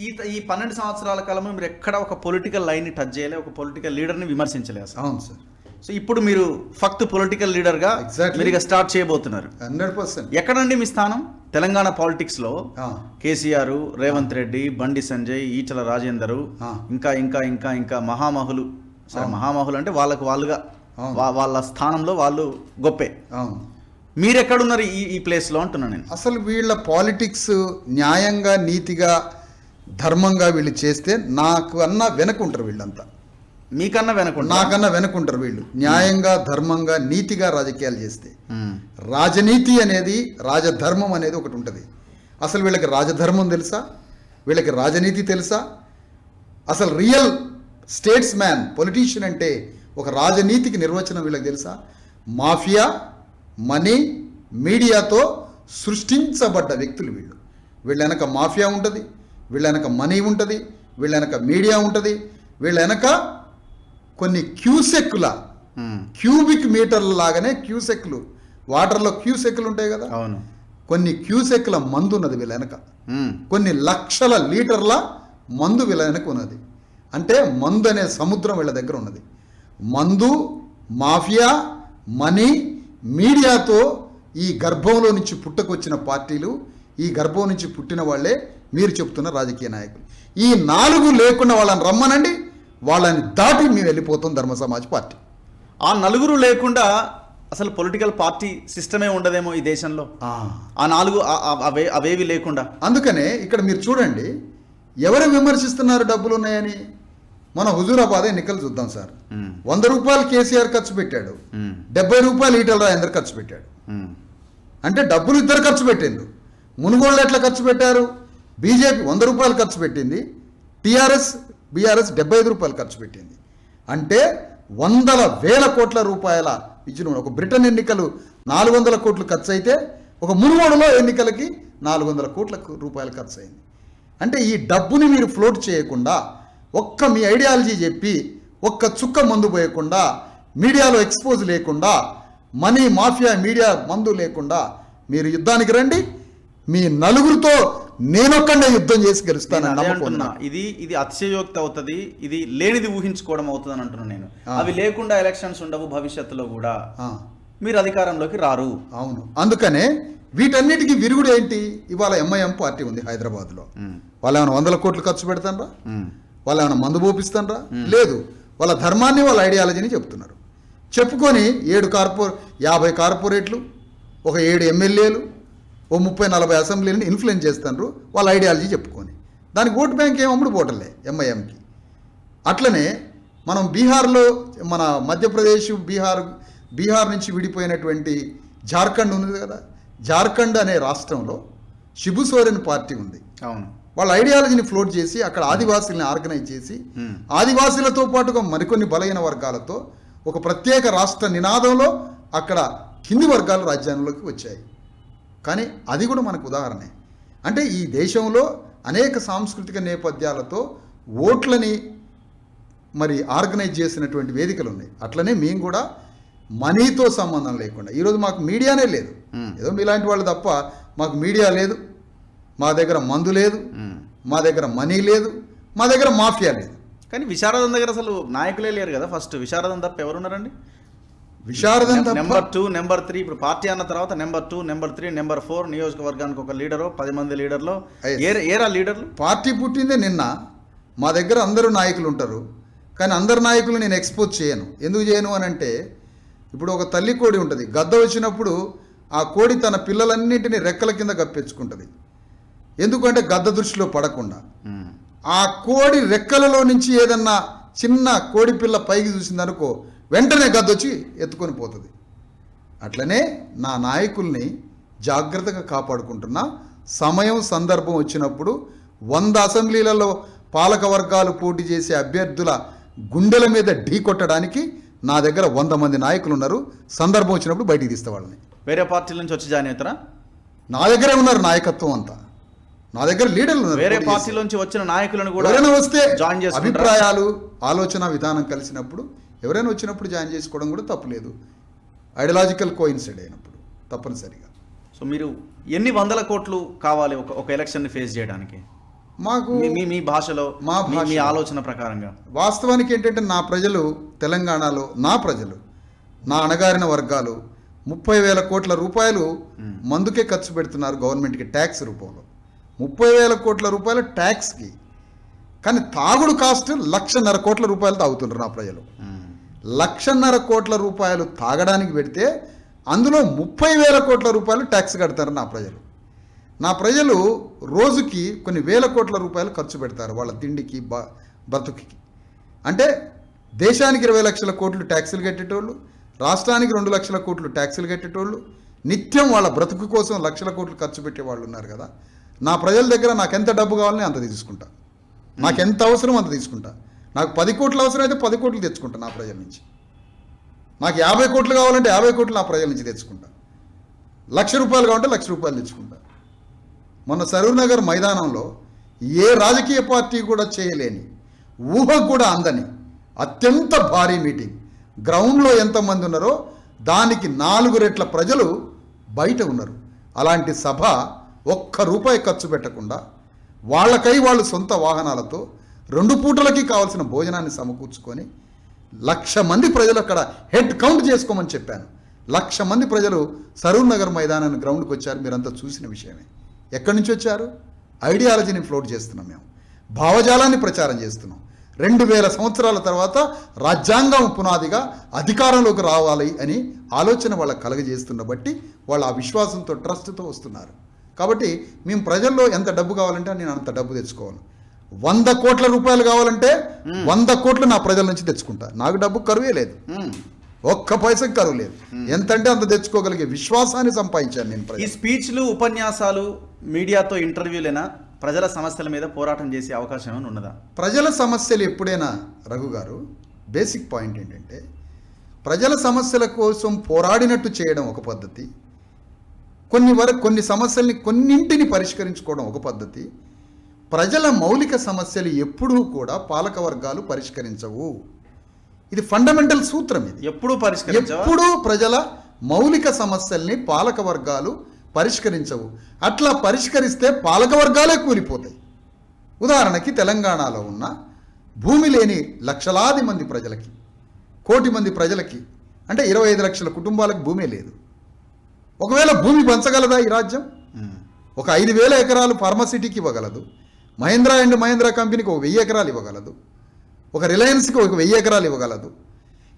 ఈ 12 సంవత్సరాల కాలంలో మీరు ఎక్కడ ఒక పొలిటికల్ లైన్ని టచ్ చేయలే, ఒక పొలిటికల్ లీడర్ని విమర్శించలేదు. అవును సార్. సో ఇప్పుడు మీరు ఫక్త్ పొలిటికల్ లీడర్గా మీరు ఇక స్టార్ట్ చేయబోతున్నారు. 100%. ఎక్కడండి మీ స్థానం తెలంగాణ పాలిటిక్స్లో? కేసీఆర్, రేవంత్ రెడ్డి, బండి సంజయ్, ఈటల రాజేందరు, ఇంకా ఇంకా ఇంకా ఇంకా మహామహులు. సరే, మహామహులు అంటే వాళ్ళుగా వాళ్ళ స్థానంలో వాళ్ళు గొప్పే. మీరెక్కడున్నారు ఈ ప్లేస్లో అంటున్నాను నేను. అసలు వీళ్ళ పాలిటిక్స్ న్యాయంగా, నీతిగా, ధర్మంగా వీళ్ళు చేస్తే నాకు అన్నా వెనకుంటారు వీళ్ళంతా. మీకన్నా వెనకుంటారు? నాకన్నా వెనకుంటారు వీళ్ళు. న్యాయంగా, ధర్మంగా, నీతిగా రాజకీయాలు చేస్తే. రాజనీతి అనేది, రాజధర్మం అనేది ఒకటి ఉంటుంది. అసలు వీళ్ళకి రాజధర్మం తెలుసా? వీళ్ళకి రాజనీతి తెలుసా? అసలు రియల్ స్టేట్స్ మ్యాన్, పొలిటీషియన్ అంటే ఒక రాజనీతికి నిర్వచనం వీళ్ళకి తెలుసా? మాఫియా, మనీ, మీడియాతో సృష్టించబడ్డ వ్యక్తులు వీళ్ళు. వీళ్ళ వెనక మాఫియా ఉంటుంది, వీళ్ళ వెనక మనీ ఉంటుంది, వీళ్ళ వెనక మీడియా ఉంటుంది, వీళ్ళ వెనక కొన్ని క్యూబిక్ మీటర్ల లాగానే క్యూసెక్లు, వాటర్లో క్యూసెక్లు ఉంటాయి కదా, అవును, కొన్ని క్యూసెక్ల మందు ఉన్నది వీళ్ళ వెనక. కొన్ని లక్షల లీటర్ల మందు వీళ్ళ వెనక ఉన్నది. అంటే మందు అనే సముద్రం వీళ్ళ దగ్గర ఉన్నది. మందు, మాఫియా, మనీ, మీడియాతో ఈ గర్భంలో నుంచి పుట్టుకొచ్చిన పార్టీలు, ఈ గర్భం నుంచి పుట్టిన వాళ్ళే మీరు చెప్తున్న రాజకీయ నాయకులు. ఈ 4 లేకుండా వాళ్ళని రమ్మనండి, వాళ్ళని దాటి మేము వెళ్ళిపోతాం ధర్మ సమాజ్ పార్టీ. ఆ 4 లేకుండా అసలు పొలిటికల్ పార్టీ సిస్టమే ఉండదేమో ఈ దేశంలో. ఆ 4 అవేవి లేకుండా. అందుకనే ఇక్కడ మీరు చూడండి, ఎవరు విమర్శిస్తున్నారు డబ్బులు ఉన్నాయని. మన హుజూరాబాద్ ఎన్నికలు చూద్దాం సార్. 100 రూపాయలు కేసీఆర్ ఖర్చు పెట్టాడు, 70 రూపాయలు ఈటల రాజేందర్ ఖర్చు పెట్టాడు. అంటే డబ్బులు ఇద్దరు ఖర్చు పెట్టిండు. మునుగోళ్ళు ఎట్లా ఖర్చు పెట్టారు? బీజేపీ 100 రూపాయలు ఖర్చు పెట్టింది, బీఆర్ఎస్ 75 రూపాయలు ఖర్చు పెట్టింది. అంటే వందల వేల కోట్ల రూపాయల విజృంభణ. ఒక బ్రిటన్ ఎన్నికలు 400 కోట్లు ఖర్చు అయితే, ఒక మునుగోడులో ఎన్నికలకి 400 కోట్ల రూపాయలు ఖర్చు అయింది. అంటే ఈ డబ్బుని మీరు ఫ్లోట్ చేయకుండా, ఒక్క మీ ఐడియాలజీ చెప్పి, ఒక్క చుక్క మందు పోయకుండా, మీడియాలో ఎక్స్పోజ్ లేకుండా, మనీ, మాఫియా, మీడియా మందు లేకుండా మీరు యుద్ధానికి రండి. మీ 4 నేనొక్కడే యుద్ధం చేసి గెలుస్తాను. ఇది అతిశయోక్తి అవుతుంది, ఇది లేనిది ఊహించుకోవడం అవుతుంది అని అంటున్నాను నేను. అవి లేకుండా ఎలక్షన్స్ ఉండవు భవిష్యత్తులో కూడా, మీరు అధికారంలోకి రారు. అవును, అందుకనే వీటన్నిటికీ విరుగుడు ఏంటి? ఇవాళ ఎంఐఎం పార్టీ ఉంది హైదరాబాద్లో. వాళ్ళు ఏమైనా 100 కోట్లు ఖర్చు పెడతానరా? వాళ్ళు ఏమైనా మందు పోపిస్తానరా? లేదు. వాళ్ళ ధర్మాన్ని, వాళ్ళ ఐడియాలజీని చెప్తున్నారు. చెప్పుకొని 50 కార్పొరేట్లు, ఒక 7 ఎమ్మెల్యేలు, ఓ 30-40 అసెంబ్లీని ఇన్ఫ్లుయెన్స్ చేస్తున్నారు వాళ్ళ ఐడియాలజీ చెప్పుకొని. దానికి ఓటు బ్యాంక్ ఏం అమ్ముడు పోవటంలే ఎంఐఎంకి. అట్లనే మనం బీహార్లో, మన మధ్యప్రదేశ్, బీహార్ నుంచి విడిపోయినటువంటి జార్ఖండ్ ఉంది కదా, జార్ఖండ్ అనే రాష్ట్రంలో శిబు సోరెన్ పార్టీ ఉంది. అవును, వాళ్ళ ఐడియాలజీని ఫ్లోట్ చేసి అక్కడ ఆదివాసీలను ఆర్గనైజ్ చేసి, ఆదివాసీలతో పాటుగా మరికొన్ని బలహీన వర్గాలతో ఒక ప్రత్యేక రాష్ట్ర నినాదంలో అక్కడ కింది వర్గాలు రాజ్యాంగంలోకి వచ్చాయి. కానీ అది కూడా మనకు ఉదాహరణే. అంటే ఈ దేశంలో అనేక సాంస్కృతిక నేపథ్యాలతో ఓట్లని మరి ఆర్గనైజ్ చేసినటువంటి వేదికలు ఉన్నాయి. అట్లనే మేము కూడా మనీతో సంబంధం లేకుండా, ఈరోజు మాకు మీడియానే లేదు. ఏదో మీలాంటి వాళ్ళు తప్ప మాకు మీడియా లేదు, మా దగ్గర మందు లేదు, మా దగ్గర మనీ లేదు, మా దగ్గర మాఫియా లేదు. కానీ విశారదం దగ్గర అసలు నాయకులే లేరు కదా. ఫస్ట్ విశారదం తప్ప ఎవరున్నారండి? విశారదం నెంబర్ 2, నెంబర్ 3. ఇప్పుడు పార్టీ అన్న తర్వాత నెంబర్ 2, నెంబర్ 3, నెంబర్ 4, నియోజకవర్గానికి ఒక లీడరు, 10 మంది లీడర్లు. ఏరా లీడర్లు? పార్టీ పుట్టిందే నిన్న. మా దగ్గర అందరూ నాయకులు ఉంటారు, కానీ అందరు నాయకులు నేను ఎక్స్పోజ్ చేయను. ఎందుకు చేయను అని అంటే, ఇప్పుడు ఒక తల్లి కోడి ఉంటుంది, గద్ద వచ్చినప్పుడు ఆ కోడి తన పిల్లలన్నింటినీ రెక్కల కింద కప్పించుకుంటుంది. ఎందుకంటే గద్ద దృష్టిలో పడకుండా. ఆ కోడి రెక్కలలో నుంచి ఏదన్నా చిన్న కోడి పిల్ల పైకి చూసిందనుకో వెంటనే గద్ద వచ్చి ఎత్తుకొని పోతుంది. అట్లనే నా నాయకుల్ని జాగ్రత్తగా కాపాడుకుంటున్నా. సమయం సందర్భం వచ్చినప్పుడు 100 అసెంబ్లీలలో పాలక వర్గాలు పోటీ చేసే అభ్యర్థుల గుండెల మీద ఢీ కొట్టడానికి నా దగ్గర 100 మంది నాయకులు ఉన్నారు. సందర్భం వచ్చినప్పుడు బయటికి తీస్తే వాళ్ళని. వేరే పార్టీల నుంచి వచ్చి జాయిన్ అవుతారా? నా దగ్గరే ఉన్నారు నాయకత్వం అంతా, నా దగ్గర లీడర్లు ఉన్నారు. వేరే పార్టీల నుంచి వచ్చిన నాయకులను కూడా ఎవరైనా వస్తే జాయిన్ చేసుకుంటారా? అభిప్రాయాలు ఆలోచన విధానం కలిసినప్పుడు ఎవరైనా వచ్చినప్పుడు జాయిన్ చేసుకోవడం కూడా తప్పులేదు. ఐడియాలజికల్ కోయిన్సైడ్ అయినప్పుడు తప్పనిసరిగా. సో మీరు ఎన్ని వందల కోట్లు కావాలి ఒక ఎలక్షన్ని ఫేస్ చేయడానికి? మాకు మీ భాషలో మీ ఆలోచన ప్రకారంగా వాస్తవానికి ఏంటంటే నా ప్రజలు, తెలంగాణలో నా ప్రజలు, నా అణగారిన వర్గాలు 30,000 కోట్ల రూపాయలు మందుకే ఖర్చు పెడుతున్నారు గవర్నమెంట్కి ట్యాక్స్ రూపంలో. 30,000 కోట్ల రూపాయలు ట్యాక్స్కి. కానీ తాగుడు కాస్ట్ 1,50,000 కోట్ల రూపాయలు తాగుతున్నారు నా ప్రజలు. 1,50,000 కోట్ల రూపాయలు తాగడానికి పెడితే అందులో 30,000 కోట్ల రూపాయలు ట్యాక్స్ కడతారు నా ప్రజలు. నా ప్రజలు రోజుకి కొన్ని వేల కోట్ల రూపాయలు ఖర్చు పెడతారు వాళ్ళ తిండికి, బ్రతుకుకి. అంటే దేశానికి 20 లక్షల కోట్లు ట్యాక్సులు కట్టేటోళ్ళు, రాష్ట్రానికి 2 లక్షల కోట్లు ట్యాక్సులు కట్టేటోళ్ళు, నిత్యం వాళ్ళ బ్రతుకు కోసం లక్షల కోట్లు ఖర్చు పెట్టేవాళ్ళు ఉన్నారు కదా. నా ప్రజల దగ్గర నాకు ఎంత డబ్బు కావాలని అంత తీసుకుంటా, నాకు ఎంత అవసరం అంత తీసుకుంటా. నాకు 10 కోట్లు అవసరం అయితే 10 కోట్లు తెచ్చుకుంటా నా ప్రజల నుంచి. నాకు 50 కోట్లు కావాలంటే 50 కోట్లు నా ప్రజల నుంచి తెచ్చుకుంటా. 1,00,000 రూపాయలు కావాలంటే 1,00,000 రూపాయలు తెచ్చుకుంటా. మొన్న సరూర్ నగర్ మైదానంలో ఏ రాజకీయ పార్టీ కూడా చేయలేని, ఊహకు కూడా అందని అత్యంత భారీ మీటింగ్. గ్రౌండ్లో ఎంతమంది ఉన్నారో దానికి 4 రెట్ల ప్రజలు బయట ఉన్నారు. అలాంటి సభ ₹1 ఖర్చు పెట్టకుండా వాళ్ళకై వాళ్ళు సొంత వాహనాలతో 2 పూటలకి కావాల్సిన భోజనాన్ని సమకూర్చుకొని 1,00,000 మంది ప్రజలు అక్కడ హెడ్ కౌంట్ చేసుకోమని చెప్పాను. 1,00,000 మంది ప్రజలు సరూర్ నగర్ మైదానాన్ని గ్రౌండ్కి వచ్చారు. మీరంతా చూసిన విషయమే. ఎక్కడి నుంచి వచ్చారు? ఐడియాలజీని ఫ్లోట్ చేస్తున్నాం మేము, భావజాలాన్ని ప్రచారం చేస్తున్నాం. 2000 సంవత్సరాల తర్వాత రాజ్యాంగం పునాదిగా అధికారంలోకి రావాలి అని ఆలోచన వాళ్ళకి కలగజేస్తున్న బట్టి వాళ్ళు ఆ విశ్వాసంతో, ట్రస్ట్తో వస్తున్నారు. కాబట్టి మేము ప్రజల్లో ఎంత డబ్బు కావాలంటే నేను అంత డబ్బు తెచ్చుకోవాలి. 100 కోట్ల రూపాయలు కావాలంటే 100 కోట్లు నా ప్రజల నుంచి తెచ్చుకుంటా. నాకు డబ్బు కరువే లేదు, 1 పైసకి కరువు లేదు. ఎంతంటే అంత తెచ్చుకోగలిగే విశ్వాసాన్ని సంపాదించాను నేను. ఈ స్పీచ్లు, ఉపన్యాసాలు, మీడియాతో ఇంటర్వ్యూలైనా ప్రజల సమస్యల మీద పోరాటం చేసే అవకాశం ఏమైనా ఉన్నదా? ప్రజల సమస్యలు ఎప్పుడైనా రఘు గారు, బేసిక్ పాయింట్ ఏంటంటే ప్రజల సమస్యల కోసం పోరాడినట్టు చేయడం ఒక పద్ధతి, కొన్ని సమస్యల్ని కొన్నింటిని పరిష్కరించుకోవడం ఒక పద్ధతి. ప్రజల మౌలిక సమస్యలు ఎప్పుడూ కూడా పాలక వర్గాలు పరిష్కరించవు. ఇది ఫండమెంటల్ సూత్రం. ఇది ఎప్పుడూ ప్రజల మౌలిక సమస్యల్ని పాలక వర్గాలు పరిష్కరించవు. అట్లా పరిష్కరిస్తే పాలక వర్గాలే కూలిపోతాయి. ఉదాహరణకి తెలంగాణలో ఉన్న భూమి లేని లక్షలాది మంది ప్రజలకి, 1 కోటి మంది ప్రజలకి, అంటే 25 లక్షల కుటుంబాలకు భూమే లేదు. ఒకవేళ భూమి పంచగలదా ఈ రాజ్యం? ఒక 5,000 ఎకరాలు ఫార్మాసిటీకి ఇవ్వగలదు, మహేంద్ర అండ్ మహేంద్ర కంపెనీకి 1,000 ఎకరాలు ఇవ్వగలదు, ఒక రిలయన్స్కి 1,000 ఎకరాలు ఇవ్వగలదు.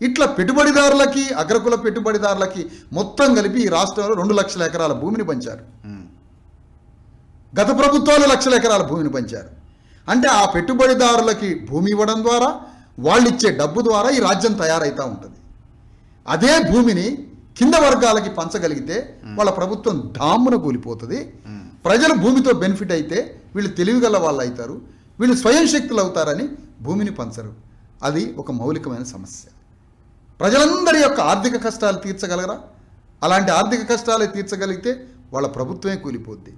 ఇట్లా పెట్టుబడిదారులకి, అగ్రకుల పెట్టుబడిదారులకి మొత్తం కలిపి ఈ రాష్ట్రంలో 2 లక్షల ఎకరాల భూమిని పంచారు. గత ప్రభుత్వాలు 1,00,000 ఎకరాల భూమిని పంచారు. అంటే ఆ పెట్టుబడిదారులకి భూమి ఇవ్వడం ద్వారా, వాళ్ళు ఇచ్చే డబ్బు ద్వారా ఈ రాజ్యం తయారైతా ఉంటుంది. అదే భూమిని కింద వర్గాలకి పంచగలిగితే వాళ్ళ ప్రభుత్వం డామ్మున కూలిపోతుంది. ప్రజలు భూమితో బెనిఫిట్ అయితే వీళ్ళు తెలివిగల వాళ్ళు అవుతారు, వీళ్ళు స్వయం శక్తులు అవుతారని భూమిని పంచరు. అది ఒక మౌలికమైన సమస్య. ప్రజలందరి యొక్క ఆర్థిక కష్టాలు తీర్చగలరా? అలాంటి ఆర్థిక కష్టాలు తీర్చగలిగితే వాళ్ళ ప్రభుత్వమే కూలిపోద్ది.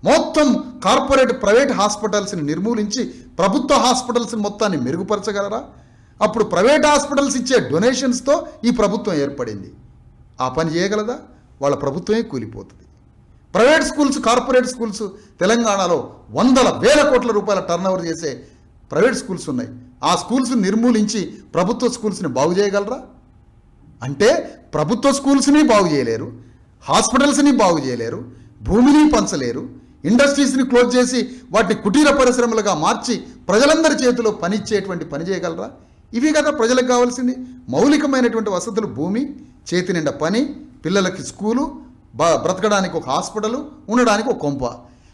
మొత్తం కార్పొరేట్, ప్రైవేట్ హాస్పిటల్స్ని నిర్మూలించి ప్రభుత్వ హాస్పిటల్స్ని మొత్తాన్ని మెరుగుపరచగలరా? అప్పుడు ప్రైవేట్ హాస్పిటల్స్ ఇచ్చే డొనేషన్స్తో ఈ ప్రభుత్వం ఏర్పడింది. ఆ పని చేయగలదా? వాళ్ళ ప్రభుత్వమే కూలిపోతుంది. ప్రైవేట్ స్కూల్స్, కార్పొరేట్ స్కూల్స్ తెలంగాణలో 100,000 కోట్ల రూపాయల టర్నోవర్ చేసే ప్రైవేట్ స్కూల్స్ ఉన్నాయి. ఆ స్కూల్స్ని నిర్మూలించి ప్రభుత్వ స్కూల్స్ని బాగు చేయగలరా? అంటే ప్రభుత్వ స్కూల్స్ని బాగు చేయలేరు, హాస్పిటల్స్ని బాగు చేయలేరు, భూమిని పంచలేరు, ఇండస్ట్రీస్ని క్లోజ్ చేసి వాటిని కుటీర పరిశ్రమలుగా మార్చి ప్రజలందరి చేతిలో పనిచ్చేటువంటి పని చేయగలరా? ఇవి కదా ప్రజలకు కావాల్సింది. మౌలికమైనటువంటి వసతులు, భూమి, చేతి నిండా పని, పిల్లలకి స్కూలు, బ్రతకడానికి ఒక హాస్పిటల్, ఉండడానికి ఒక కొంప.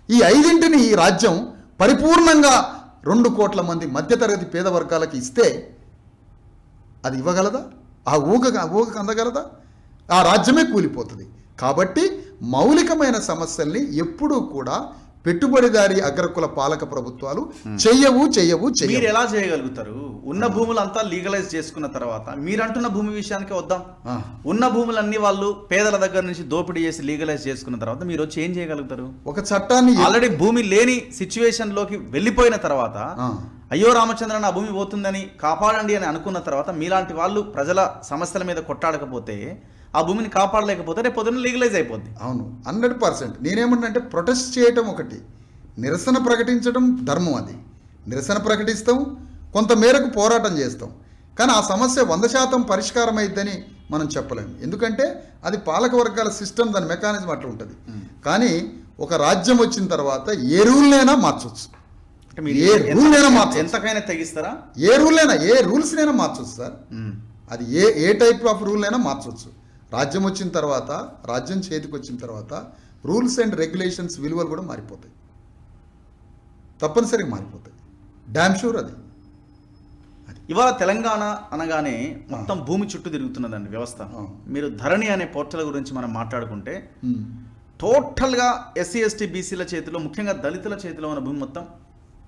ఈ ఐదింటిని ఈ రాజ్యం పరిపూర్ణంగా 2 కోట్ల మంది మధ్యతరగతి పేద వర్గాలకి ఇస్తే అది ఇవ్వగలదా? ఆ ఊగకు అందగలదా? ఆ రాజ్యమే కూలిపోతుంది. కాబట్టి మౌలికమైన సమస్యల్ని ఎప్పుడూ కూడా పెట్టుబడిదారి అగ్రకుల పాలక ప్రభుత్వాలు చెయ్యవు. మీరు ఎలా చేయగలుగుతారు? ఉన్న భూములంతా లీగలైజ్ చేసుకున్న తర్వాత మీరు అంటున్న భూమి విషయానికి వద్దాం. ఉన్న భూములన్నీ వాళ్ళు పేదల దగ్గర నుంచి దోపిడీ చేసి లీగలైజ్ చేసుకున్న తర్వాత మీరు వచ్చి ఏం చేయగలుగుతారు? ఒక చట్టాన్ని ఆల్రెడీ భూమి లేని సిచ్యువేషన్ లోకి వెళ్ళిపోయిన తర్వాత అయ్యో రామచంద్రన్ ఆ భూమి పోతుందని కాపాడండి అని అనుకున్న తర్వాత మీలాంటి వాళ్ళు ప్రజల సమస్యల మీద కొట్టాడకపోతే ఆ భూమిని కాపాడలేకపోతే రేపు పొద్దున్న లీగలైజ్ అయిపోద్ది. అవును, 100%. నేనేమంటే ప్రొటెస్ట్ చేయటం ఒకటి, నిరసన ప్రకటించడం ధర్మం. అది నిరసన ప్రకటిస్తాం, కొంత మేరకు పోరాటం చేస్తాం. కానీ ఆ సమస్య 100% పరిష్కారం అయిద్దని మనం చెప్పలేము. ఎందుకంటే అది పాలక వర్గాల సిస్టమ్, దాని మెకానిజం అట్లా ఉంటుంది. కానీ ఒక రాజ్యం వచ్చిన తర్వాత ఏ రూల్నైనా మార్చవచ్చు. ఎంతకైనా తెగిస్తారా? ఏ రూల్స్నైనా మార్చవచ్చు సార్. అది ఏ టైప్ ఆఫ్ రూల్ అయినా మార్చవచ్చు. రాజ్యం వచ్చిన తర్వాత, రాజ్యం చేతికి వచ్చిన తర్వాత రూల్స్ అండ్ రెగ్యులేషన్స్ విలువలు కూడా మారిపోతాయి, తప్పనిసరిగా మారిపోతాయి. డామ్ షూర్ అది. ఇవాళ తెలంగాణ అనగానే మొత్తం భూమి చుట్టూ తిరుగుతున్నదండి వ్యవస్థ. మీరు ధరణి అనే పోర్టల్ గురించి మనం మాట్లాడుకుంటే టోటల్గా ఎస్సీ ఎస్టీ బీసీల చేతిలో, ముఖ్యంగా దళితుల చేతిలో ఉన్న భూమి మొత్తం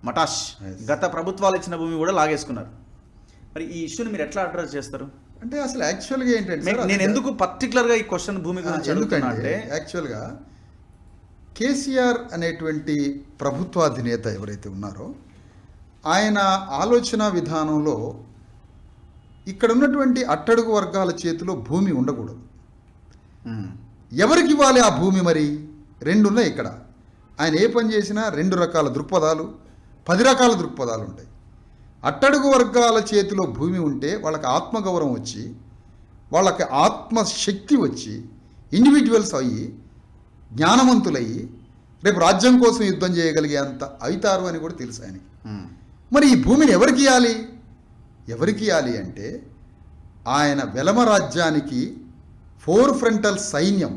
మటాష్. గత ప్రభుత్వాలు ఇచ్చిన భూమి కూడా లాగేసుకున్నారు. మరి ఈ ఇష్యూని మీరు ఎట్లా అడ్రస్ చేస్తారు? అంటే అసలు యాక్చువల్గా ఏంటంటే నేను ఎందుకు పర్టికులర్గా ఈ క్వశ్చన్ భూమి గురించి అడుగుతున్నా అంటే, యాక్చువల్గా కేసీఆర్ అనేటువంటి ప్రభుత్వాధినేత ఎవరైతే ఉన్నారో ఆయన ఆలోచన విధానంలో ఇక్కడ ఉన్నటువంటి అట్టడుగు వర్గాల చేతిలో భూమి ఉండకూడదు. ఎవరికి ఇవ్వాలి ఆ భూమి? మరి 2 ఉన్నాయి ఇక్కడ. ఆయన ఏ పని చేసినా 2 రకాల దృక్పథాలు, 10 రకాల దృక్పథాలు ఉంటాయి. అట్టడుగు వర్గాల చేతిలో భూమి ఉంటే వాళ్ళకి ఆత్మగౌరవం వచ్చి, వాళ్ళకి ఆత్మశక్తి వచ్చి, ఇండివిజువల్స్ అయ్యి, జ్ఞానవంతులయ్యి రేపు రాజ్యం కోసం యుద్ధం చేయగలిగే అంత అవుతారు అని కూడా తెలుసు ఆయనకి. మరి ఈ భూమిని ఎవరికి ఇవ్వాలి అంటే ఆయన వెలమ రాజ్యానికి 4 ఫ్రంటల్ సైన్యం,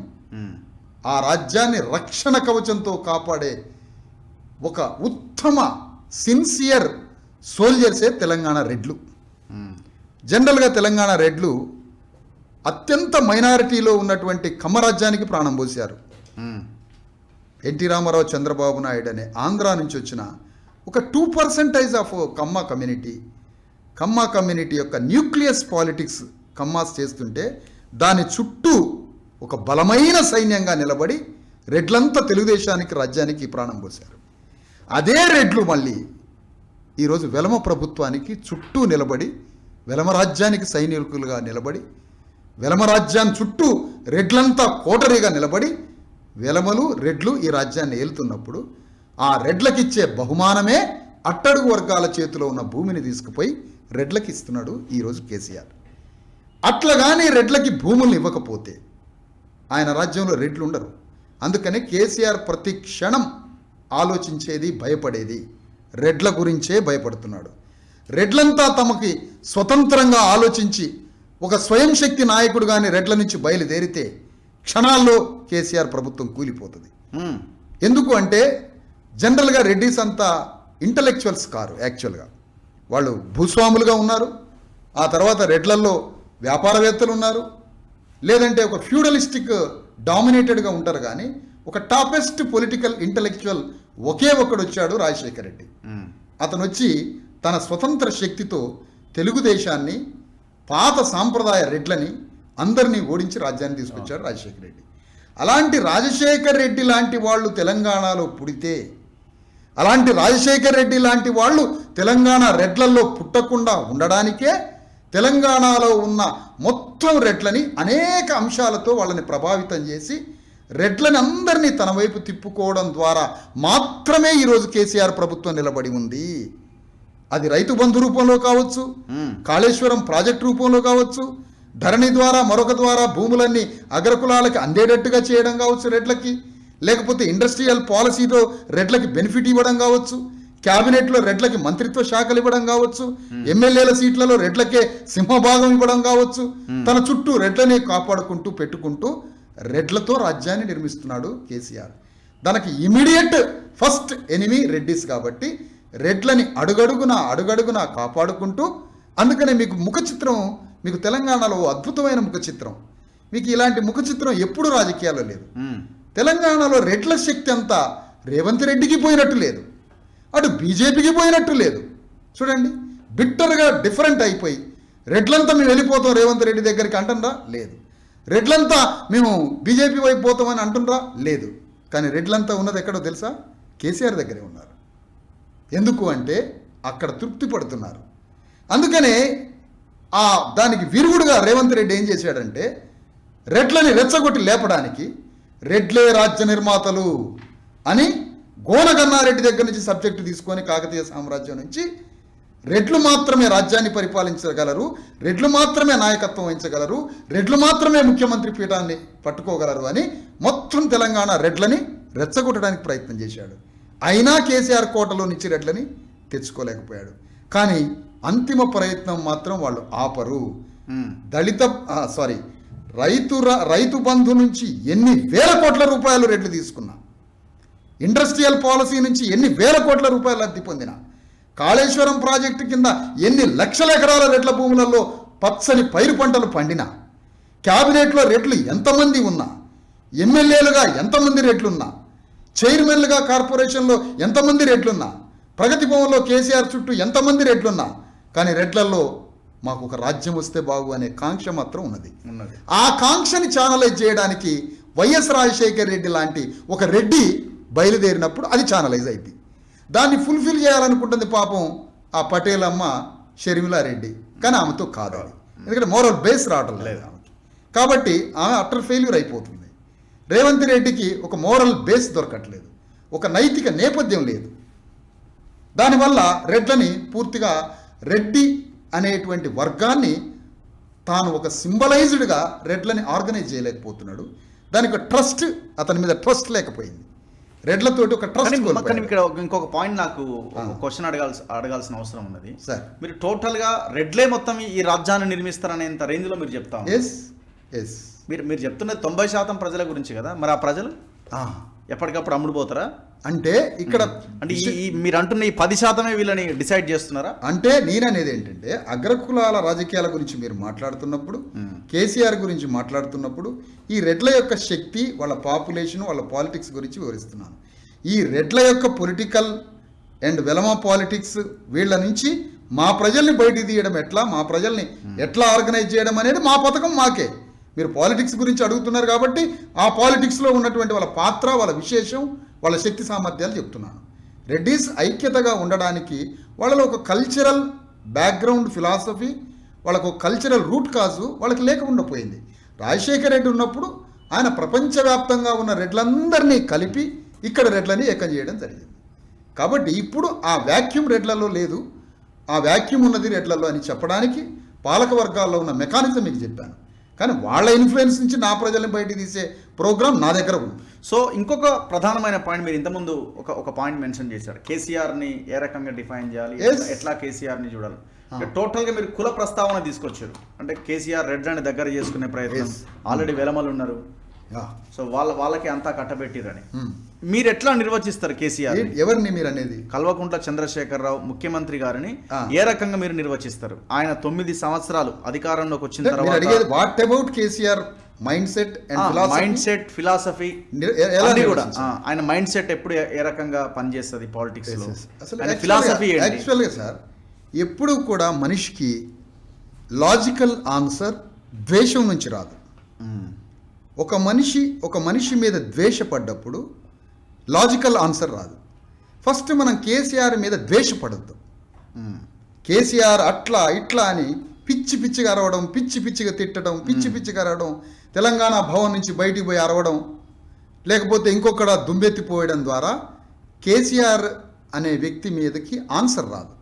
ఆ రాజ్యాన్ని రక్షణ కవచంతో కాపాడే ఒక ఉత్తమ సిన్సియర్ సోల్జర్సే తెలంగాణ రెడ్లు. జనరల్గా తెలంగాణ రెడ్లు అత్యంత మైనారిటీలో ఉన్నటువంటి కమ్మరాజ్యానికి ప్రాణం పోశారు. ఎన్టీ రామారావు, చంద్రబాబు నాయుడు అనే ఆంధ్రా నుంచి వచ్చిన ఒక 2% ఆఫ్ కమ్మా కమ్యూనిటీ యొక్క న్యూక్లియస్ పాలిటిక్స్ కమ్మాస్ చేస్తుంటే దాని చుట్టూ ఒక బలమైన సైన్యంగా నిలబడి రెడ్లంతా తెలుగుదేశానికి, రాజ్యానికి ప్రాణం పోశారు. అదే రెడ్లు మళ్ళీ ఈరోజు వెలమ ప్రభుత్వానికి చుట్టూ నిలబడి, వెలమ రాజ్యానికి సైనికులుగా నిలబడి, వెలమ రాజ్యాన్ని చుట్టూ రెడ్లంతా కోటరీగా నిలబడి, వెలమలు రెడ్లు ఈ రాజ్యాన్ని ఏలుతున్నప్పుడు ఆ రెడ్లకిచ్చే బహుమానమే అట్టడుగు వర్గాల చేతిలో ఉన్న భూమిని తీసుకుపోయి రెడ్లకి ఇస్తున్నాడు ఈరోజు కేసీఆర్. అట్లగానే రెడ్లకి భూముల్ని ఇవ్వకపోతే ఆయన రాజ్యంలో రెడ్లు ఉండరు. అందుకనే కేసీఆర్ ప్రతి క్షణం ఆలోచించేది, భయపడేది రెడ్ల గురించే భయపడుతున్నాడు. రెడ్లంతా తమకి స్వతంత్రంగా ఆలోచించి ఒక స్వయం శక్తి నాయకుడుగానే రెడ్ల నుంచి బయలుదేరితే క్షణాల్లో కేసీఆర్ ప్రభుత్వం కూలిపోతుంది. ఎందుకు అంటే జనరల్గా రెడ్డిస్ అంతా ఇంటలెక్చువల్స్ కారు. యాక్చువల్గా వాళ్ళు భూస్వాములుగా ఉన్నారు, ఆ తర్వాత రెడ్లల్లో వ్యాపారవేత్తలు ఉన్నారు, లేదంటే ఒక ఫ్యూడలిస్టిక్ డామినేటెడ్గా ఉంటారు. కానీ ఒక టాపెస్ట్ పొలిటికల్ ఇంటలెక్చువల్ ఒకే ఒక్కడు వచ్చాడు, రాజశేఖర రెడ్డి. అతను వచ్చి తన స్వతంత్ర శక్తితో తెలుగుదేశాన్ని, పాత సాంప్రదాయ రెడ్లని అందరినీ ఓడించి రాజ్యాన్ని తీసుకొచ్చాడు రాజశేఖర రెడ్డి. అలాంటి రాజశేఖర రెడ్డి లాంటి వాళ్ళు తెలంగాణలో పుడితే, అలాంటి రాజశేఖర రెడ్డి లాంటి వాళ్ళు తెలంగాణ రెడ్లల్లో పుట్టకుండా ఉండడానికే తెలంగాణలో ఉన్న మొత్తం రెడ్లని అనేక అంశాలతో వాళ్ళని ప్రభావితం చేసి రెడ్లని అందరినీ తన వైపు తిప్పుకోవడం ద్వారా మాత్రమే ఈరోజు కేసీఆర్ ప్రభుత్వం నిలబడి ఉంది. అది రైతు బంధు రూపంలో కావచ్చు, కాళేశ్వరం ప్రాజెక్టు రూపంలో కావచ్చు, ధరణి ద్వారా మరొక ద్వారా భూములన్నీ అగ్రకులాలకి అందేటట్టుగా చేయడం కావచ్చు రెడ్లకి, లేకపోతే ఇండస్ట్రియల్ పాలసీతో రెడ్లకి బెనిఫిట్ ఇవ్వడం కావచ్చు. క్యాబినెట్లో రెడ్లకి మంత్రిత్వ శాఖలు ఇవ్వడం కావచ్చు, ఎమ్మెల్యేల సీట్లలో రెడ్లకే సింహభాగం ఇవ్వడం కావచ్చు, తన చుట్టూ రెడ్లని కాపాడుకుంటూ పెట్టుకుంటూ రెడ్లతో రాజ్యాన్ని నిర్మిస్తున్నాడు కేసీఆర్. దానికి ఇమీడియట్ ఫస్ట్ ఎనిమీ రెడ్డిస్ కాబట్టి రెడ్లని అడుగడుగునా కాపాడుకుంటూ, అందుకనే మీకు ముఖ చిత్రం, మీకు తెలంగాణలో అద్భుతమైన ముఖ చిత్రం, మీకు ఇలాంటి ముఖ చిత్రం ఎప్పుడు రాజకీయాల్లో లేదు. తెలంగాణలో రెడ్ల శక్తి అంతా రేవంత్ రెడ్డికి పోయినట్టు లేదు, అటు బీజేపీకి పోయినట్టు లేదు. చూడండి, బిట్టర్గా డిఫరెంట్ అయిపోయి రెడ్లంతా మేము వెళ్ళిపోతాం రేవంత్ రెడ్డి దగ్గరికి అంటుండ్రా? లేదు. రెడ్లంతా మేము బీజేపీ వైపు పోతామని అంటుండ్రా? లేదు. కానీ రెడ్లంతా ఉన్నది ఎక్కడో తెలుసా? కేసీఆర్ దగ్గరే ఉన్నారు. ఎందుకు అంటే అక్కడ తృప్తి పడుతున్నారు. అందుకనే దానికి విరుగుడుగా రేవంత్ రెడ్డి ఏం చేశాడంటే రెడ్లని రెచ్చగొట్టి లేపడానికి రెడ్లే రాజ్య నిర్మాతలు అని గోనగన్నారెడ్డి దగ్గర నుంచి సబ్జెక్టు తీసుకొని కాకతీయ సామ్రాజ్యం నుంచి రెడ్లు మాత్రమే రాజ్యాన్ని పరిపాలించగలరు, రెడ్లు మాత్రమే నాయకత్వం వహించగలరు, రెడ్లు మాత్రమే ముఖ్యమంత్రి పీఠాన్ని పట్టుకోగలరు అని మొత్తం తెలంగాణ రెడ్లని రెచ్చగొట్టడానికి ప్రయత్నం చేశాడు. అయినా కేసీఆర్ కోటలో నుంచి రెడ్లని తెచ్చుకోలేకపోయాడు. కానీ అంతిమ ప్రయత్నం మాత్రం వాళ్ళు ఆపరు. రైతు బంధు నుంచి ఎన్ని వేల కోట్ల రూపాయలు రెడ్లు తీసుకున్నా, ఇండస్ట్రియల్ పాలసీ నుంచి ఎన్ని వేల కోట్ల రూపాయలు లబ్ధి పొందిన, కాళేశ్వరం ప్రాజెక్టు కింద ఎన్ని లక్షల ఎకరాల రెడ్ల భూములలో పచ్చని పైరు పంటలు పండినా, క్యాబినెట్లో రెడ్లు ఎంతమంది ఉన్నా, ఎమ్మెల్యేలుగా ఎంతమంది రెడ్లున్నా, చైర్మన్లుగా కార్పొరేషన్లో ఎంతమంది రెడ్లున్నా, ప్రగతి భవన్లో కేసీఆర్ చుట్టూ ఎంతమంది రెడ్లున్నా, కానీ రెడ్లలో మాకు ఒక రాజ్యం వస్తే బాగు అనే కాంక్ష మాత్రం ఉన్నది. ఆ కాంక్షని ఛానలైజ్ చేయడానికి వైఎస్ రాజశేఖర్ రెడ్డి లాంటి ఒక రెడ్డి బయలుదేరినప్పుడు అది ఛానలైజ్ అయింది. దాన్ని ఫుల్ఫిల్ చేయాలనుకుంటుంది పాపం ఆ పటేల్ అమ్మ షర్మిలారెడ్డి, కానీ ఆమెతో కాదు. ఎందుకంటే మోరల్ బేస్ రావటం లేదు ఆమెకి, కాబట్టి ఆమె అటర్ ఫెయిల్యూర్ అయిపోతుంది. రేవంత్ రెడ్డికి ఒక మోరల్ బేస్ దొరకట్లేదు, ఒక నైతిక నేపథ్యం లేదు. దానివల్ల రెడ్లని పూర్తిగా రెడ్డి అనేటువంటి వర్గాన్ని తాను ఒక సింబలైజ్డ్గా రెడ్లని ఆర్గనైజ్ చేయలేకపోతున్నాడు. దానికి ట్రస్ట్, అతని మీద ట్రస్ట్ లేకపోయింది. రెడ్లతోటి ఒక ట్రస్ట్. ఇక్కడ ఇంకొక పాయింట్ నాకు క్వశ్చన్ అడగాల్సిన అవసరం ఉన్నది సార్. మీరు టోటల్గా రెడ్లే మొత్తం ఈ రాజ్యాన్ని నిర్మిస్తారనేంత రేంజ్లో మీరు చెప్తాం. మీరు చెప్తున్నది 90% ప్రజల గురించి కదా, మరి ఆ ప్రజలు ఎప్పటికప్పుడు అమ్ముడుపోతారా? అంటే ఇక్కడ అంటే మీరు అంటున్న ఈ 10% వీళ్ళని డిసైడ్ చేస్తున్నారా? అంటే నేననేది ఏంటంటే అగ్రకులాల రాజకీయాల గురించి మీరు మాట్లాడుతున్నప్పుడు, కేసీఆర్ గురించి మాట్లాడుతున్నప్పుడు ఈ రెడ్ల యొక్క శక్తి, వాళ్ళ పాపులేషన్, వాళ్ళ పాలిటిక్స్ గురించి వివరిస్తున్నాను. ఈ రెడ్ల యొక్క పొలిటికల్ అండ్ వెలమ పాలిటిక్స్, వీళ్ళ నుంచి మా ప్రజల్ని బయటికి తీయడం ఎట్లా, మా ప్రజల్ని ఎట్లా ఆర్గనైజ్ చేయడం అనేది మా పథకం మాకే. మీరు పాలిటిక్స్ గురించి అడుగుతున్నారు కాబట్టి ఆ పాలిటిక్స్లో ఉన్నటువంటి వాళ్ళ పాత్ర, వాళ్ళ విశేషం, వాళ్ళ శక్తి సామర్థ్యాలు చెప్తున్నాను. రెడ్డిస్ ఐక్యతగా ఉండడానికి వాళ్ళలో ఒక కల్చరల్ బ్యాక్గ్రౌండ్, ఫిలాసఫీ, వాళ్ళకు ఒక కల్చరల్ రూట్ కాజు వాళ్ళకి లేకుండా పోయింది. రాజశేఖర రెడ్డి ఉన్నప్పుడు ఆయన ప్రపంచవ్యాప్తంగా ఉన్న రెడ్లందరినీ కలిపి ఇక్కడ రెడ్లని ఏకం చేయడం జరిగింది. కాబట్టి ఇప్పుడు ఆ వ్యాక్యూమ్ రెడ్లలో లేదు, ఆ వ్యాక్యూమ్ ఉన్నది రెడ్లలో అని చెప్పడానికి పాలక వర్గాల్లో ఉన్న మెకానిజం మీకు చెప్పాను. కానీ వాళ్ళ ఇన్ఫ్లుయెన్స్ నుంచి నా ప్రజల్ని బయటికి తీసే ప్రోగ్రామ్ నా దగ్గర ఉంది. సో ఇంకొక ప్రధానమైన పాయింట్, మీరు ఇంతకుముందు ఒక పాయింట్ మెన్షన్ చేశారు, కేసీఆర్ని ఏ రకంగా డిఫైన్ చేయాలి, ఎట్లా కేసీఆర్ని చూడాలి. టోటల్గా మీరు కుల ప్రస్తావన తీసుకొచ్చారు. అంటే కేసీఆర్ రెడ్ అని దగ్గర చేసుకునే ప్రయత్నం, ఆల్రెడీ వెలమలు ఉన్నారు, సో వాళ్ళకి అంతా కట్టబెట్టిరని మీరు ఎట్లా నిర్వచిస్తారు కేసీఆర్? ఎవరిని మీరు అనేది? కల్వకుంట్ల చంద్రశేఖరరావు ముఖ్యమంత్రి గారిని ఏ రకంగా మీరు నిర్వచిస్తారు? ఆయన 9 సంవత్సరాలు అధికారంలోకి వచ్చిన తర్వాత what about KCR mind set philosophy కూడా, ఆయన మైండ్ సెట్ ఎప్పుడు ఏ రకంగా పనిచేస్తుంది పాలిటిక్స్ లో, ఫిలాసఫీ యాక్చువల్గా సార్ ఎప్పుడు కూడా మనిషికి లాజికల్ ఆన్సర్ ద్వేషం నుంచి రాదు. ఒక మనిషి మీద ద్వేషపడ్డప్పుడు లాజికల్ ఆన్సర్ రాదు. ఫస్ట్ మనం కేసీఆర్ మీద ద్వేషపడద్దు. కేసీఆర్ అట్లా ఇట్లా అని పిచ్చి పిచ్చిగా అరవడం, పిచ్చి పిచ్చిగా తిట్టడం, పిచ్చి పిచ్చిగా అరవడం, తెలంగాణ భవన్ నుంచి బయటికి పోయి అరవడం, లేకపోతే ఇంకొకడ దుమ్మెత్తిపోయడం ద్వారా కేసీఆర్ అనే వ్యక్తి మీదకి ఆన్సర్ రాదు.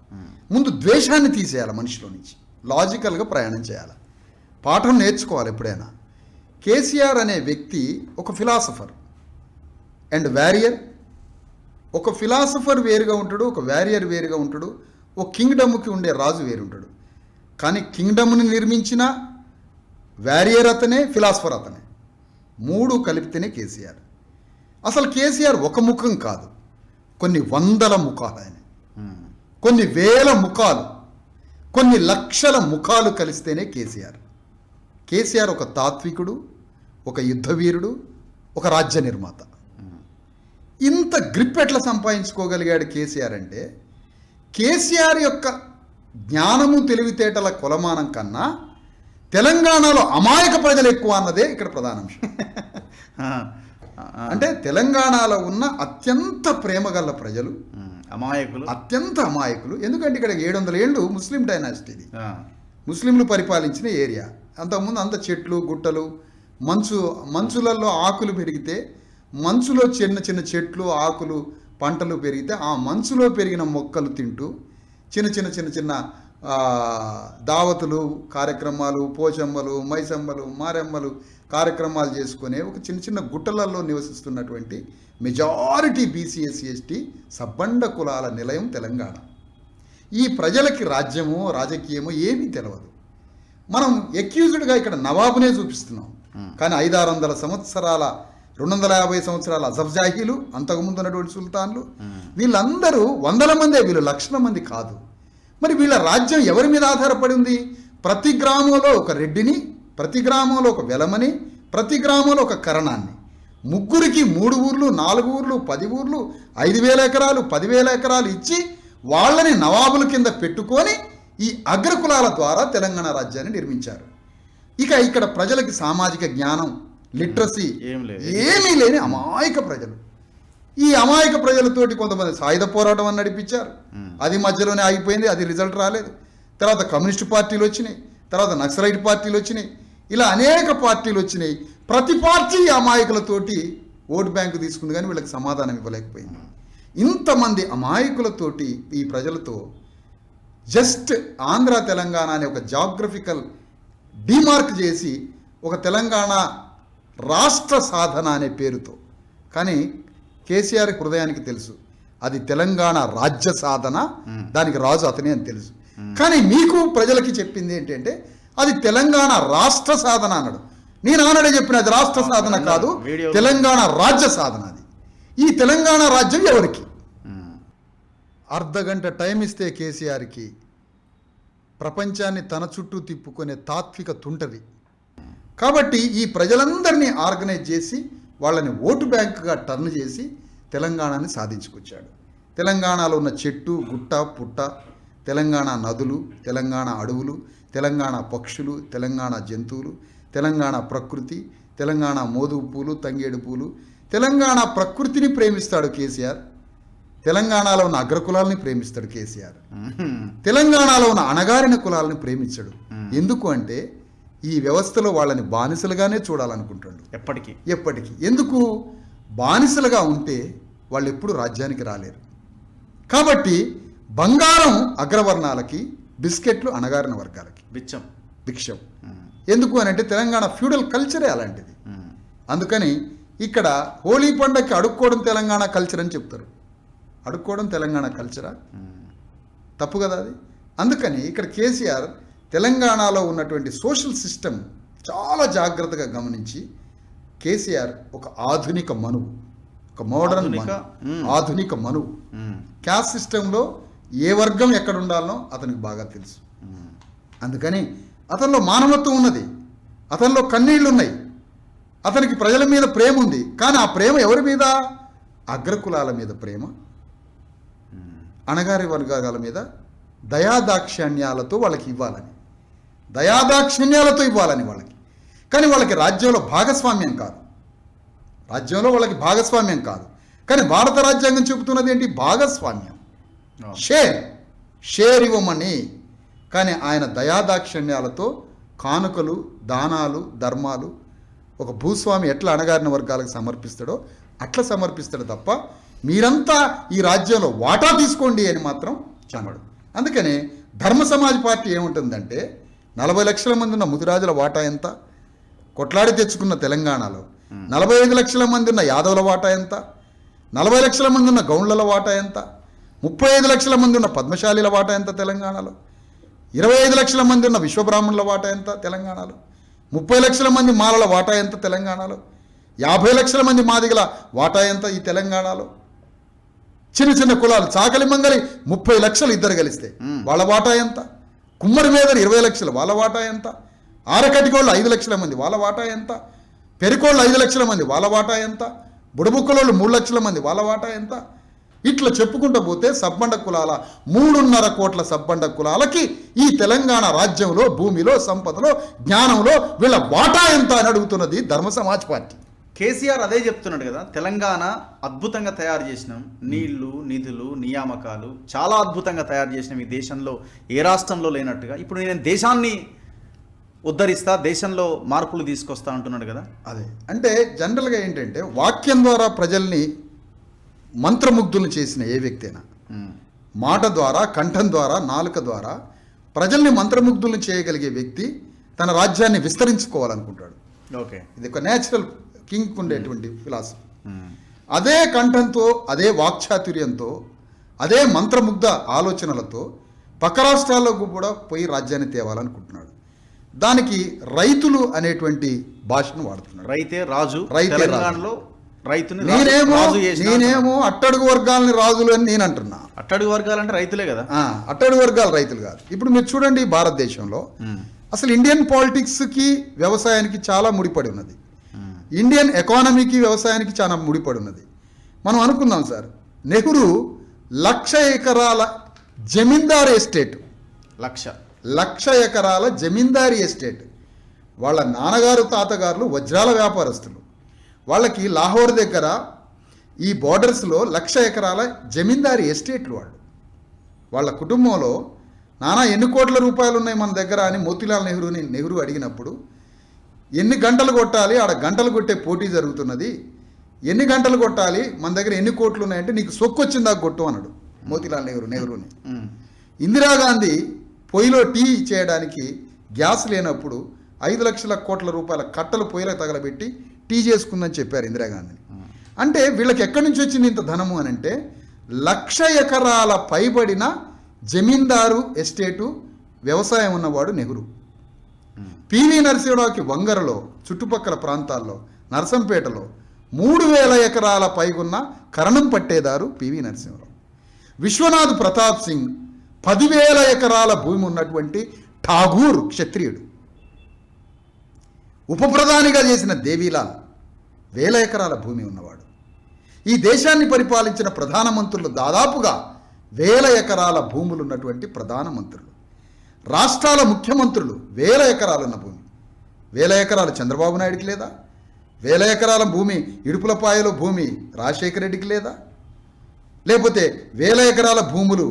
ముందు ద్వేషాన్ని తీసేయాలి మనిషిలో నుంచి, లాజికల్గా ప్రయాణం చేయాలి, పాఠం నేర్చుకోవాలి. ఎప్పుడైనా కేసీఆర్ అనే వ్యక్తి ఒక ఫిలాసఫర్ అండ్ వారియర్ ఒక ఫిలాసఫర్ వేరుగా ఉంటాడు, ఒక వారియర్ వేరుగా ఉంటాడు, ఒక కింగ్డమ్కి ఉండే రాజు వేరు ఉంటాడు. కానీ కింగ్డమ్ని నిర్మించిన వారియర్ అతనే, ఫిలాసఫర్ అతనే, మూడు కలిపితేనే కేసీఆర్. అసలు కేసీఆర్ ఒక ముఖం కాదు, కొన్ని వందల ముఖాలు ఆయన, కొన్ని వేల ముఖాలు, కొన్ని లక్షల ముఖాలు కలిస్తేనే కేసీఆర్. కేసీఆర్ ఒక తాత్వికుడు, ఒక యుద్ధవీరుడు, ఒక రాజ్య నిర్మాత. ఇంత గ్రిప్ ఎట్లా సంపాదించుకోగలిగాడు కేసీఆర్ అంటే, కేసీఆర్ యొక్క జ్ఞానము తెలివితేటల కొలమానం కన్నా తెలంగాణలో అమాయక ప్రజలు ఎక్కువ అన్నదే ఇక్కడ ప్రధాన అంశం. అంటే తెలంగాణలో ఉన్న అత్యంత ప్రేమగల ప్రజలు అమాయకులు, అత్యంత అమాయకులు. ఎందుకంటే ఇక్కడ 700 ఏళ్ళు ముస్లిం డైనాసిటీది, ముస్లింలు పరిపాలించిన ఏరియా. అంతకుముందు అంత చెట్లు గుట్టలు, మంచులలో ఆకులు పెరిగితే, మంచులో చిన్న చిన్న చెట్లు ఆకులు పంటలు పెరిగితే ఆ మంచులో పెరిగిన మొక్కలు తింటూ చిన్న చిన్న చిన్న చిన్న దావతులు కార్యక్రమాలు, పోచమ్మలు, మైసమ్మలు, మారెమ్మలు కార్యక్రమాలు చేసుకునే ఒక చిన్న చిన్న గుట్టలలో నివసిస్తున్నటువంటి మెజారిటీ బీసీ ఎస్సీ ఎస్టీ సబ్బండ కులాల నిలయం తెలంగాణ. ఈ ప్రజలకి రాజ్యమో రాజకీయమో ఏమీ తెలియదు. మనం ఎక్యూజ్డ్గా ఇక్కడ నవాబునే చూపిస్తున్నాం. కానీ 500-600 సంవత్సరాల 250 సంవత్సరాల అజబ్జాహీలు, అంతకుముందు ఉన్నటువంటి సుల్తాన్లు, వీళ్ళందరూ వందల మందే, వీళ్ళు లక్షల మంది కాదు. మరి వీళ్ళ రాజ్యం ఎవరి మీద ఆధారపడి ఉంది? ప్రతి గ్రామంలో ఒక రెడ్డిని, ప్రతి గ్రామంలో ఒక వెలమని, ప్రతి గ్రామంలో ఒక కరణాన్ని, ముగ్గురికి 3 ఊర్లు 4 ఊర్లు 10 ఊర్లు 5,000 ఎకరాలు 10,000 ఎకరాలు ఇచ్చి వాళ్ళని నవాబుల కింద పెట్టుకొని ఈ అగ్రకులాల ద్వారా తెలంగాణ రాజ్యాన్ని నిర్మించారు. ఇక ఇక్కడ ప్రజలకి సామాజిక జ్ఞానం, లిటరసీ ఏమీ లేని అమాయక ప్రజలు. ఈ అమాయక ప్రజలతోటి కొంతమంది సాయుధ పోరాటం అని నడిపించారు. అది మధ్యలోనే ఆగిపోయింది, అది రిజల్ట్ రాలేదు. తర్వాత కమ్యూనిస్టు పార్టీలు వచ్చినాయి, తర్వాత నక్సలైట్ పార్టీలు వచ్చినాయి, ఇలా అనేక పార్టీలు వచ్చినాయి. ప్రతి పార్టీ అమాయకులతోటి ఓటు బ్యాంకు తీసుకుంది, కానీ వీళ్ళకి సమాధానం ఇవ్వలేకపోయింది. ఇంతమంది అమాయకులతోటి ఈ ప్రజలతో జస్ట్ ఆంధ్ర తెలంగాణ అనే ఒక జాగ్రఫికల్ డిమార్క్ చేసి ఒక తెలంగాణ రాష్ట్ర సాధన అనే పేరుతో, కానీ కేసీఆర్ హృదయానికి తెలుసు అది తెలంగాణ రాజ్య సాధన, దానికి రాజు అతనే అని తెలుసు. కానీ మీకు ప్రజలకి చెప్పింది ఏంటంటే అది తెలంగాణ రాష్ట్ర సాధన అన్నాడు. నేను ఆనాడే చెప్పిన అది రాష్ట్ర సాధన కాదు, తెలంగాణ రాజ్య సాధన. అది ఈ తెలంగాణ రాజ్యం ఎవరికి? అర్ధగంట టైం ఇస్తే కేసీఆర్కి ప్రపంచాన్ని తన చుట్టూ తిప్పుకునే తాత్విక తుంటది. కాబట్టి ఈ ప్రజలందరినీ ఆర్గనైజ్ చేసి వాళ్ళని ఓటు బ్యాంకుగా టర్న్ చేసి తెలంగాణని సాధించుకొచ్చాడు. తెలంగాణలో ఉన్న చెట్టు గుట్ట పుట్ట, తెలంగాణ నదులు, తెలంగాణ అడవులు, తెలంగాణ పక్షులు, తెలంగాణ జంతువులు, తెలంగాణ ప్రకృతి, తెలంగాణ మోదుగు పూలు, తంగేడు పూలు, తెలంగాణ ప్రకృతిని ప్రేమిస్తాడు కేసీఆర్. తెలంగాణలో ఉన్న అగ్రకులాలని ప్రేమిస్తాడు కేసీఆర్. తెలంగాణలో ఉన్న అణగారిన కులాలని ప్రేమించాడు. ఎందుకు అంటే ఈ వ్యవస్థలో వాళ్ళని బానిసలుగానే చూడాలనుకుంటాడు ఎప్పటికీ. ఎందుకు? బానిసలుగా ఉంటే వాళ్ళు ఎప్పుడు రాజ్యానికి రాలేరు. కాబట్టి బంగారం అగ్రవర్ణాలకి, బిస్కెట్లు అణగారిన వర్గాలకి భిక్షం. ఎందుకు అని అంటే తెలంగాణ ఫ్యూడల్ కల్చరే అలాంటిది. అందుకని ఇక్కడ హోలీ పండగకి అడుక్కోవడం తెలంగాణ కల్చర్ అని చెప్తారు. అడుక్కోవడం తెలంగాణ కల్చరా? తప్పు కదా అది. అందుకని ఇక్కడ కేసీఆర్ తెలంగాణలో ఉన్నటువంటి సోషల్ సిస్టమ్ చాలా జాగ్రత్తగా గమనించి కేసీఆర్ ఒక ఆధునిక మనువు, ఒక మోడర్న్ ఆధునిక మనువు. క్యాస్ట్ సిస్టంలో ఏ వర్గం ఎక్కడ ఉండాలనో అతనికి బాగా తెలుసు. అందుకని అతనిలో మానవత్వం ఉన్నది, అతనిలో కన్నీళ్లు ఉన్నాయి, అతనికి ప్రజల మీద ప్రేమ ఉంది. కానీ ఆ ప్రేమ ఎవరి మీద? అగ్రకులాల మీద ప్రేమ, అణగారి వర్గాల మీద దయాదాక్షిణ్యాలతో వాళ్ళకి ఇవ్వాలని, దయాదాక్షిణ్యాలతో ఇవ్వాలని వాళ్ళకి. కానీ వాళ్ళకి రాజ్యంలో భాగస్వామ్యం కాదు, రాజ్యంలో వాళ్ళకి భాగస్వామ్యం కాదు. కానీ భారత రాజ్యాంగం చెబుతున్నది ఏంటి? భాగస్వామ్యం, షేర్ ఇవ్వమని. కానీ ఆయన దయాదాక్షిణ్యాలతో కానుకలు, దానాలు, ధర్మాలు ఒక భూస్వామి ఎట్లా అణగారిన వర్గాలకు సమర్పిస్తాడో అట్లా సమర్పిస్తాడు తప్ప మీరంతా ఈ రాజ్యంలో వాటా తీసుకోండి అని మాత్రం చెప్పడు. అందుకనే ధర్మ సమాజ్ పార్టీ ఏముంటుందంటే 40 లక్షల మంది ఉన్న ముదిరాజుల వాటా ఎంత? కొట్లాడి తెచ్చుకున్న తెలంగాణలో 45 లక్షల మంది ఉన్న యాదవుల వాటా ఎంత? 40 లక్షల మంది ఉన్న గౌండ్ల వాటా ఎంత? 35 లక్షల మంది ఉన్న పద్మశాలిల వాటా ఎంత తెలంగాణలో? 25 లక్షల మంది ఉన్న విశ్వబ్రాహ్మణుల వాటా ఎంత తెలంగాణలో? 30 లక్షల మంది మాలల వాటా ఎంత తెలంగాణలో? 50 లక్షల మంది మాదిగల వాటా ఎంత ఈ తెలంగాణలో? చిన్న చిన్న కులాలు చాకలి మంగలి 30 లక్షలు ఇద్దరు కలిస్తే వాళ్ళ వాటా ఎంత? కుమ్మరి మీదలు 20 లక్షలు వాళ్ళ వాటా ఎంత? ఆరకటికోళ్ళు 5 లక్షల మంది వాళ్ళ వాటా ఎంత? పెరికోళ్ళు 5 లక్షల మంది వాళ్ళ వాటా ఎంత? బుడబుక్కలోళ్ళు 3 లక్షల మంది వాళ్ళ వాటా ఎంత? ఇట్లా చెప్పుకుంటూ పోతే సబ్బండ కులాల 3.5 కోట్ల సబ్బండ కులాలకి ఈ తెలంగాణ రాజ్యంలో, భూమిలో, సంపదలో, జ్ఞానంలో వీళ్ళ వాటా ఎంత అని అడుగుతున్నది ధర్మ సమాజ్ పార్టీ. కేసీఆర్ అదే చెప్తున్నాడు కదా, తెలంగాణ అద్భుతంగా తయారు చేసినాం, నీళ్లు, నిధులు, నియామకాలు చాలా అద్భుతంగా తయారు చేసినాం ఈ దేశంలో, ఏ రాష్ట్రంలో లేనట్టుగా. ఇప్పుడు నేను దేశాన్ని ఉద్ధరిస్తా, దేశంలో మార్పులు తీసుకొస్తా అంటున్నాడు కదా. అదే అంటే జనరల్గా ఏంటంటే వాక్యం ద్వారా ప్రజల్ని మంత్రముగ్ధులను చేసిన ఏ వ్యక్తి అయినా మాట ద్వారా, కంఠం ద్వారా, నాలుక ద్వారా ప్రజల్ని మంత్రముగ్ధులను చేయగలిగే వ్యక్తి తన రాజ్యాన్ని విస్తరించుకోవాలనుకుంటాడు. ఓకే, ఇది ఒక నేచురల్ కింగ్ ఉండేటువంటి ఫిలాసఫీ. అదే కంఠంతో, అదే వాక్చాతుర్యంతో, అదే మంత్రముగ్ధ ఆలోచనలతో పక్క రాష్ట్రాల్లో కూడా పోయి రాజ్యాన్ని తేవాలనుకుంటున్నాడు. దానికి రైతులు అనేటువంటి భాషను వాడుతున్నాడు. రైతే రాజు, రైతే తెలంగాణలో రైతుని నేనేమో అట్టడుగు వర్గాలని రాజులు అని నేను అంటున్నా. అట్టడుగు వర్గాలు అంటే రైతులే కదా. అట్టడుగు వర్గాలు రైతులు కాదు. ఇప్పుడు మీరు చూడండి, భారతదేశంలో అసలు ఇండియన్ పాలిటిక్స్కి వ్యవసాయానికి చాలా ముడిపడి ఉన్నది. ఇండియన్ ఎకానమీకి వ్యవసాయానికి చాలా ముడిపడి ఉన్నది. మనం అనుకుందాం సార్, నెహ్రూ 1,00,000 ఎకరాల జమీందారు ఎస్టేట్, 1,00,000 ఎకరాల జమీందారీ ఎస్టేట్. వాళ్ళ నాన్నగారు, తాతగారులు వజ్రాల వ్యాపారస్తులు. వాళ్ళకి లాహోర్ దగ్గర ఈ బోర్డర్స్లో 1,00,000 ఎకరాల జమీందారీ ఎస్టేట్లు. వాళ్ళ కుటుంబంలో నానా ఎన్ని కోట్ల రూపాయలు ఉన్నాయి మన దగ్గర అని మోతీలాల్ నెహ్రూ అడిగినప్పుడు, ఎన్ని గంటలు కొట్టాలి, ఆడ గంటలు కొట్టే పోటీ జరుగుతున్నది, ఎన్ని గంటలు కొట్టాలి, మన దగ్గర ఎన్ని కోట్లు ఉన్నాయంటే నీకు సొక్కొచ్చిందా కొట్టు అన్నాడు మోతీలాల్ నెహ్రూని. ఇందిరాగాంధీ పొయ్యిలో టీ చేయడానికి గ్యాస్ లేనప్పుడు 5 లక్షల కోట్ల రూపాయల కట్టలు పొయ్యిలో తగలబెట్టి టీ చేసుకుందని చెప్పారు ఇందిరాగాంధీని. అంటే వీళ్ళకి ఎక్కడి నుంచి వచ్చింది ఇంత ధనము అని అంటే 1,00,000 ఎకరాల పైబడిన జమీందారు ఎస్టేటు, వ్యవసాయం ఉన్నవాడు నెహ్రూ. పివి నరసింహరావుకి వంగరలో, చుట్టుపక్కల ప్రాంతాల్లో, నరసంపేటలో 3,000 ఎకరాల పైగున్న కరణం పట్టేదారు పివి నరసింహరావు. విశ్వనాథ్ ప్రతాప్ సింగ్ 10,000 ఎకరాల భూమి ఉన్నటువంటి ఠాగూర్ క్షత్రియుడు. ఉప ప్రధానిగా చేసిన దేవీలాల్ 1,000 ఎకరాల భూమి ఉన్నవాడు. ఈ దేశాన్ని పరిపాలించిన ప్రధానమంత్రులు దాదాపుగా 1,000 ఎకరాల భూములు ఉన్నటువంటి ప్రధానమంత్రులు. రాష్ట్రాల ముఖ్యమంత్రులు 1,000 ఎకరాలున్న భూమి. 1,000 ఎకరాలు చంద్రబాబు నాయుడికి లేదా? 1,000 ఎకరాల భూమి ఇడుపులపాయలో భూమి రాజశేఖర రెడ్డికి లేదా? లేకపోతే 1,000 ఎకరాల భూములు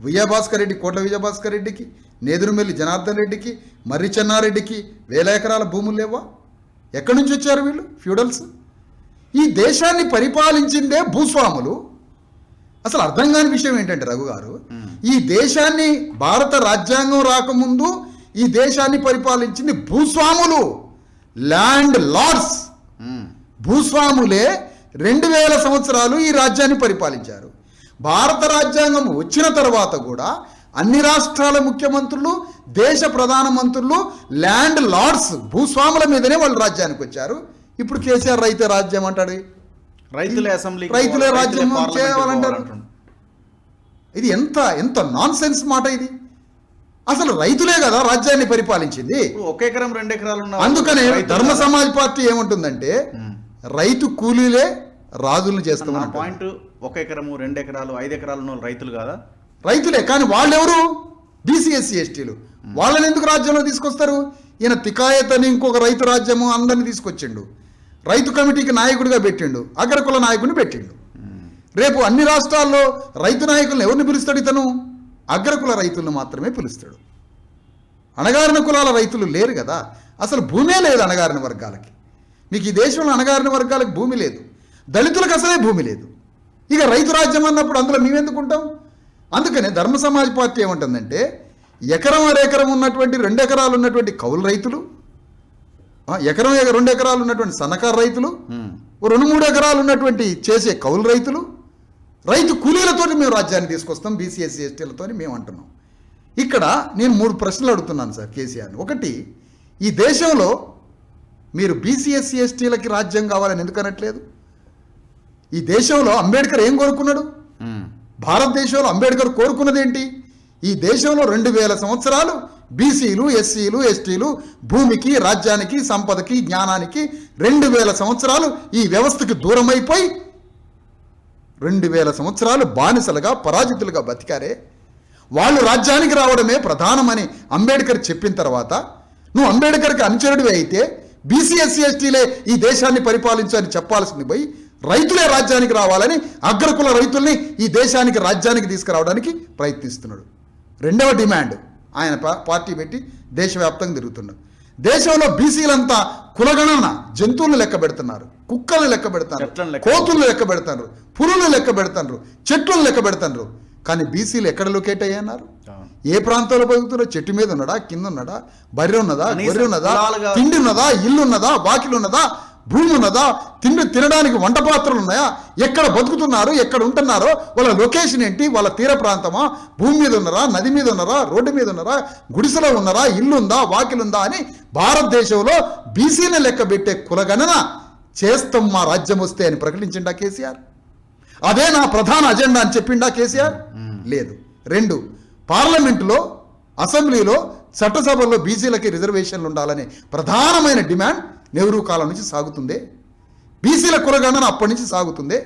విజయభాస్కర్ రెడ్డి, కోట్ల విజయభాస్కర్ రెడ్డికి, నేదురుమెల్లి జనార్దన్ రెడ్డికి, మర్రి చెన్నారెడ్డికి 1,000 ఎకరాల భూములు లేవా? ఎక్కడి నుంచి వచ్చారు వీళ్ళు? ఫ్యూడల్స్. ఈ దేశాన్ని పరిపాలించిందే భూస్వాములు. అసలు అర్థం కాని విషయం ఏంటంటే రఘు గారు, ఈ దేశాన్ని భారత రాజ్యాంగం రాకముందు ఈ దేశాన్ని పరిపాలించింది భూస్వాములు, ల్యాండ్ లార్డ్స్. భూస్వాములే 2,000 సంవత్సరాలు ఈ రాజ్యాన్ని పరిపాలించారు. భారత రాజ్యాంగం వచ్చిన తర్వాత కూడా అన్ని రాష్ట్రాల ముఖ్యమంత్రులు, దేశ ప్రధానమంత్రులు ల్యాండ్ లార్డ్స్, భూస్వాముల మీదనే వాళ్ళు రాజ్యానికి వచ్చారు. ఇప్పుడు కేసీఆర్ రైతే రాజ్యం అంటాడు, రైతులే అసెంబ్లీ, రైతులే రాజ్యం చేయాలంటారు. ఇది ఎంత ఎంత నాన్ సెన్స్ మాట ఇది. అసలు రైతులే కదా రాజ్యాన్ని పరిపాలించింది. 1 ఎకరం 2 ఎకరాలు ఉన్న అందుకనే ధర్మ సమాజ్ పార్టీ ఏమంటుందంటే రైతు కూలీలే రాజులను చేస్తామన్న పాయింట్. 1 ఎకరము 2 ఎకరాలు 5 ఎకరాలు ఉన్న రైతులు కాదా? రైతులే. కానీ వాళ్ళెవరు? బీసీ ఎస్సీ ఎస్టీలు. వాళ్ళని ఎందుకు రాజ్యంలో తీసుకొస్తారు? ఈయన తికాయత్ అని ఇంకొక రైతు రాజ్యము అందరిని తీసుకొచ్చిండు, రైతు కమిటీకి నాయకుడిగా పెట్టిండు, అగ్రకుల నాయకుడిని పెట్టిండు. రేపు అన్ని రాష్ట్రాల్లో రైతు నాయకులను ఎవరిని పిలుస్తాడు ఇతను? అగ్రకుల రైతులను మాత్రమే పిలుస్తాడు. అణగారిన కులాల రైతులు లేరు కదా. అసలు భూమే లేదు అణగారిన వర్గాలకి. మీకు ఈ దేశంలో అణగారిన వర్గాలకు భూమి లేదు, దళితులకు అసలే భూమి లేదు. ఇక రైతు రాజ్యం అన్నప్పుడు అందులో మేమెందుకుంటాం? అందుకనే ధర్మ సమాజ్ పార్టీ ఏమంటుందంటే ఎకరం 2 ఎకరం ఉన్నటువంటి 2 ఎకరాలు ఉన్నటువంటి కౌలు రైతులు, ఎకరం 2 ఎకరాలు ఉన్నటువంటి సన్నకారు రైతులు ఓ 2-3 ఎకరాలు ఉన్నటువంటి చేసే కౌలు రైతు కూలీలతోటి మేము రాజ్యాన్ని తీసుకొస్తాం బీసీ ఎస్సీ ఎస్టీలతో మేము అంటున్నాం. ఇక్కడ నేను 3 ప్రశ్నలు అడుగుతున్నాను సార్ కేసీఆర్ని. ఒకటి, ఈ దేశంలో మీరు బీసీ ఎస్సీ ఎస్టీలకి రాజ్యం కావాలని ఎందుకు అనట్లేదు? ఈ దేశంలో అంబేద్కర్ ఏం కోరుకున్నాడు? భారతదేశంలో అంబేద్కర్ కోరుకున్నది ఏంటి? ఈ దేశంలో 2000 సంవత్సరాలు బీసీలు ఎస్సీలు ఎస్టీలు భూమికి రాజ్యానికి సంపదకి జ్ఞానానికి 2000 సంవత్సరాలు ఈ వ్యవస్థకి దూరమైపోయి 2000 సంవత్సరాలు బానిసలుగా పరాజితులుగా బతికారే. వాళ్ళు రాజ్యానికి రావడమే ప్రధానమని అంబేద్కర్ చెప్పిన తర్వాత నువ్వు అంబేద్కర్కి అనుచరుడివి అయితే బీసీ ఎస్సీ ఎస్టీలే ఈ దేశాన్ని పరిపాలించని చెప్పాల్సింది పోయి రైతులే రాజ్యానికి రావాలని అగ్రకుల రైతుల్ని ఈ దేశానికి రాజ్యానికి తీసుకురావడానికి ప్రయత్నిస్తున్నాడు. రెండవ డిమాండ్, ఆయన పార్టీ పెట్టి దేశవ్యాప్తంగా తిరుగుతున్నాడు. దేశంలో బీసీలంతా కులగణన జంతువులను లెక్క పెడుతున్నారు, కుక్కలను లెక్క పెడతారు, కోతులను లెక్క పెడతారు, పులులను లెక్క పెడతారు, చెట్లను లెక్క పెడతారు. కానీ బీసీలు ఎక్కడ లొకేట్ అయ్యన్నారు? ఏ ప్రాంతంలో బతుకుతున్నారో? చెట్టు మీద ఉన్నాడా, కింద ఉన్నాడా, బర్రె ఉన్నదా, గొర్రె ఉన్నదా, తిండి ఉన్నదా, ఇల్లు ఉన్నదా, వాకిలు ఉన్నదా, భూమి ఉన్నదా, తినడానికి వంట పాత్రలు ఉన్నాయా, ఎక్కడ బతుకుతున్నారు, ఎక్కడ ఉంటున్నారో, వాళ్ళ లొకేషన్ ఏంటి, వాళ్ళ తీర ప్రాంతమా, భూమి మీద ఉన్నారా, నది మీద ఉన్నారా, రోడ్డు మీద ఉన్నారా, గుడిసెలో ఉన్నారా, ఇల్లు ఉందా, వాకిలుందా అని భారతదేశంలో బీసీని లెక్క పెట్టే కులగణన చేస్తాం మా రాజ్యం వస్తే అని ప్రకటించిండా కేసీఆర్? అదే నా ప్రధాన అజెండా అని చెప్పిండా కేసీఆర్? లేదు. 2, పార్లమెంటులో అసెంబ్లీలో చట్టసభల్లో బీసీలకి రిజర్వేషన్లు ఉండాలనే ప్రధానమైన డిమాండ్ నెహ్రూ కాలం నుంచి సాగుతుందే, బీసీల కులగణన అప్పటి నుంచి సాగుతుందే.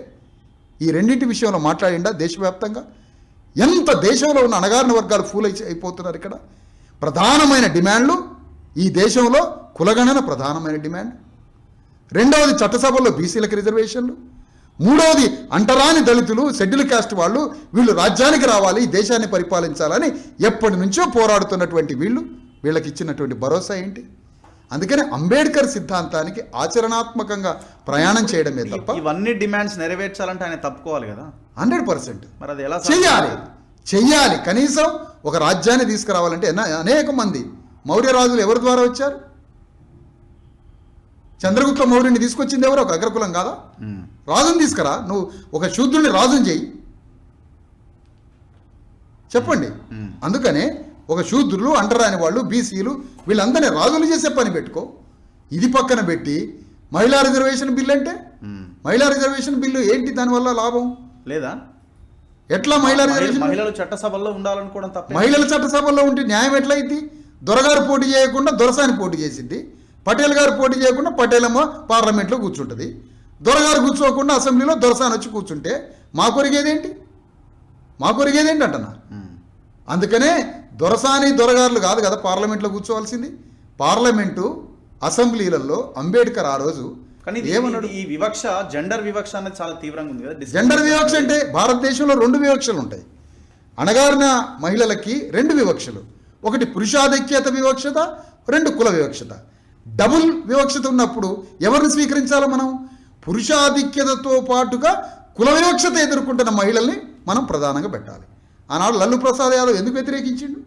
ఈ రెండింటి విషయంలో మాట్లాడిండా దేశవ్యాప్తంగా? ఎంత దేశంలో ఉన్న అణగారిన వర్గాలు ఫూల్ అయిపోతున్నారు. ఇక్కడ ప్రధానమైన డిమాండ్లు ఈ దేశంలో కులగణన ప్రధానమైన డిమాండ్. 2వది చట్టసభల్లో బీసీలకు రిజర్వేషన్లు. 3వది అంటరాని దళితులు షెడ్యూల్ కాస్ట్ వాళ్ళు వీళ్ళు రాజ్యానికి రావాలి, ఈ దేశాన్ని పరిపాలించాలని ఎప్పటి నుంచో పోరాడుతున్నటువంటి వీళ్ళకి ఇచ్చినటువంటి భరోసా ఏంటి? అందుకని అంబేద్కర్ సిద్ధాంతానికి ఆచరణాత్మకంగా ప్రయాణం చేయడమే తప్ప ఇవన్నీ డిమాండ్స్ నెరవేర్చాలంటే ఆయన తప్పుకోవాలి కదా. 100%. మరి అది ఎలా చెయ్యాలి. కనీసం ఒక రాజ్యాన్ని తీసుకురావాలంటే అనేక మంది మౌర్య రాజులు ఎవరి ద్వారా వచ్చారు? చంద్రగుప్త మౌర్యుని తీసుకొచ్చింది ఎవరు? ఒక అగ్రకులం కాదా? రాజుని తీసుకురా. నువ్వు ఒక శూద్రుని రాజుని చెయ్యి, చెప్పండి. అందుకనే ఒక శూద్రులు, అంటరాని వాళ్ళు, బీసీలు వీళ్ళందరినీ రాజులు చేసే పని పెట్టుకో. ఇది పక్కన పెట్టి మహిళా రిజర్వేషన్ బిల్లు అంటే మహిళా రిజర్వేషన్ బిల్లు ఏంటి? దానివల్ల లాభం లేదా? ఎట్లా మహిళా రిజర్వేషన్? మహిళలు చట్టసభల్లో ఉండాలనుకోవడం తప్ప. మహిళలు చట్టసభల్లో ఉంటే న్యాయం ఎట్లయింది? దొరగారు పోటీ చేయకుండా దొరసాని పోటీ చేసింది, పటేల్ గారు పోటీ చేయకుండా పటేలమ్మ పార్లమెంట్లో కూర్చుంటుంది, దొరగారు కూర్చోకుండా అసెంబ్లీలో దొరసాని వచ్చి కూర్చుంటే మా కొరిగేదేంటి అంటన్నా. అందుకనే దొరసాని దొరగారులు కాదు కదా పార్లమెంట్లో కూర్చోవాల్సింది. పార్లమెంటు అసెంబ్లీలలో అంబేద్కర్ ఆ రోజు ఏమన్నాడు? ఈ వివక్ష, జెండర్ వివక్ష అనేది చాలా తీవ్రంగా ఉంది కదా. జెండర్ వివక్ష అంటే భారతదేశంలో 2 వివక్షలు ఉంటాయి. అణగారిన మహిళలకి 2 వివక్షలు, ఒకటి పురుషాధిక్యత వివక్షత, 2 కుల వివక్షత. డబుల్ వివక్షత ఉన్నప్పుడు ఎవరిని స్వీకరించాలో మనం? పురుషాధిక్యతతో పాటుగా కుల వివక్షత ఎదుర్కొంటున్న మహిళల్ని మనం ప్రధానంగా పెట్టాలి. ఆనాడు లల్లు ప్రసాద్ యాదవ్ ఎందుకు వ్యతిరేకించిండు?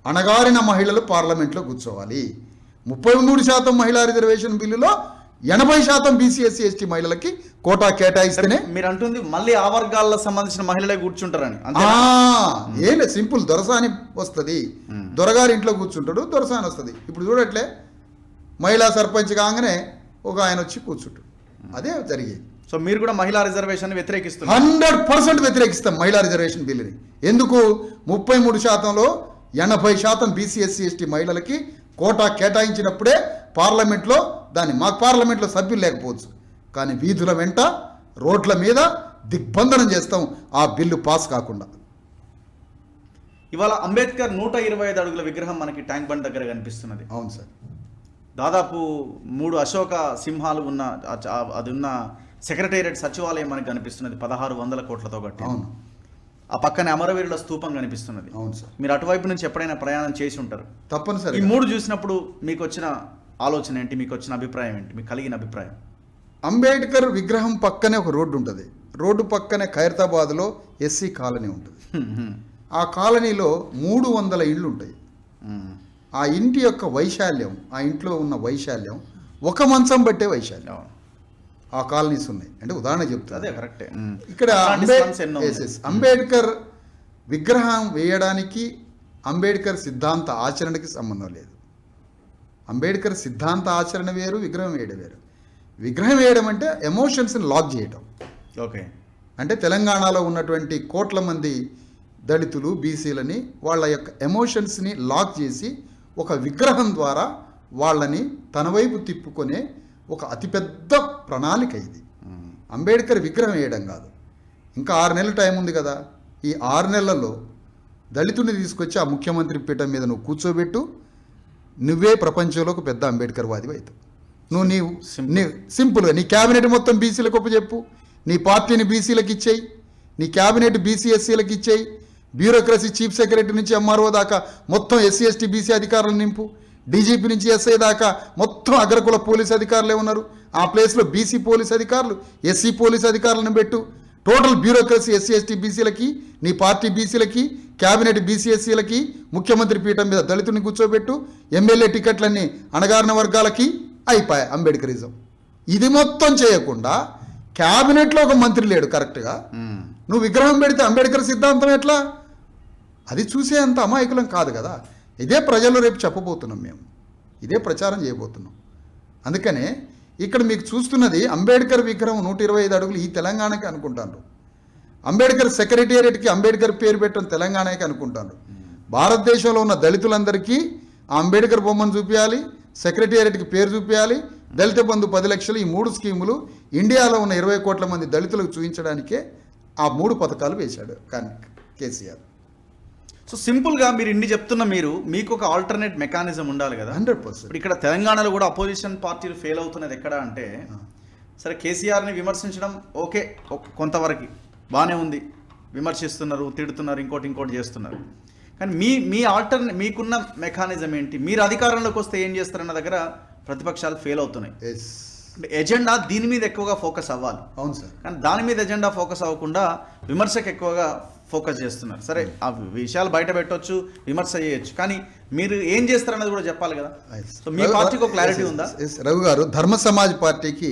అణగారిన మహిళలు పార్లమెంట్లో కూర్చోవాలి. 33% మహిళా రిజర్వేషన్ బిల్లులో 80% బీసీ ఎస్సీ ఎస్టీ మహిళలకి కోటా కేటాయిస్తేనే. మీరు అంటుంది మళ్ళీ ఆ వర్గాలకు సంబంధించిన మహిళలే కూర్చుంటారని. ఏం లేదు, సింపుల్. దొరసాని వస్తుంది, దొరగారి ఇంట్లో కూర్చుంటాడు, దొరసాని వస్తుంది. ఇప్పుడు చూడట్లే, మహిళా సర్పంచ్ కాగానే ఒక ఆయన వచ్చి కూర్చుంటాడు. అదే జరిగేది. సో మీరు కూడా మహిళా రిజర్వేషన్ వ్యతిరేకిస్తారు? 100% వ్యతిరేకిస్తాం మహిళా రిజర్వేషన్ బిల్లుని. ఎందుకు? 33%లో 80% బీసీ ఎస్సీ ఎస్టీ మహిళలకి కోటా కేటాయించినప్పుడే పార్లమెంట్లో మాకు పార్లమెంట్లో సభ్యులు లేకపోవచ్చు, కానీ వీధుల వెంట రోడ్ల మీద దిగ్బంధనం చేస్తాం ఆ బిల్లు పాస్ కాకుండా. ఇవాళ అంబేద్కర్ 125 అడుగుల విగ్రహం మనకి ట్యాంక్ బండ్ దగ్గర కనిపిస్తున్నది. అవును సార్. దాదాపు 3 అశోక సింహాలు ఉన్న అది ఉన్న సెక్రటేరియట్ సచివాలయం మనకు కనిపిస్తున్నది 1600 కోట్లతో కట్టి. అవును. ఆ పక్కనే అమరవీరుల స్తూపం కనిపిస్తున్నది. అవును సార్. మీరు అటువైపు నుంచి ఎప్పుడైనా ప్రయాణం చేసి ఉంటారు తప్పనిసరి. ఈ 3 చూసినప్పుడు మీకు వచ్చిన ఆలోచన ఏంటి? మీకు వచ్చిన అభిప్రాయం ఏంటి? మీకు కలిగిన అభిప్రాయం? అంబేద్కర్ విగ్రహం పక్కనే ఒక రోడ్డు ఉంటుంది. రోడ్డు పక్కనే ఖైరతాబాద్లో ఎస్సీ కాలనీ ఉంటుంది. ఆ కాలనీలో 300 ఇళ్ళు ఉంటాయి. ఆ ఇంటి యొక్క వైశాల్యం, ఆ ఇంట్లో ఉన్న వైశాల్యం ఒక మంచం బట్టే వైశాల్యం. ఆ కాలనీస్ ఉన్నాయి. అంటే ఉదాహరణ చెప్తా, అదే కరెక్టే. ఇక్కడ అలాంటి slums ఎన్నో ఉన్నాయి. అంబేద్కర్ విగ్రహం వేయడానికి అంబేద్కర్ సిద్ధాంత ఆచరణకి సంబంధం లేదు. అంబేద్కర్ సిద్ధాంత ఆచరణ వేరు, విగ్రహం వేయడం వేరు. విగ్రహం వేయడం అంటే ఎమోషన్స్ని లాక్ చేయడం. ఓకే, అంటే తెలంగాణలో ఉన్నటువంటి కోట్ల మంది దళితులు, బీసీలని వాళ్ళ యొక్క ఎమోషన్స్ని లాక్ చేసి ఒక విగ్రహం ద్వారా వాళ్ళని తన వైపు తిప్పుకొనే ఒక అతిపెద్ద ప్రణాళిక ఇది. అంబేద్కర్ విగ్రహం వేయడం కాదు. ఇంకా 6 నెలల టైం ఉంది కదా. ఈ 6 నెలల్లో దళితుడిని తీసుకొచ్చి ఆ ముఖ్యమంత్రి పీఠం మీద నువ్వు కూర్చోబెట్టు, నువ్వే ప్రపంచంలో ఒక పెద్ద అంబేద్కర్ వాదివి అవుతావు. నీవు సింపుల్గా నీ క్యాబినెట్ మొత్తం బీసీలకు ఒప్పచెప్పు, నీ పార్టీని బీసీలకు ఇచ్చేయి, నీ క్యాబినెట్ బీసీ ఎస్సీలకు ఇచ్చేయి, బ్యూరోక్రసీ చీఫ్ సెక్రటరీ నుంచి ఎంఆర్ఓ దాకా మొత్తం ఎస్సీ ఎస్టీ బీసీ అధికారులు నింపు, డీజీపీ నుంచి ఎస్ఐ దాకా మొత్తం అగ్రకుల పోలీస్ అధికారులే ఉన్నారు. ఆ ప్లేస్లో బీసీ పోలీస్ అధికారులు, ఎస్సీ పోలీస్ అధికారులను పెట్టు. టోటల్ బ్యూరోక్రసీ ఎస్సీ ఎస్టీ బీసీలకి, నీ పార్టీ బీసీలకి, క్యాబినెట్ బీసీ ఎస్సీలకి, ముఖ్యమంత్రి పీఠం మీద దళితుని కూర్చోబెట్టు, ఎమ్మెల్యే టికెట్లన్నీ అణగారిన వర్గాలకి, అయిపోయాయి అంబేద్కరిజం. ఇది మొత్తం చేయకుండా క్యాబినెట్లో ఒక మంత్రి లేడు కరెక్ట్గా, నువ్వు విగ్రహం పెడితే అంబేద్కర్ సిద్ధాంతం ఎట్లా? అది చూసే అంత అమాయకులం కాదు కదా. ఇదే ప్రజలు రేపు చెప్పబోతున్నాం, మేము ఇదే ప్రచారం చేయబోతున్నాం. అందుకనే ఇక్కడ మీకు చూస్తున్నది అంబేద్కర్ విగ్రహం 125 అడుగులు ఈ తెలంగాణకి అనుకుంటాను. అంబేద్కర్ సెక్రటేరియట్కి అంబేద్కర్ పేరు పెట్టడం తెలంగాణకి అనుకుంటాను. భారతదేశంలో ఉన్న దళితులందరికీ ఆ అంబేద్కర్ బొమ్మను చూపించాలి, సెక్రటేరియట్కి పేరు చూపించాలి, దళిత బంధు 10 లక్షలు, ఈ 3 స్కీములు ఇండియాలో ఉన్న 20 కోట్ల మంది దళితులకు చూపించడానికే ఆ 3 పథకాలు వేశాడు కానీ కేసీఆర్. సో సింపుల్గా మీరు ఇన్ని చెప్తున్న మీకు ఒక ఆల్టర్నేట్ మెకానిజం ఉండాలి కదా. 100%. ఇప్పుడు ఇక్కడ తెలంగాణలో కూడా అపోజిషన్ పార్టీలు ఫెయిల్ అవుతున్నది ఎక్కడ అంటే, సరే కేసీఆర్ని విమర్శించడం ఓకే, కొంతవరకు బాగానే ఉంది, విమర్శిస్తున్నారు, తిడుతున్నారు, ఇంకోటి చేస్తున్నారు. కానీ మీకున్న మెకానిజం ఏంటి? మీరు అధికారంలోకి వస్తే ఏం చేస్తారన్న దగ్గర ప్రతిపక్షాలు ఫెయిల్ అవుతున్నాయి. ఎజెండా దీని మీద ఎక్కువగా ఫోకస్ అవ్వాలి. అవును సార్. కానీ దాని మీద ఎజెండా ఫోకస్ అవ్వకుండా విమర్శకు ఎక్కువగా ఫోకస్ చేస్తున్నారు. సరే, ఆ విషయాలు బయట పెట్టవచ్చు, విమర్శ చేయొచ్చు, కానీ మీరు ఏం చేస్తారన్నది కూడా చెప్పాలి కదా. సో మీ పార్టీకి ఒక క్లారిటీ ఉందా? రఘు గారు, ధర్మ సమాజ్ పార్టీకి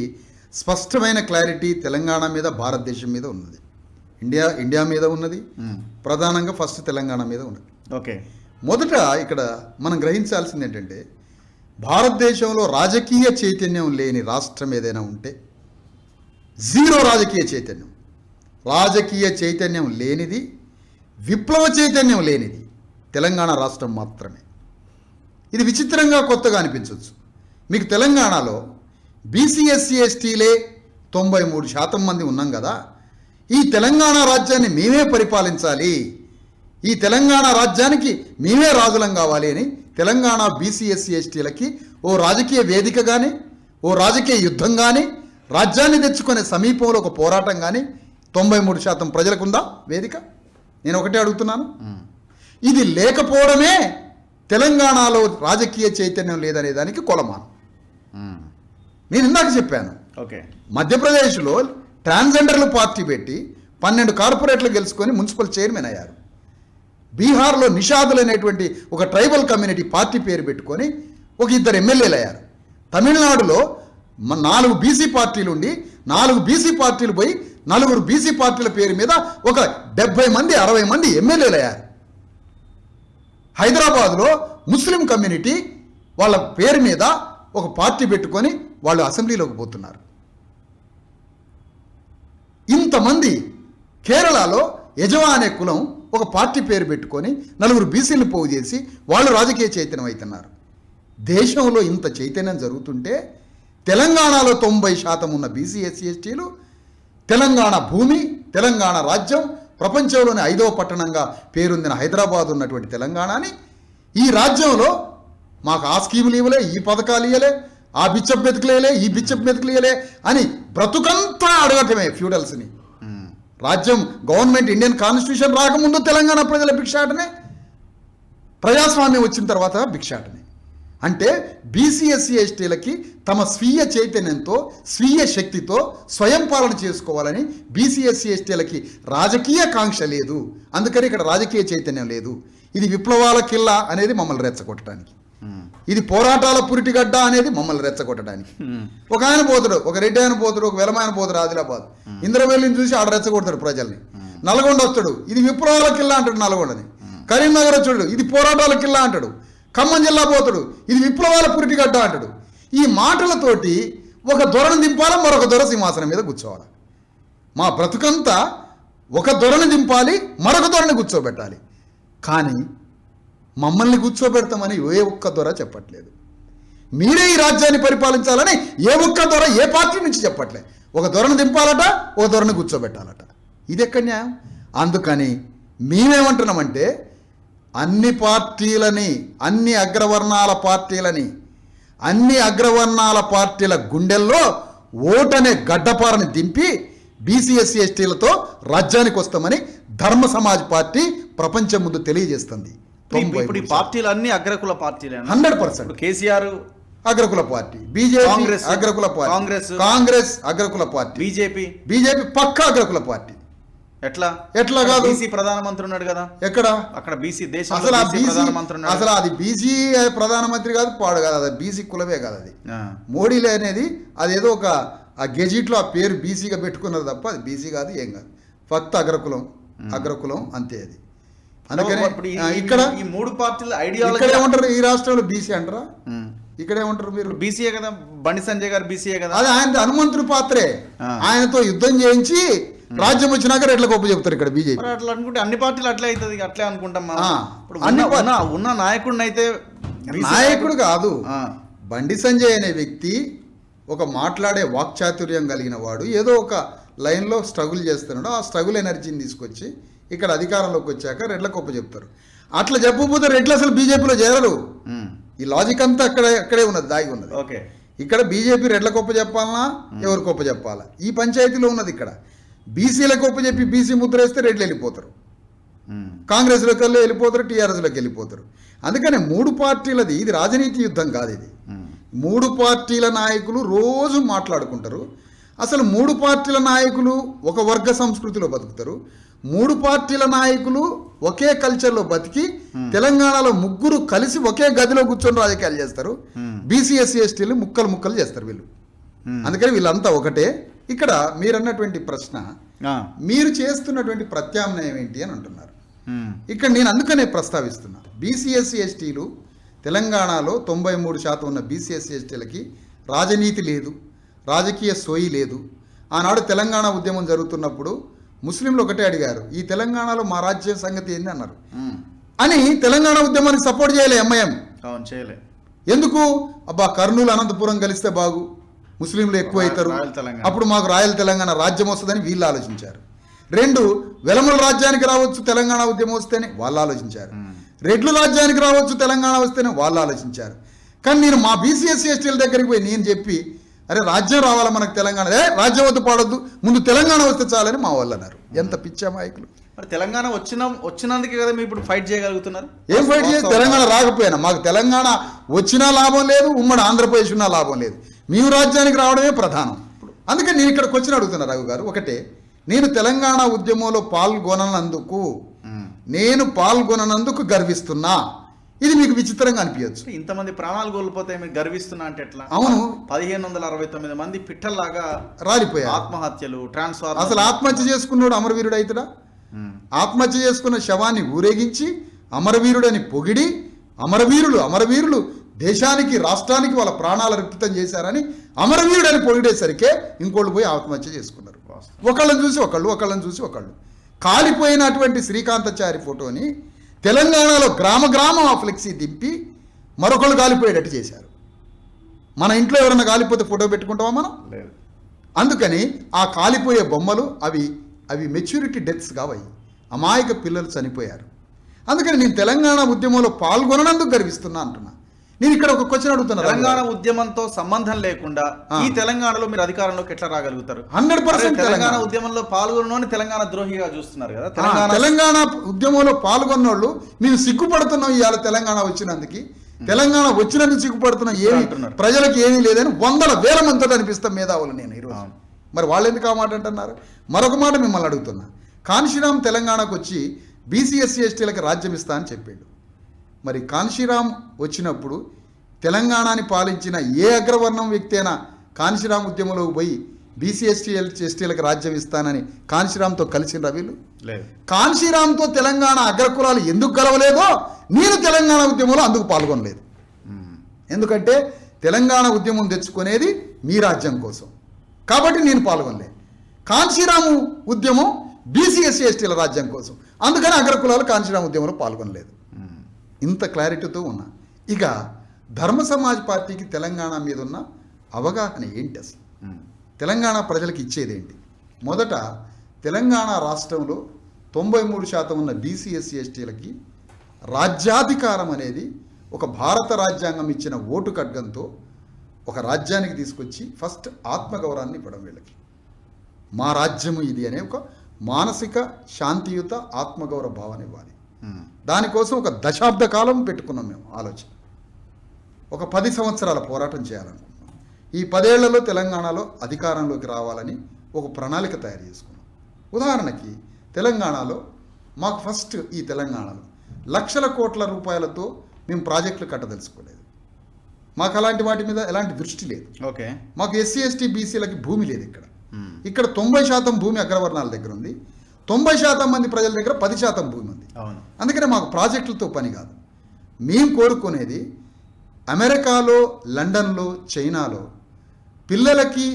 స్పష్టమైన క్లారిటీ తెలంగాణ మీద, భారతదేశం మీద ఉన్నది. ఇండియా మీద ఉన్నది, ప్రధానంగా ఫస్ట్ తెలంగాణ మీద ఉన్నది. ఓకే, మొదట ఇక్కడ మనం గ్రహించాల్సింది ఏంటంటే, భారతదేశంలో రాజకీయ చైతన్యం లేని రాష్ట్రం ఏదైనా ఉంటే జీరో రాజకీయ చైతన్యం లేనిది, విప్లవ చైతన్యం లేనిది తెలంగాణ రాష్ట్రం మాత్రమే. ఇది విచిత్రంగా కొత్తగా అనిపించవచ్చు. మీకు తెలంగాణలో బీసీ ఎస్సీ ఎస్టీలే 93% మంది ఉన్నాం కదా. ఈ తెలంగాణ రాజ్యాన్ని మేమే పరిపాలించాలి, ఈ తెలంగాణ రాజ్యానికి మేమే రాజులం కావాలి అని తెలంగాణ బీసీ ఎస్సీ ఎస్టీలకి ఓ రాజకీయ వేదిక కానీ, ఓ రాజకీయ యుద్ధం కానీ, రాజ్యాన్ని తెచ్చుకునే సమీపంలో ఒక పోరాటం కానీ 93% ప్రజలకు ఉందా వేదిక? నేను ఒకటే అడుగుతున్నాను. ఇది లేకపోవడమే తెలంగాణలో రాజకీయ చైతన్యం లేదనే దానికి కొలమానం. నేను ఇందాక చెప్పాను, ఓకే, మధ్యప్రదేశ్లో ట్రాన్స్జెండర్లు పార్టీ పెట్టి 12 కార్పొరేట్లు గెలుచుకొని మున్సిపల్ చైర్మన్ అయ్యారు. బీహార్లో నిషాదులు అనేటువంటి ఒక ట్రైబల్ కమ్యూనిటీ పార్టీ పేరు పెట్టుకొని ఒక 2 ఎమ్మెల్యేలు అయ్యారు. తమిళనాడులో 4 బీసీ పార్టీలు ఉండి 4 బీసీ పార్టీలు పోయి 4 బీసీ పార్టీల పేరు మీద ఒక 70 మంది 60 మంది ఎమ్మెల్యేలు అయ్యారు. హైదరాబాద్లో ముస్లిం కమ్యూనిటీ వాళ్ళ పేరు మీద ఒక పార్టీ పెట్టుకొని వాళ్ళు అసెంబ్లీలోకి పోతున్నారు. ఇంతమంది కేరళలో యజవా అనే కులం ఒక పార్టీ పేరు పెట్టుకొని 4 బీసీలను పోగు చేసి వాళ్ళు రాజకీయ చైతన్యం అవుతున్నారు. దేశంలో ఇంత చైతన్యం జరుగుతుంటే తెలంగాణలో 90% ఉన్న బీసీ ఎస్సీ ఎస్టీలు తెలంగాణ భూమి, తెలంగాణ రాజ్యం, ప్రపంచంలోని 5వ పట్టణంగా పేరొందిన హైదరాబాద్ ఉన్నటువంటి తెలంగాణని, ఈ రాజ్యంలో మాకు ఆ స్కీములు ఇవ్వలే, ఈ పథకాలు ఇవ్వలే, ఆ బిచ్చప్ మెతుకులేలే, ఈ బిచ్చప్ మెతుకులేలే అని బ్రతుకంతా అడగటమే ఫ్యూడల్స్ని. రాజ్యం గవర్నమెంట్ ఇండియన్ కాన్స్టిట్యూషన్ రాకముందు తెలంగాణ ప్రజల భిక్షాటనే, ప్రజాస్వామ్యం వచ్చిన తర్వాత భిక్షాటనే. అంటే బీసీ ఎస్సీ ఎస్టీలకి తమ స్వీయ చైతన్యంతో, స్వీయ శక్తితో స్వయం పాలన చేసుకోవాలని బీసీ ఎస్సీ ఎస్టీలకి రాజకీయ కాంక్ష లేదు. అందుకని ఇక్కడ రాజకీయ చైతన్యం లేదు. ఇది విప్లవాల కిల్లా అనేది మమ్మల్ని రెచ్చగొట్టడానికి. ఇది పోరాటాల పురిటిగడ్డ అనేది మమ్మల్ని రెచ్చగొట్టడానికి. ఒక ఆయన పోతాడు, ఒక రెడ్డి ఆయన పోతాడు, ఒక వెలమాయన పోతాడు ఆదిలాబాద్, ఇంద్రవెల్లిని చూసి ఆడ రెచ్చగొడతాడు ప్రజల్ని. నల్గొండ వస్తాడు, ఇది విప్లవాల కిల్లా అంటాడు నల్గొండని. కరీంనగర్ వచ్చాడు, ఇది పోరాటాల కిల్లా అంటాడు. ఖమ్మం జిల్లా పోతాడు, ఇది విప్లవాల పురిటిగడ్డ అంటాడు. ఈ మాటలతోటి ఒక దొరను దింపాలి, మరొక దొర సింహాసనం మీద కూర్చోవాలి. మా బ్రతుకంతా ఒక దొరని దింపాలి, మరొక దొరని కూర్చోబెట్టాలి. కానీ మమ్మల్ని కూర్చోబెడతామని ఏ ఒక్క దొర చెప్పట్లేదు. మీరే ఈ రాజ్యాన్ని పరిపాలించాలని ఏ ఒక్క దొర ఏ పార్టీ నుంచి చెప్పట్లేదు. ఒక దొరను దింపాలట, ఒక దొరని కూర్చోబెట్టాలట. ఇది ఎక్కడ న్యాయం? అందుకని మేమేమంటున్నామంటే అన్ని పార్టీలని, అన్ని అగ్రవర్ణాల పార్టీలని, అన్ని అగ్రవర్ణాల పార్టీల గుండెల్లో ఓటనే గడ్డపారని దింపి బీసీ ఎస్సీ ఎస్టీలతో రాజ్యానికి వస్తామని ధర్మ సమాజ్ పార్టీ ప్రపంచం ముందు తెలియజేస్తుంది. ఇప్పుడు ఈ పార్టీలు అన్ని అగ్రకుల పార్టీలే 100%. కేసీఆర్ అగ్రకుల పార్టీ, బీజేపీ అగ్రకుల పార్టీ, కాంగ్రెస్ అగ్రకుల పార్టీ, బీజేపీ పక్కా అగ్రకుల పార్టీ. ఎట్లా కాదు? బీసీ ప్రధానమంత్రి ఉన్నాడు కదా ఎక్కడ? అక్కడ బీసీ దేశం అసలు అది బీసీ ప్రధానమంత్రి కాదు, పాడు కాదు, అది బీసీ కులమే కాదు. అది మోడీలే అనేది అదేదో ఒక ఆ గెజిట్లో ఆ పేరు బీసీగా పెట్టుకున్నారు తప్ప అది బీసీ కాదు, ఏం కాదు. ఫక్త్ అగ్రకులం అంతే. అది అందుకని ఇక్కడ ఈ మూడు పార్టీల ఐడియాలజీ ఇక్కడ ఏమంటారు? ఈ రాష్ట్రంలో బీసీ అంటారా? ఇక్కడ ఏమంటారు మీరు? బీసీఏ కదా, బండి సంజయ్ గారు బీసీఏ కదా. అది ఆయన హనుమంతుడి పాత్రే. ఆయనతో యుద్ధం చేయించి రాజ్యం వచ్చినాక రెట్ల గొప్ప చెప్తారు ఇక్కడ బీజేపీ. అట్లా అనుకుంటే అన్ని పార్టీలు అట్లే అవుతుంది, అట్లే అనుకుంటాం. ఉన్న నాయకుడిని అయితే నాయకుడు కాదు, బండి సంజయ్ అనే వ్యక్తి ఒక మాట్లాడే వాక్చాతుర్యం కలిగిన వాడు. ఏదో ఒక లైన్లో స్ట్రగుల్ చేస్తున్నాడు, ఆ స్ట్రగుల్ ఎనర్జీని తీసుకొచ్చి ఇక్కడ అధికారంలోకి వచ్చాక రెడ్ల గొప్ప చెప్తారు. అట్లా చెప్పకపోతే రెడ్లు అసలు బీజేపీలో చేరరు. ఈ లాజిక్ అంతా అక్కడే ఉన్నది, దాగి ఉన్నది. ఇక్కడ బీజేపీ రెడ్ల గొప్ప చెప్పాలన్నా ఎవరు గొప్ప చెప్పాలా, ఈ పంచాయతీలో ఉన్నది. ఇక్కడ బీసీలకు గొప్ప చెప్పి బీసీ ముద్ర వేస్తే రెడ్లు వెళ్ళిపోతారు, కాంగ్రెస్లోకి వెళ్ళిపోతారు, టీఆర్ఎస్లోకి వెళ్ళిపోతారు. అందుకని మూడు పార్టీలది ఇది రాజనీతి యుద్ధం కాదు. ఇది మూడు పార్టీల నాయకులు రోజు మాట్లాడుకుంటారు. అసలు మూడు పార్టీల నాయకులు ఒక వర్గ సంస్కృతిలో బతుకుతారు. మూడు పార్టీల నాయకులు ఒకే కల్చర్లో బతికి తెలంగాణలో ముగ్గురు కలిసి ఒకే గదిలో కూర్చొని రాజకీయాలు చేస్తారు. బీసీ ఎస్సీ ఎస్టీలు ముక్కలు చేస్తారు వీళ్ళు. అందుకని వీళ్ళంతా ఒకటే. ఇక్కడ మీరన్నటువంటి ప్రశ్న, మీరు చేస్తున్నటువంటి ప్రత్యామ్నాయం ఏంటి అని అంటున్నారు. ఇక్కడ నేను అందుకనే ప్రస్తావిస్తున్నా. బీసీ ఎస్సీ ఎస్టీలు తెలంగాణలో 93% ఉన్న బీసీ ఎస్సీ ఎస్టీలకి రాజనీతి లేదు, రాజకీయ సోయి లేదు. ఆనాడు తెలంగాణ ఉద్యమం జరుగుతున్నప్పుడు ముస్లింలు ఒకటే అడిగారు, ఈ తెలంగాణలో మా రాజ్యం సంగతి ఏంది అన్నారు. అని తెలంగాణ ఉద్యమానికి సపోర్ట్ చేయలే ఎంఐఎం. ఎందుకు? అబ్బా కర్నూలు అనంతపురం కలిస్తే బాగు, ముస్లింలు ఎక్కువ అవుతారు, అప్పుడు మాకు రాయల్ తెలంగాణ రాజ్యం వస్తుందని వీళ్ళు ఆలోచించారు. 2 వెలముల రాజ్యానికి రావచ్చు తెలంగాణ ఉద్యమం వస్తేనే వాళ్ళు ఆలోచించారు. రెడ్లు రాజ్యానికి రావచ్చు తెలంగాణ వస్తేనే వాళ్ళు ఆలోచించారు. కానీ నేను మా బీసీ ఎస్సీ ఎస్టీల దగ్గరికి పోయి నేను చెప్పి, అరే రాజ్యం రావాలా మనకు తెలంగాణ, రాజ్యం వద్దు పాడొద్దు, ముందు తెలంగాణ వస్తే చాలని మా వాళ్ళు అన్నారు. ఎంత పిచ్చా నాయకులు. మరి తెలంగాణ వచ్చినందుకే కదా మీరు ఇప్పుడు ఫైట్ చేయగలుగుతున్నారు. ఏం ఫైట్ చేయాలి? తెలంగాణ రాకపోయినా మాకు తెలంగాణ వచ్చినా లాభం లేదు, ఉమ్మడి ఆంధ్రప్రదేశ్ ఉన్నా లాభం లేదు. మేము రాజ్యానికి రావడమే ప్రధానం. అందుకని నేను ఇక్కడికి వచ్చి అడుగుతున్నా రఘు గారు, ఒకటే, నేను తెలంగాణ ఉద్యమంలో పాల్గొననందుకు గర్విస్తున్నా. ఇది మీకు విచిత్రంగా అనిపించచ్చు. ఇంతమంది ప్రాణాలు కోల్పోతే మీకు గర్విస్తున్నా అంటే ఎట్లా? అవును, 1569 మంది పిట్టల్లాగా రాలిపోయారు. ఆత్మహత్యలు, ట్రాన్స్ఫార్. అసలు ఆత్మహత్య చేసుకున్నాడు అమరవీరుడు అవుతాడా? ఆత్మహత్య చేసుకున్న శవాన్ని ఊరేగించి అమరవీరుడని పొగిడి, అమరవీరులు దేశానికి రాష్ట్రానికి వాళ్ళ ప్రాణాలు అర్పితం చేశారని అమరవీరుడని పొగిడేసరికే ఇంకోళ్ళు పోయి ఆత్మహత్య చేసుకున్నారు. ఒకళ్ళని చూసి ఒకళ్ళు కాలిపోయినటువంటి శ్రీకాంతాచారి ఫోటోని తెలంగాణలో గ్రామం ఆ ఫ్లెక్సీ దింపి మరొకళ్ళు కాలిపోయేటట్టు చేశారు. మన ఇంట్లో ఎవరైనా కాలిపోతే ఫోటో పెట్టుకుంటామా మనం? లేదు. అందుకని ఆ కాలిపోయే బొమ్మలు అవి మెచ్యూరిటీ డెత్స్ కావయి, అమాయక పిల్లలు చనిపోయారు. అందుకని నేను తెలంగాణ ఉద్యమంలో పాల్గొననందుకు గర్విస్తున్నా అంటున్నా. నేను ఇక్కడ ఒక క్వశ్చన్ అడుగుతున్నా. తెలంగాణ ఉద్యమంతో సంబంధం లేకుండా ఈ తెలంగాణలో మీరు అధికారంలోకి ఎట్లా రాగలుగుతారు? 100% తెలంగాణ ఉద్యమంలో పాల్గొన్న తెలంగాణ ద్రోహిగా చూస్తున్నారు కదా. తెలంగాణ ఉద్యమంలో పాల్గొన్నోళ్ళు మేము సిగ్గుపడుతున్నాం ఇవాళ తెలంగాణ వచ్చినందుకు. తెలంగాణ వచ్చినందుకు సిగ్గుపడుతున్నాం. ఏమి ప్రజలకు ఏమీ లేదని 100,000 మందితో అనిపిస్తాం మేధావులు నేను ఈరోజు. మరి వాళ్ళు ఎందుకు ఆ మాట అంటున్నారు? మరొక మాట మిమ్మల్ని అడుగుతున్నా. కాన్షీరామ్ తెలంగాణకు వచ్చి బీసీ ఎస్సీ ఎస్టీలకు రాజ్యం ఇస్తా అని చెప్పాడు. మరి కాన్షీరామ్ వచ్చినప్పుడు తెలంగాణని పాలించిన ఏ అగ్రవర్ణం వ్యక్తి అయినా కాంశీరాం ఉద్యమంలోకి పోయి బీసీ ఎస్టీలకు రాజ్యం ఇస్తానని కాంశీరాంతో కలిసిన వీళ్ళు లేదు. కాంశీరాంతో తెలంగాణ అగ్రకులాలు ఎందుకు కలవలేదో నేను తెలంగాణ ఉద్యమంలో అందుకు పాల్గొనలేదు. ఎందుకంటే తెలంగాణ ఉద్యమం తెచ్చుకునేది మీ రాజ్యం కోసం, కాబట్టి నేను పాల్గొనలేదు. కాంశీరాము ఉద్యమం బీసీ ఎస్టీల రాజ్యం కోసం, అందుకని అగ్రకులాలు కాంశీరాం ఉద్యమంలో పాల్గొనలేదు. ఇంత క్లారిటీతో ఉన్నా. ఇక ధర్మ సమాజ్ పార్టీకి తెలంగాణ మీద ఉన్న అవగాహన ఏంటి, అసలు తెలంగాణ ప్రజలకు ఇచ్చేది ఏంటి? మొదట తెలంగాణ రాష్ట్రంలో 93% ఉన్న బీసీ ఎస్టీలకి రాజ్యాధికారం అనేది ఒక భారత రాజ్యాంగం ఇచ్చిన ఓటు ఖడ్గంతో ఒక రాజ్యానికి తీసుకొచ్చి ఫస్ట్ ఆత్మగౌరవాన్ని ఇవ్వడం వీళ్ళకి. మా రాజ్యము ఇది అనే ఒక మానసిక శాంతియుత ఆత్మగౌరవ భావన ఇవ్వాలి. దానికోసం ఒక దశాబ్ద కాలం పెట్టుకున్నాం మేము ఆలోచన. ఒక 10 సంవత్సరాల పోరాటం చేయాలనుకున్నాం. ఈ 10 ఏళ్లలో తెలంగాణలో అధికారంలోకి రావాలని ఒక ప్రణాళిక తయారు చేసుకున్నాం. ఉదాహరణకి తెలంగాణలో మాకు ఫస్ట్ ఈ తెలంగాణలో లక్షల కోట్ల రూపాయలతో మేము ప్రాజెక్టులు కట్టదలుచుకోలేదు. మాకు అలాంటి వాటి మీద ఎలాంటి దృష్టి లేదు. ఓకే, మాకు ఎస్సీ బీసీలకి భూమి లేదు. ఇక్కడ 90% భూమి అగ్రవర్ణాల దగ్గర ఉంది. 90% మంది ప్రజల దగ్గర 10% భూమి ఉంది. అందుకనే మాకు ప్రాజెక్టులతో పని కాదు. మేము కోరుకునేది అమెరికాలో, లండన్లో, చైనాలో పిల్లలకి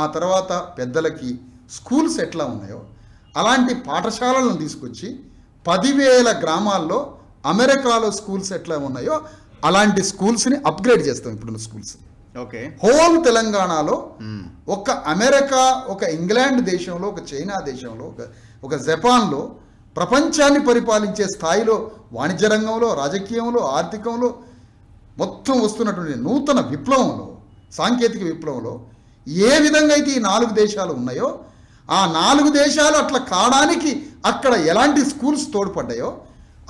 ఆ తర్వాత పెద్దలకి స్కూల్స్ ఎట్లా ఉన్నాయో అలాంటి పాఠశాలలను తీసుకొచ్చి 10,000 గ్రామాల్లో అమెరికాలో స్కూల్స్ ఎట్లా ఉన్నాయో అలాంటి స్కూల్స్ని అప్గ్రేడ్ చేస్తాం. ఇప్పుడున్న స్కూల్స్ ఓకే హోల్ తెలంగాణలో ఒక అమెరికా, ఒక ఇంగ్లాండ్ దేశంలో, ఒక చైనా దేశంలో, ఒక జపాన్లో ప్రపంచాన్ని పరిపాలించే స్థాయిలో వాణిజ్య రంగంలో, రాజకీయంలో, ఆర్థికంలో మొత్తం వస్తున్నటువంటి నూతన విప్లవంలో, సాంకేతిక విప్లవంలో ఏ విధంగా అయితే ఈ 4 దేశాలు ఉన్నాయో ఆ 4 దేశాలు అట్లా కావడానికి అక్కడ ఎలాంటి స్కూల్స్ తోడ్పడ్డాయో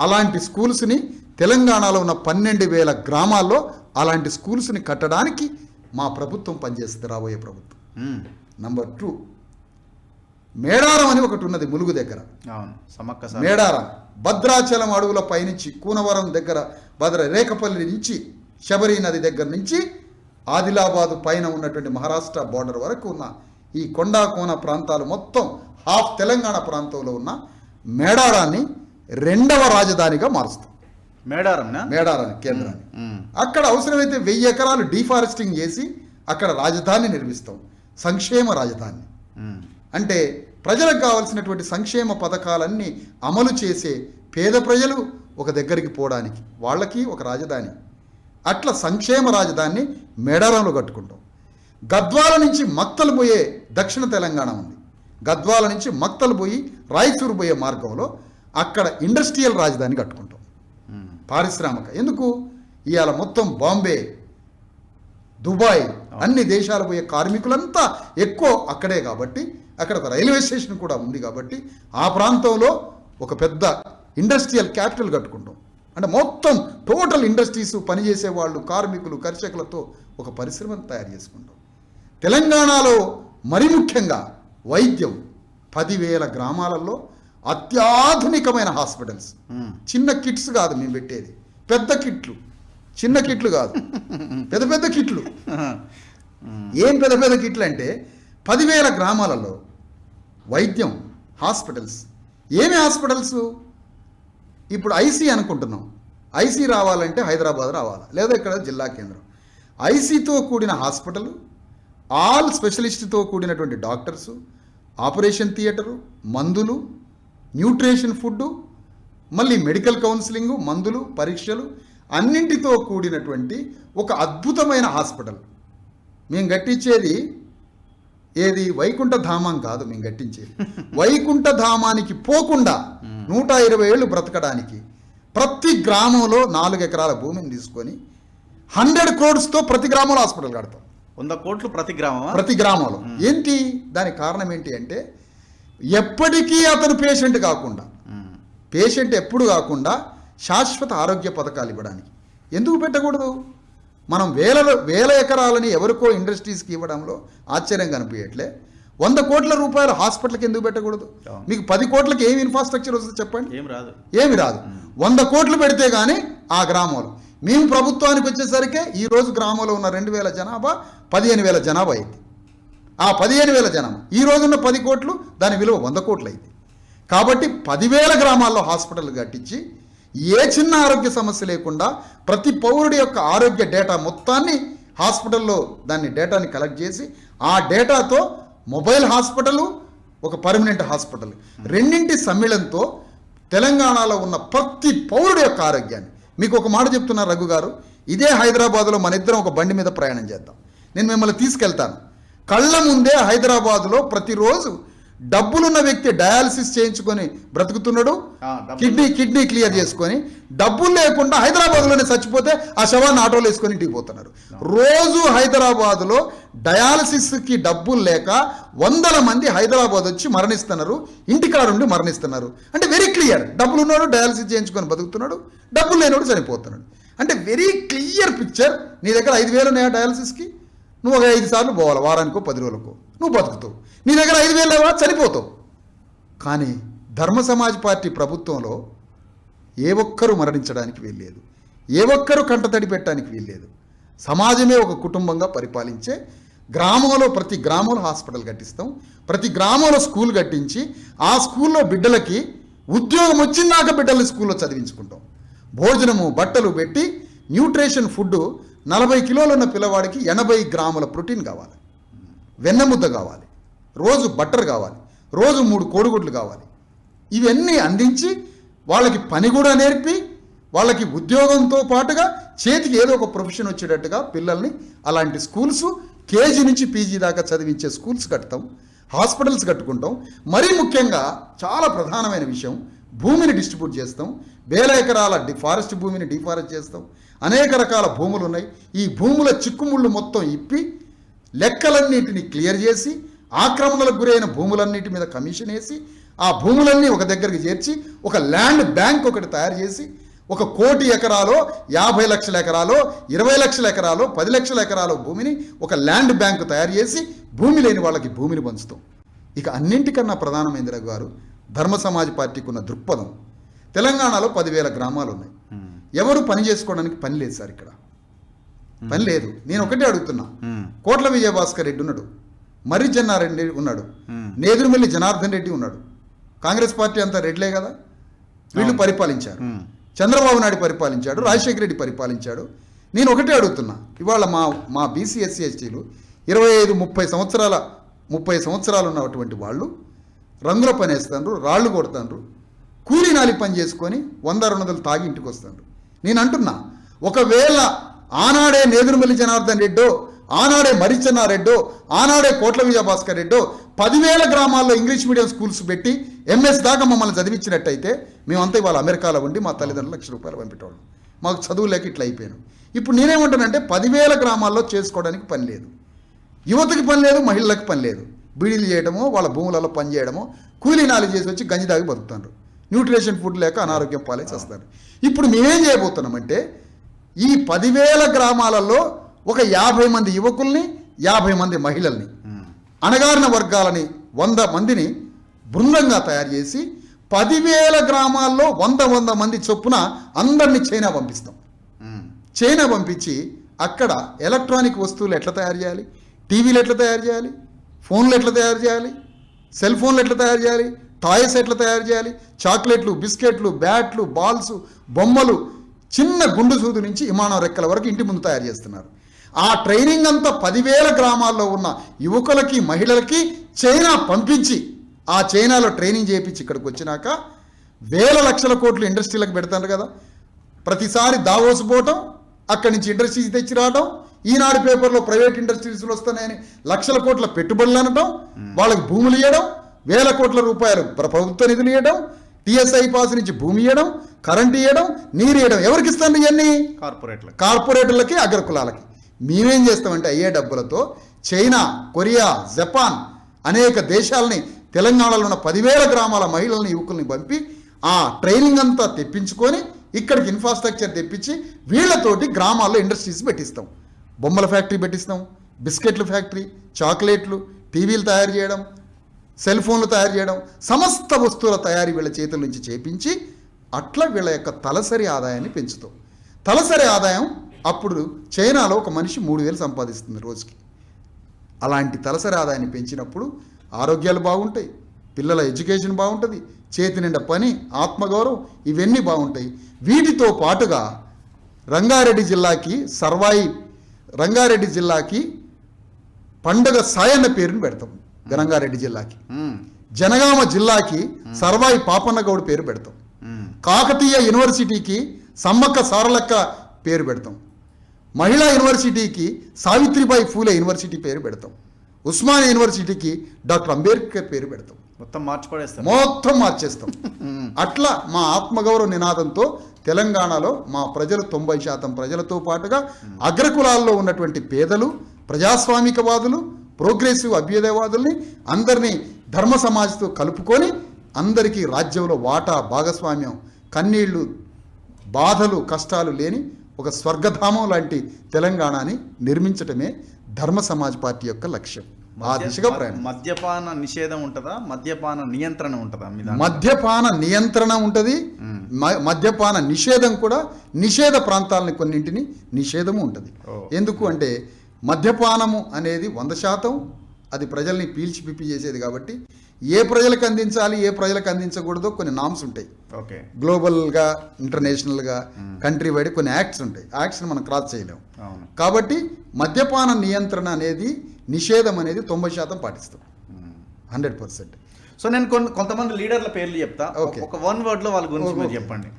అలాంటి స్కూల్స్ని తెలంగాణలో ఉన్న 12,000 గ్రామాల్లో అలాంటి స్కూల్స్ని కట్టడానికి మా ప్రభుత్వం పనిచేస్తుంది, రాబోయే ప్రభుత్వం. నంబర్ 2, మేడారం అని ఒకటి ఉన్నది ములుగు దగ్గర. మేడారం భద్రాచలం అడవుల పైనుంచి కూనవరం దగ్గర రేకపల్లి నుంచి శబరి నది దగ్గర నుంచి ఆదిలాబాదు పైన ఉన్నటువంటి మహారాష్ట్ర బార్డర్ వరకు ఉన్న ఈ కొండా కోన ప్రాంతాలు మొత్తం హాఫ్ తెలంగాణ ప్రాంతంలో ఉన్న మేడారాన్ని 2వ రాజధానిగా మారుస్తాం. మేడారాన్ని కేంద్రాన్ని అక్కడ అవసరమైతే 1000 ఎకరాలు డీఫారెస్టింగ్ చేసి అక్కడ రాజధాని నిర్మిస్తాం, సంక్షేమ రాజధాని. అంటే ప్రజలకు కావాల్సినటువంటి సంక్షేమ పథకాలన్నీ అమలు చేసే పేద ప్రజలు ఒక దగ్గరికి పోవడానికి వాళ్ళకి ఒక రాజధాని, అట్లా సంక్షేమ రాజధానిని మేడారంలో కట్టుకుంటాం. గద్వాల నుంచి మక్తలు పోయే దక్షిణ తెలంగాణ ఉంది. గద్వాల నుంచి మక్తలు పోయి రాయచూరు పోయే మార్గంలో అక్కడ ఇండస్ట్రియల్ రాజధాని కట్టుకుంటాం, పారిశ్రామిక. ఎందుకు ఇవాళ మొత్తం బాంబే, దుబాయ్ అన్ని దేశాలు పోయే కార్మికులంతా ఎక్కువ అక్కడే కాబట్టి అక్కడ ఒక రైల్వే స్టేషన్ కూడా ఉంది కాబట్టి ఆ ప్రాంతంలో ఒక పెద్ద ఇండస్ట్రియల్ క్యాపిటల్ కట్టుకుంటాం. అంటే మొత్తం టోటల్ ఇండస్ట్రీస్, పనిచేసే వాళ్ళు, కార్మికులు, కర్షకులతో ఒక పరిశ్రమను తయారు చేసుకుంటాం. తెలంగాణలో మరి ముఖ్యంగా వైద్యం 10,000 గ్రామాలలో అత్యాధునికమైన హాస్పిటల్స్. చిన్న కిట్స్ కాదు మేము పెట్టేది, పెద్ద కిట్లు. చిన్న కిట్లు కాదు, పెద్ద పెద్ద కిట్లు. ఏం పెద్ద పెద్ద కిట్లు అంటే 10,000 గ్రామాలలో వైద్యం, హాస్పిటల్స్. ఏమి హాస్పిటల్స్? ఇప్పుడు ఐసీ అనుకుంటున్నాం. ఐసీ రావాలంటే హైదరాబాద్ రావాలా, లేదా ఇక్కడ జిల్లా కేంద్రం. ఐసీతో కూడిన హాస్పిటల్, ఆల్ స్పెషలిస్ట్తో కూడినటువంటి డాక్టర్సు, ఆపరేషన్ థియేటరు, మందులు, న్యూట్రిషన్ ఫుడ్డు, మళ్ళీ మెడికల్ కౌన్సిలింగు, మందులు, పరీక్షలు అన్నింటితో కూడినటువంటి ఒక అద్భుతమైన హాస్పిటల్ మేము కట్టించేది. ఏది వైకుంఠ ధామం కాదు మేము కట్టించేది. వైకుంఠ ధామానికి పోకుండా 120 ఏళ్ళు బ్రతకడానికి ప్రతి గ్రామంలో 4 ఎకరాల భూమిని తీసుకొని 100 crores ప్రతి గ్రామంలో హాస్పిటల్ కడతాం. 100 కోట్లు ప్రతి గ్రామంలో. ఏంటి దానికి కారణం ఏంటి అంటే ఎప్పటికీ అతను పేషెంట్ కాకుండా, పేషెంట్ ఎప్పుడు కాకుండా శాశ్వత ఆరోగ్య పథకాలు ఇవ్వడానికి. ఎందుకు పెట్టకూడదు? మనం వేల ఎకరాలని ఎవరికో ఇండస్ట్రీస్కి ఇవ్వడంలో ఆశ్చర్యం కనిపించట్లే. 100 కోట్ల రూపాయలు హాస్పిటల్కి ఎందుకు పెట్టకూడదు? మీకు 10 కోట్లకి ఏమి ఇన్ఫ్రాస్ట్రక్చర్ వస్తుంది చెప్పండి? ఏమి రాదు. 100 కోట్లు పెడితే కానీ ఆ గ్రామంలో మేము ప్రభుత్వానికి వచ్చేసరికి ఈరోజు గ్రామంలో ఉన్న 2,000 జనాభా 15,000 జనాభా అయింది. ఆ 15,000 జనాభా ఈ రోజున్న 10 కోట్లు, దాని విలువ 100 కోట్లు అయింది. కాబట్టి 10,000 గ్రామాల్లో హాస్పిటల్ కట్టించి ఏ చిన్న ఆరోగ్య సమస్య లేకుండా ప్రతి పౌరుడి యొక్క ఆరోగ్య డేటా మొత్తాన్ని హాస్పిటల్లో దాన్ని డేటాని కలెక్ట్ చేసి ఆ డేటాతో మొబైల్ హాస్పిటల్, ఒక పర్మనెంట్ హాస్పిటల్ రెండింటి సమ్మిళంతో తెలంగాణలో ఉన్న ప్రతి పౌరుడి యొక్క ఆరోగ్యాన్ని. మీకు ఒక మాట చెప్తున్నా రఘు గారు, ఇదే హైదరాబాద్లో మన ఇద్దరం ఒక బండి మీద ప్రయాణం చేద్దాం, నేను మిమ్మల్ని తీసుకెళ్తాను. కళ్ళ ముందే హైదరాబాద్లో ప్రతిరోజు డబ్బులున్న వ్యక్తి డయాలసిస్ చేయించుకొని బ్రతుకుతున్నాడు, కిడ్నీ క్లియర్ చేసుకొని, డబ్బులు లేకుండా హైదరాబాద్లోనే చచ్చిపోతే ఆ శవాన్ని ఆటోలో వేసుకొని ఇంటికి పోతున్నారు. రోజు హైదరాబాద్లో డయాలసిస్కి డబ్బులు లేక 100 మంది హైదరాబాద్ వచ్చి మరణిస్తున్నారు, ఇంటికాడుండి మరణిస్తున్నారు. అంటే వెరీ క్లియర్, డబ్బులు ఉన్నాడు డయాలసిస్ చేయించుకొని బతుకుతున్నాడు, డబ్బులు లేనివాడు చనిపోతున్నాడు. అంటే వెరీ క్లియర్ పిక్చర్. నీ దగ్గర 5,000 ఉన్నాయా డయాలసిస్కి, నువ్వు ఒక 5 సార్లు పోవాలి, వారానికో 10 రోజులకో, నువ్వు బతుకుతావు. నీ దగ్గర 5,000 లేవా, చనిపోతావు. కానీ ధర్మ సమాజ్ పార్టీ ప్రభుత్వంలో ఏ ఒక్కరూ మరణించడానికి వీల్లేదు, ఏ ఒక్కరూ కంటతడి పెట్టడానికి వీల్లేదు. సమాజమే ఒక కుటుంబంగా పరిపాలించే గ్రామంలో ప్రతి గ్రామంలో హాస్పిటల్ కట్టిస్తాం, ప్రతి గ్రామంలో స్కూల్ కట్టించి ఆ స్కూల్లో బిడ్డలకి ఉద్యోగం వచ్చిందాక బిడ్డల్ని స్కూల్లో చదివించుకుంటాం. భోజనము బట్టలు పెట్టి న్యూట్రిషన్ ఫుడ్ 40 కిలోలు ఉన్న పిల్లవాడికి 80 గ్రాముల ప్రోటీన్ కావాలి, వెన్నముద్ద కావాలి, రోజు బట్టర్ కావాలి, రోజు 3 కోడిగుడ్లు కావాలి. ఇవన్నీ అందించి వాళ్ళకి పని కూడా నేర్పి వాళ్ళకి ఉద్యోగంతో పాటుగా చేతికి ఏదో ఒక ప్రొఫెషన్ వచ్చేటట్టుగా పిల్లల్ని అలాంటి స్కూల్స్ కేజీ నుంచి పీజీ దాకా చదివించే స్కూల్స్ కడతాం, హాస్పిటల్స్ కట్టుకుంటాం. మరీ ముఖ్యంగా చాలా ప్రధానమైన విషయం, భూమిని డిస్ట్రిబ్యూట్ చేస్తాం. వేల ఎకరాల ఫారెస్ట్ భూమిని డిఫారెస్ట్ చేస్తాం. అనేక రకాల భూములు ఉన్నాయి. ఈ భూముల చిక్కుముళ్ళు మొత్తం ఇప్పి లెక్కలన్నింటినీ క్లియర్ చేసి ఆక్రమణలకు గురైన భూములన్నిటి మీద కమిషన్ వేసి ఆ భూములన్నీ ఒక దగ్గరికి చేర్చి ఒక ల్యాండ్ బ్యాంక్ ఒకటి తయారు చేసి 1 కోటి ఎకరాలో 50 లక్షల ఎకరాలో 20 లక్షల ఎకరాలో 10 లక్షల ఎకరాల భూమిని ఒక ల్యాండ్ బ్యాంకు తయారు చేసి భూమి లేని వాళ్ళకి భూమిని పంచుతాం. ఇక అన్నింటికన్నా ప్రధానమైంది రఘు గారు, ధర్మ సమాజ్ పార్టీకి ఉన్న దృక్పథం. తెలంగాణలో 10,000 గ్రామాలు ఉన్నాయి. ఎవరు పని చేసుకోవడానికి పని లేదు సార్, ఇక్కడ పని లేదు. నేను ఒకటే అడుగుతున్నా, కోట్ల విజయభాస్కర్ రెడ్డి ఉన్నాడు, మర్రి చెన్నారెడ్డి ఉన్నాడు, నేదురుమల్లి జనార్దన్ రెడ్డి ఉన్నాడు. కాంగ్రెస్ పార్టీ అంతా రెడ్లే కదా, వీళ్ళు పరిపాలించారు. చంద్రబాబు నాయుడు పరిపాలించాడు, రాజశేఖర రెడ్డి పరిపాలించాడు. నేను ఒకటే అడుగుతున్నా, ఇవాళ మా బీసీ ఎస్సీ ఎస్టీలు 25-30 సంవత్సరాలు ఉన్నటువంటి వాళ్ళు రంగుల పని వేస్తారు, రాళ్ళు కొడతారు, కూలీ నాలి పని చేసుకొని 100-200 తాగి ఇంటికి వస్తారు. నేను అంటున్నా, ఒకవేళ ఆనాడే నేదురుమల్లి జనార్దన్ రెడ్డో, ఆనాడే మర్రి చెన్నారెడ్డో, ఆనాడే కోట్ల విజయభాస్కర్ రెడ్డో 10,000 గ్రామాల్లో ఇంగ్లీష్ మీడియం స్కూల్స్ పెట్టి ఎంఎస్ దాకా మమ్మల్ని చదివించినట్టయితే మేమంతా ఇవాళ అమెరికాలో ఉండి మా తల్లిదండ్రులు ₹1,00,000 పంపేటోళ్ళం. మాకు చదువు లేక ఇట్లా అయిపోయాను. ఇప్పుడు నేనేమంటానంటే 10,000 గ్రామాల్లో చేసుకోవడానికి పని లేదు, యువతకి పని లేదు, మహిళలకు పని లేదు. బీడీలు చేయడమో వాళ్ళ భూములలో పని చేయడమో, కూలీ నాలి చేసి వచ్చి గంజి దాగి బతుకుతారు, న్యూట్రిషన్ ఫుడ్ లేక అనారోగ్యం పాలైసి వస్తారు. ఇప్పుడు మేమేం చేయబోతున్నామంటే ఈ 10,000 గ్రామాలలో ఒక 50 మంది యువకుల్ని, 50 మంది మహిళల్ని, అణగారిన వర్గాలని 100 మందిని బృందంగా తయారు చేసి 10,000 గ్రామాల్లో 100 మంది చొప్పున అందరినీ చైనా పంపిస్తాం. చైనా పంపించి అక్కడ ఎలక్ట్రానిక్ వస్తువులు ఎట్లా తయారు చేయాలి, టీవీలు ఎట్లా తయారు చేయాలి, ఫోన్లు ఎట్లా తయారు చేయాలి, సెల్ ఫోన్లు ఎట్లా తయారు చేయాలి, టాయ్స్ ఎట్లా తయారు చేయాలి, చాక్లెట్లు, బిస్కెట్లు, బ్యాట్లు, బాల్స్, బొమ్మలు, చిన్న గుండు సూదు నుంచి విమానం రెక్కల వరకు ఇంటి ముందు తయారు చేస్తున్నారు. ఆ ట్రైనింగ్ అంతా 10,000 గ్రామాల్లో ఉన్న యువకులకి, మహిళలకి చైనా పంపించి ఆ చైనాలో ట్రైనింగ్ చేయించి ఇక్కడికి వచ్చినాక వేల లక్షల కోట్లు ఇండస్ట్రీలకు పెడతారు కదా. ప్రతిసారి దావోస్ పోవటం, అక్కడి నుంచి ఇండస్ట్రీస్ తెచ్చి రావడం, ఈనాడు పేపర్లో ప్రైవేట్ ఇండస్ట్రీస్లో వస్తున్నాయని లక్షల కోట్ల పెట్టుబడులు అనటం, వాళ్ళకి భూములు ఇవ్వడం, వేల కోట్ల రూపాయలు ప్రభుత్వ నిధులు ఇవ్వడం, టీఎస్ఐ పాస్ నుంచి భూమి ఇవ్వడం, కరెంట్ ఇవ్వడం, నీరు ఇవ్వడం. ఎవరికి ఇస్తాను ఇవన్నీ? కార్పొరేటర్లకి, అగ్రకులాలకి. మేమేం చేస్తామంటే అయ్యే డబ్బులతో చైనా, కొరియా, జపాన్ అనేక దేశాలని తెలంగాణలో ఉన్న 10,000 గ్రామాల మహిళల్ని, యువకుల్ని పంపి ఆ ట్రైనింగ్ అంతా తెప్పించుకొని ఇక్కడికి ఇన్ఫ్రాస్ట్రక్చర్ తెప్పించి వీళ్ళతోటి గ్రామాల్లో ఇండస్ట్రీస్ పెట్టిస్తాం. బొమ్మల ఫ్యాక్టరీ పెట్టిస్తాం, బిస్కెట్ల ఫ్యాక్టరీ, చాక్లెట్లు, టీవీలు తయారు చేయడం, సెల్ ఫోన్లు తయారు చేయడం, సమస్త వస్తువుల తయారీ వీళ్ళ చేతుల నుంచి చేపించి అట్లా వీళ్ళ యొక్క తలసరి ఆదాయాన్ని పెంచుతాం. తలసరి ఆదాయం అప్పుడు చైనాలో ఒక మనిషి 3,000 సంపాదిస్తుంది రోజుకి. అలాంటి తలసరి ఆదాయాన్ని పెంచినప్పుడు ఆరోగ్యాలు బాగుంటాయి, పిల్లల ఎడ్యుకేషన్ బాగుంటుంది, చేతి నిండా పని, ఆత్మగౌరవం ఇవన్నీ బాగుంటాయి. వీటితో పాటుగా రంగారెడ్డి జిల్లాకి పండుగ సాయన్న పేరుని పెడతాం. రంగారెడ్డి జిల్లాకి జనగామ జిల్లాకి సర్వాయి పాపన్న గౌడ్ పేరు పెడతాం. కాకతీయ యూనివర్సిటీకి సమ్మక్క సారలక్క పేరు పెడతాం. మహిళా యూనివర్సిటీకి సావిత్రిబాయి ఫూలే యూనివర్సిటీ పేరు పెడతాం. ఉస్మానియా యూనివర్సిటీకి డాక్టర్ అంబేద్కర్ పేరు పెడతాం. మొత్తం మార్చేస్తాం. అట్లా మా ఆత్మగౌరవ నినాదంతో తెలంగాణలో మా ప్రజలు 90% ప్రజలతో పాటుగా అగ్రకులాల్లో ఉన్నటువంటి పేదలు, ప్రజాస్వామికవాదులు, ప్రోగ్రెసివ్ అభ్యుదయవాదుల్ని అందరినీ ధర్మ సమాజంతో కలుపుకొని అందరికీ రాజ్యంలో వాటా భాగస్వామ్యం, కన్నీళ్లు, బాధలు, కష్టాలు లేని ఒక స్వర్గధామం లాంటి తెలంగాణని నిర్మించటమే ధర్మ సమాజ్ పార్టీ యొక్క లక్ష్యం. ఆ దిశగా ప్రయాణం. మద్యపాన నిషేధం ఉంటుందా, మద్యపాన నియంత్రణ ఉంటుందా? మద్యపాన నియంత్రణ ఉంటుంది, మద్యపాన నిషేధం కూడా. నిషేధ ప్రాంతాలని కొన్నింటిని నిషేధము ఉంటుంది. ఎందుకు అంటే మద్యపానము అనేది 100% అది ప్రజల్ని పీల్చి పిప్పి చేసేది కాబట్టి ఏ ప్రజలకు అందించాలి, ఏ ప్రజలకు అందించకూడదో కొన్ని నామ్స్ ఉంటాయి. ఓకే, గ్లోబల్గా, ఇంటర్నేషనల్గా, కంట్రీ వైడ్ కొన్ని యాక్ట్స్ ఉంటాయి. యాక్ట్స్ని మనం క్రాస్ చేయలేము. కాబట్టి మద్యపాన నియంత్రణ అనేది, నిషేధం అనేది 90% పాటిస్తాం, 100%. సో నేను కొంతమంది లీడర్ల పేర్లు చెప్తా, ఒక 1 word లో వాళ్ళ గురించి మీరు చెప్పండి.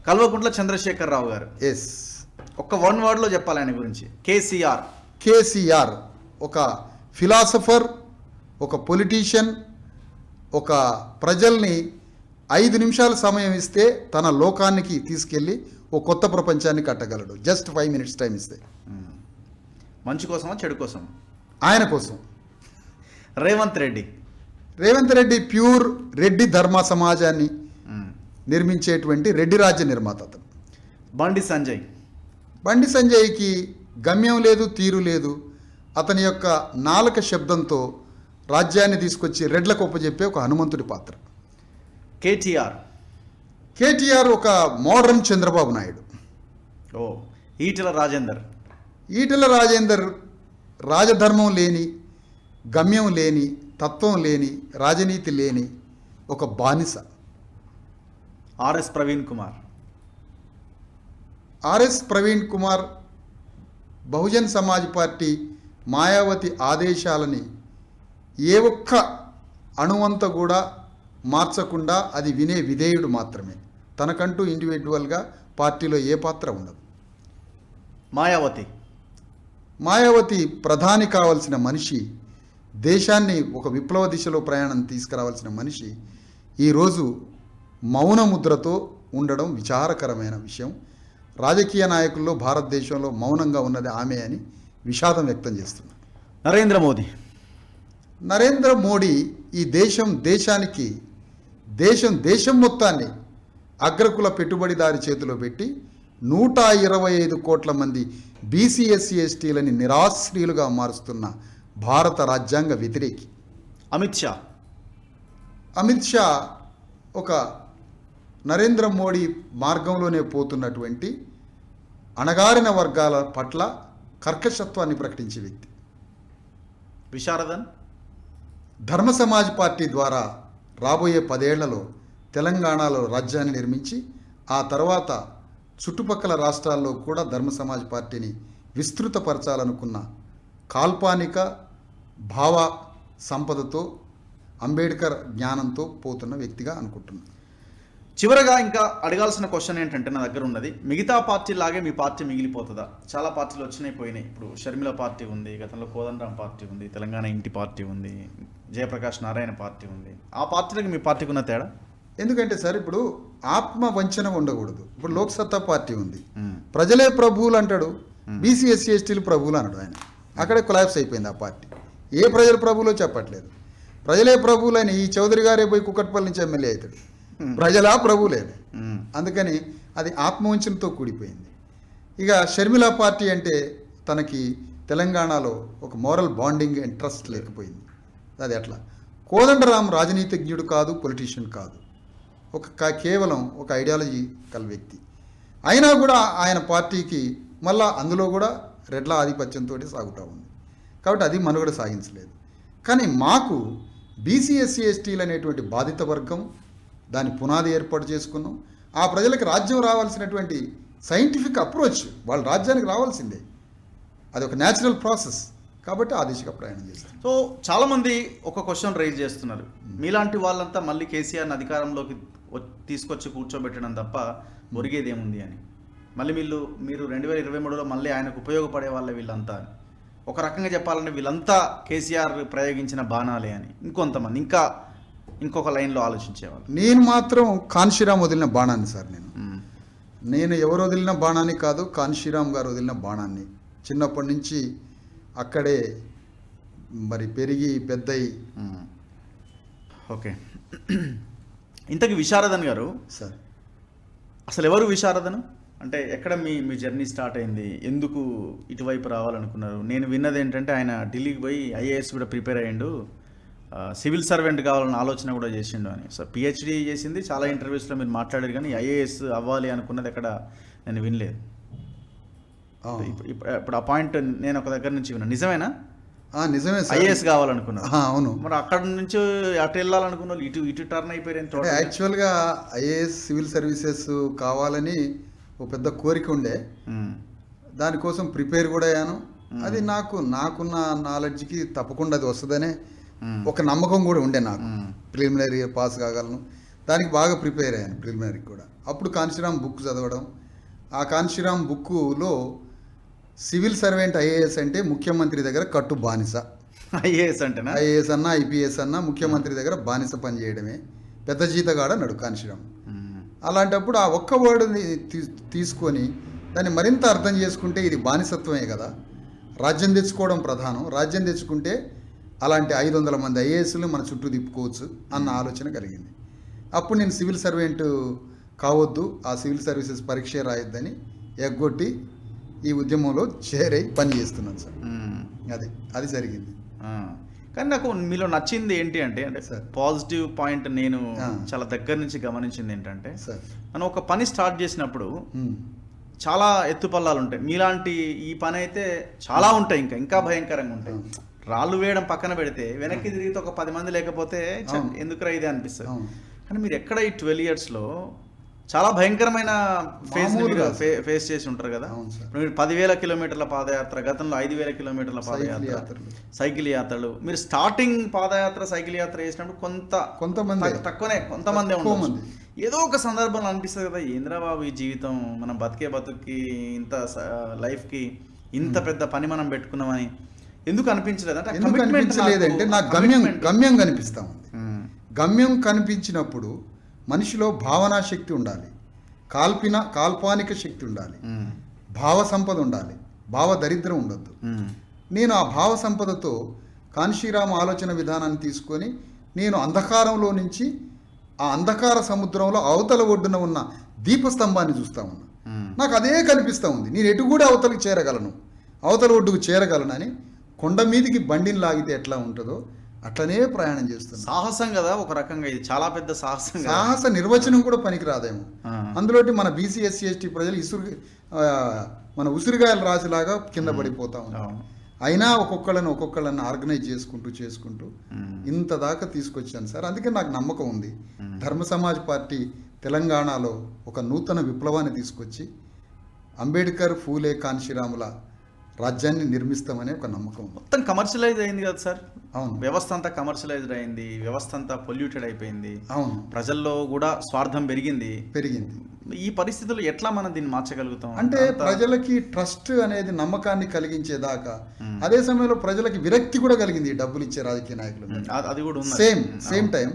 కల్వకుంట్ల చంద్రశేఖర్ రావు గారు, ఎస్. ఒక 1 word లో చెప్పాలి ఆయన గురించి. కేసీఆర్ ఒక ఫిలాసఫర్, ఒక పొలిటీషియన్, ఒక ప్రజల్ని 5 నిమిషాల సమయం ఇస్తే తన లోకానికి తీసుకెళ్ళి ఒక కొత్త ప్రపంచాన్ని కట్టగలడు. జస్ట్ 5 minutes టైం ఇస్తే. మంచి కోసమా, చెడు కోసం? ఆయన కోసం. రేవంత్ రెడ్డి ప్యూర్ రెడ్డి ధర్మ సమాజాన్ని నిర్మించేటువంటి రెడ్డి రాజ్య నిర్మాత అతను. బండి సంజయ్కి గమ్యం లేదు, తీరు లేదు. అతని యొక్క నాలుక శబ్దంతో రాజ్యాన్ని తీసుకొచ్చి రెడ్లకు ఒప్పజెప్పే ఒక హనుమంతుడి పాత్ర. కేటీఆర్ ఒక మోడర్న్ చంద్రబాబు నాయుడు. ఈటెల రాజేందర్ రాజధర్మం లేని, గమ్యం లేని, తత్వం లేని, రాజనీతి లేని ఒక బానిస. ఆర్ఎస్ ప్రవీణ్ కుమార్ బహుజన్ సమాజ్ పార్టీ మాయావతి ఆదేశాలని ఏ ఒక్క అణువంత కూడా మార్చకుండా అది వినే విధేయుడు మాత్రమే. తనకంటూ ఇండివిజువల్గా పార్టీలో ఏ పాత్ర ఉండదు. మాయావతి ప్రధాని కావాల్సిన మనిషి, దేశాన్ని ఒక విప్లవ దిశలో ప్రయాణం తీసుకురావాల్సిన మనిషి ఈరోజు మౌన ముద్రతో ఉండడం విచారకరమైన విషయం. రాజకీయ నాయకుల్లో భారతదేశంలో మౌనంగా ఉన్నది ఆమె అని విషాదం వ్యక్తం చేస్తున్నారు. నరేంద్ర మోడీ ఈ దేశం మొత్తాన్ని అగ్రకుల పెట్టుబడిదారి చేతిలో పెట్టి 125 కోట్ల మంది బీసీ ఎస్సీ ఎస్టీలని నిరాశ్రీలుగా మారుస్తున్న భారత రాజ్యాంగ వ్యతిరేకి. అమిత్ షా ఒక నరేంద్ర మోడీ మార్గంలోనే పోతున్నటువంటి అణగారిన వర్గాల పట్ల కర్కశత్వాన్ని ప్రకటించే వ్యక్తి. ధర్మ సమాజ్ పార్టీ ద్వారా రాబోయే 10 ఏళ్లలో తెలంగాణలో రాజ్యాన్ని నిర్మించి ఆ తర్వాత చుట్టుపక్కల రాష్ట్రాల్లో కూడా ధర్మ సమాజ్ పార్టీని విస్తృతపరచాలనుకున్న కాల్పానిక భావ సంపదతో, అంబేద్కర్ జ్ఞానంతో పోతున్న వ్యక్తిగా అనుకుంటున్నాను. చివరగా ఇంకా అడగాల్సిన క్వశ్చన్ ఏంటంటే నా దగ్గర ఉన్నది, మిగతా పార్టీలాగే మీ పార్టీ మిగిలిపోతుందా? చాలా పార్టీలు వచ్చినాయి, పోయినాయి. ఇప్పుడు షర్మిల పార్టీ ఉంది, గతంలో కోదండరాం పార్టీ ఉంది, తెలంగాణ ఇంటి పార్టీ ఉంది, జయప్రకాష్ నారాయణ పార్టీ ఉంది. ఆ పార్టీలకు మీ పార్టీకి ఉన్న తేడా? ఎందుకంటే సార్, ఇప్పుడు ఆత్మ వంచన ఉండకూడదు. ఇప్పుడు లోక్ సత్తా పార్టీ ఉంది, ప్రజలే ప్రభువులు అంటాడు, బీసీ ఎస్సీ ఎస్టీలు ప్రభువులు అన్నాడు ఆయన. అక్కడే కొలాప్స్ అయిపోయింది ఆ పార్టీ. ఏ ప్రజల ప్రభువులో చెప్పట్లేదు. ప్రజలే ప్రభువులని ఈ చౌదరి గారే పోయి కుక్కట్పల్లి నుంచి ఎమ్మెల్యే అవుతాడు. ప్రజలా ప్రభువులేదు. అందుకని అది ఆత్మవంచనతో కూడిపోయింది. ఇక షర్మిల పార్టీ అంటే తనకి తెలంగాణలో ఒక మోరల్ బాండింగ్ అండ్ ట్రస్ట్ లేకపోయింది. అది ఎట్లా? కోదండరాం రాజనీతిజ్ఞుడు కాదు, పొలిటీషియన్ కాదు, కేవలం ఒక ఐడియాలజీ కల వ్యక్తి. అయినా కూడా ఆయన పార్టీకి మళ్ళా అందులో కూడా రెడ్ల ఆధిపత్యంతో సాగుతూ ఉంది. కాబట్టి అది మనుగడ సాగించలేదు. కానీ మాకు బీసీ ఎస్సీ ఎస్టీలు అనేటువంటి బాధిత వర్గం, దాని పునాది ఏర్పాటు చేసుకున్నాం. ఆ ప్రజలకు రాజ్యం రావాల్సినటువంటి సైంటిఫిక్ అప్రోచ్, వాళ్ళు రాజ్యానికి రావాల్సిందే, అది ఒక న్యాచురల్ ప్రాసెస్. కాబట్టి ఆ దిశగా ప్రయాణం చేస్తాం. సో చాలామంది ఒక క్వశ్చన్ రైజ్ చేస్తున్నారు, మీలాంటి వాళ్ళంతా మళ్ళీ కేసీఆర్ని అధికారంలోకి తీసుకొచ్చి కూర్చోబెట్టడం తప్ప ఒరిగేది ఏముంది అని. మళ్ళీ మీరు 2023లో మళ్ళీ ఆయనకు ఉపయోగపడే వాళ్ళే వీళ్ళంతా అని. ఒక రకంగా చెప్పాలంటే వీళ్ళంతా కేసీఆర్ ప్రయోగించిన బాణాలే అని ఇంకొంతమంది ఇంకొక లైన్లో ఆలోచించేవాళ్ళు. నేను మాత్రం కాన్షీరామ్ వదిలిన బాణాన్ని సార్. నేను ఎవరు వదిలిన బాణాన్ని కాదు, కాన్షీరామ్ గారు వదిలిన బాణాన్ని. చిన్నప్పటి నుంచి అక్కడే మరి పెరిగి పెద్దయి. ఓకే, ఇంతకీ విశారదన్ గారు సార్, అసలు ఎవరు విశారదన్? అంటే ఎక్కడ మీ జర్నీ స్టార్ట్ అయింది? ఎందుకు ఇటువైపు రావాలనుకున్నారు? నేను విన్నది ఏంటంటే ఆయన ఢిల్లీకి పోయి ఐఏఎస్ కూడా ప్రిపేర్ అయ్యిండు, సివిల్ సర్వెంట్ కావాలన్న ఆలోచన కూడా చేసిండు అని. సో పిహెచ్డీ చేసింది, చాలా ఇంటర్వ్యూస్లో మీరు మాట్లాడారు, కానీ ఐఏఎస్ అవ్వాలి అనుకున్నది ఎక్కడ నేను వినలేదు. ఇప్పుడు ఆ పాయింట్ నేను ఒక దగ్గర నుంచి విన్నాను, నిజమేనా? నిజమే సార్, ఐఏఎస్ కావాలనుకున్నా. అవును. మరి అక్కడ నుంచి అటు వెళ్ళాలనుకున్న వాళ్ళు ఇటు టర్న్ అయిపోయారు. యాక్చువల్గా ఐఏఎస్ సివిల్ సర్వీసెస్ కావాలని ఒక పెద్ద కోరిక ఉండే, దానికోసం ప్రిపేర్ కూడా అయ్యాను. అది నాకున్న నాలెడ్జ్కి తప్పకుండా అది వస్తుందనే ఒక నమ్మకం కూడా ఉండే నాకు. ప్రిలిమినరీ పాస్ కాగలను, దానికి బాగా ప్రిపేర్ అయ్యాను ప్రిలిమినరీకి కూడా. అప్పుడు కాన్షీరామ్ బుక్ చదవడం, ఆ కాన్షీరామ్ బుక్కులో సివిల్ సర్వెంట్ ఐఏఎస్ అంటే ముఖ్యమంత్రి దగ్గర కట్టు బానిస. ఐఏఎస్ అంటేనా? ఐఏఎస్ అన్నా ఐపీఎస్ అన్నా ముఖ్యమంత్రి దగ్గర బానిస పని చేయడమే, పెద్ద జీతగాడ అన్నాడు కాన్షీరామ్. అలాంటప్పుడు ఆ ఒక్క వర్డ్ని తీసుకొని దాన్ని మరింత అర్థం చేసుకుంటే ఇది బానిసత్వమే కదా, రాజ్యం తెచ్చుకోవడం ప్రధానం, రాజ్యం తెచ్చుకుంటే అలాంటి 500 మంది ఐఏఎస్లు మన చుట్టూ తిప్పుకోవచ్చు అన్న ఆలోచన కలిగింది. అప్పుడు నేను సివిల్ సర్వెంట్ కావద్దు, ఆ సివిల్ సర్వీసెస్ పరీక్ష రాయొద్దని ఎగ్గొట్టి ఈ ఉద్యమంలో చేరై పని చేస్తున్నాను సార్. అది జరిగింది. కానీ నాకు మీలో నచ్చింది ఏంటి అంటే పాజిటివ్ పాయింట్ నేను చాలా దగ్గర నుంచి గమనించింది ఏంటంటే, మనం ఒక పని స్టార్ట్ చేసినప్పుడు చాలా ఎత్తుపల్లాలు ఉంటాయి. మీలాంటి ఈ పని అయితే చాలా ఉంటాయి, ఇంకా భయంకరంగా ఉంటాయి. రాళ్ళు వేయడం పక్కన పెడితే వెనక్కి తిరిగితే ఒక 10 మంది లేకపోతే ఎందుకురా ఇదే అనిపిస్తుంది. కానీ మీరు ఎక్కడ ఈ 12 yearsలో చాలా భయంకరమైన ఫేస్ చేసి ఉంటారు కదా. మీరు 10,000 కిలోమీటర్ల పాదయాత్ర, గతంలో 5,000 కిలోమీటర్ల పాదయాత్ర, సైకిల్ యాత్రలు. మీరు స్టార్టింగ్ పాదయాత్ర సైకిల్ యాత్ర చేసినప్పుడు కొంతమంది కొంతమంది ఏదో ఒక సందర్భంలో అనిపిస్తుంది కదా, ఏంద్రా బాబు ఈ జీవితం, మనం బతుక్కి ఇంత లైఫ్కి ఇంత పెద్ద పని మనం పెట్టుకున్నామని ఎందుకు అనిపించలేదు? అంటే నాకు గమ్యం కనిపిస్తా ఉంది. గమ్యం కనిపించినప్పుడు మనిషిలో భావనా శక్తి ఉండాలి, కాల్పనిక శక్తి ఉండాలి, భావ సంపద ఉండాలి, భావ దరిద్రం ఉండొద్దు. నేను ఆ భావ సంపదతో కాన్షీరామ్ ఆలోచన విధానాన్ని తీసుకొని నేను అంధకారంలో నుంచి ఆ అంధకార సముద్రంలో అవతల ఒడ్డున ఉన్న దీపస్తంభాన్ని చూస్తా ఉన్నా. నాకు అదే కనిపిస్తూ ఉంది. నేను ఎటు కూడా అవతలకి చేరగలను, అవతల ఒడ్డుకు చేరగలనని. కొండ మీదికి బండిని లాగితే ఎట్లా ఉంటుందో అట్లనే ప్రయాణం చేస్తుంది. సాహసం కదా ఒక రకంగా, ఇది చాలా పెద్ద సాహసం. సాహస నిర్వచనం కూడా పనికి రాదేమో. అందులోటి మన బీసీ ఎస్సీ ఎస్టీ ప్రజలు మన ఉసిరిగాయల రాశిలాగా కింద పడిపోతా ఉన్నాం. అయినా ఒక్కొక్కళ్ళని ఆర్గనైజ్ చేసుకుంటూ ఇంత దాకా తీసుకొచ్చాను సార్. అందుకే నాకు నమ్మకం ఉంది, ధర్మ సమాజ్ పార్టీ తెలంగాణలో ఒక నూతన విప్లవాన్ని తీసుకొచ్చి అంబేద్కర్, ఫూలే, కాన్షీరాముల రాజ్యాన్ని నిర్మిస్తామనే ఒక నమ్మకం. మొత్తం కమర్షియలైజ్ అయింది కదా సార్. అవును, వ్యవస్థ అంతా కమర్షియలైజ్డ్ అయింది, వ్యవస్థ అంతా పొల్యూటెడ్ అయిపోయింది. అవును, ప్రజల్లో కూడా స్వార్థం పెరిగింది. ఈ పరిస్థితుల్లో ఎట్లా మనం దీన్ని మార్చగలుగుతాం అంటే ప్రజలకి ట్రస్ట్ అనేది నమ్మకాన్ని కలిగించేదాకా, అదే సమయంలో ప్రజలకి విరక్తి కూడా కలిగింది డబ్బులు ఇచ్చే రాజకీయ నాయకులు. అది కూడా సేమ్ టైం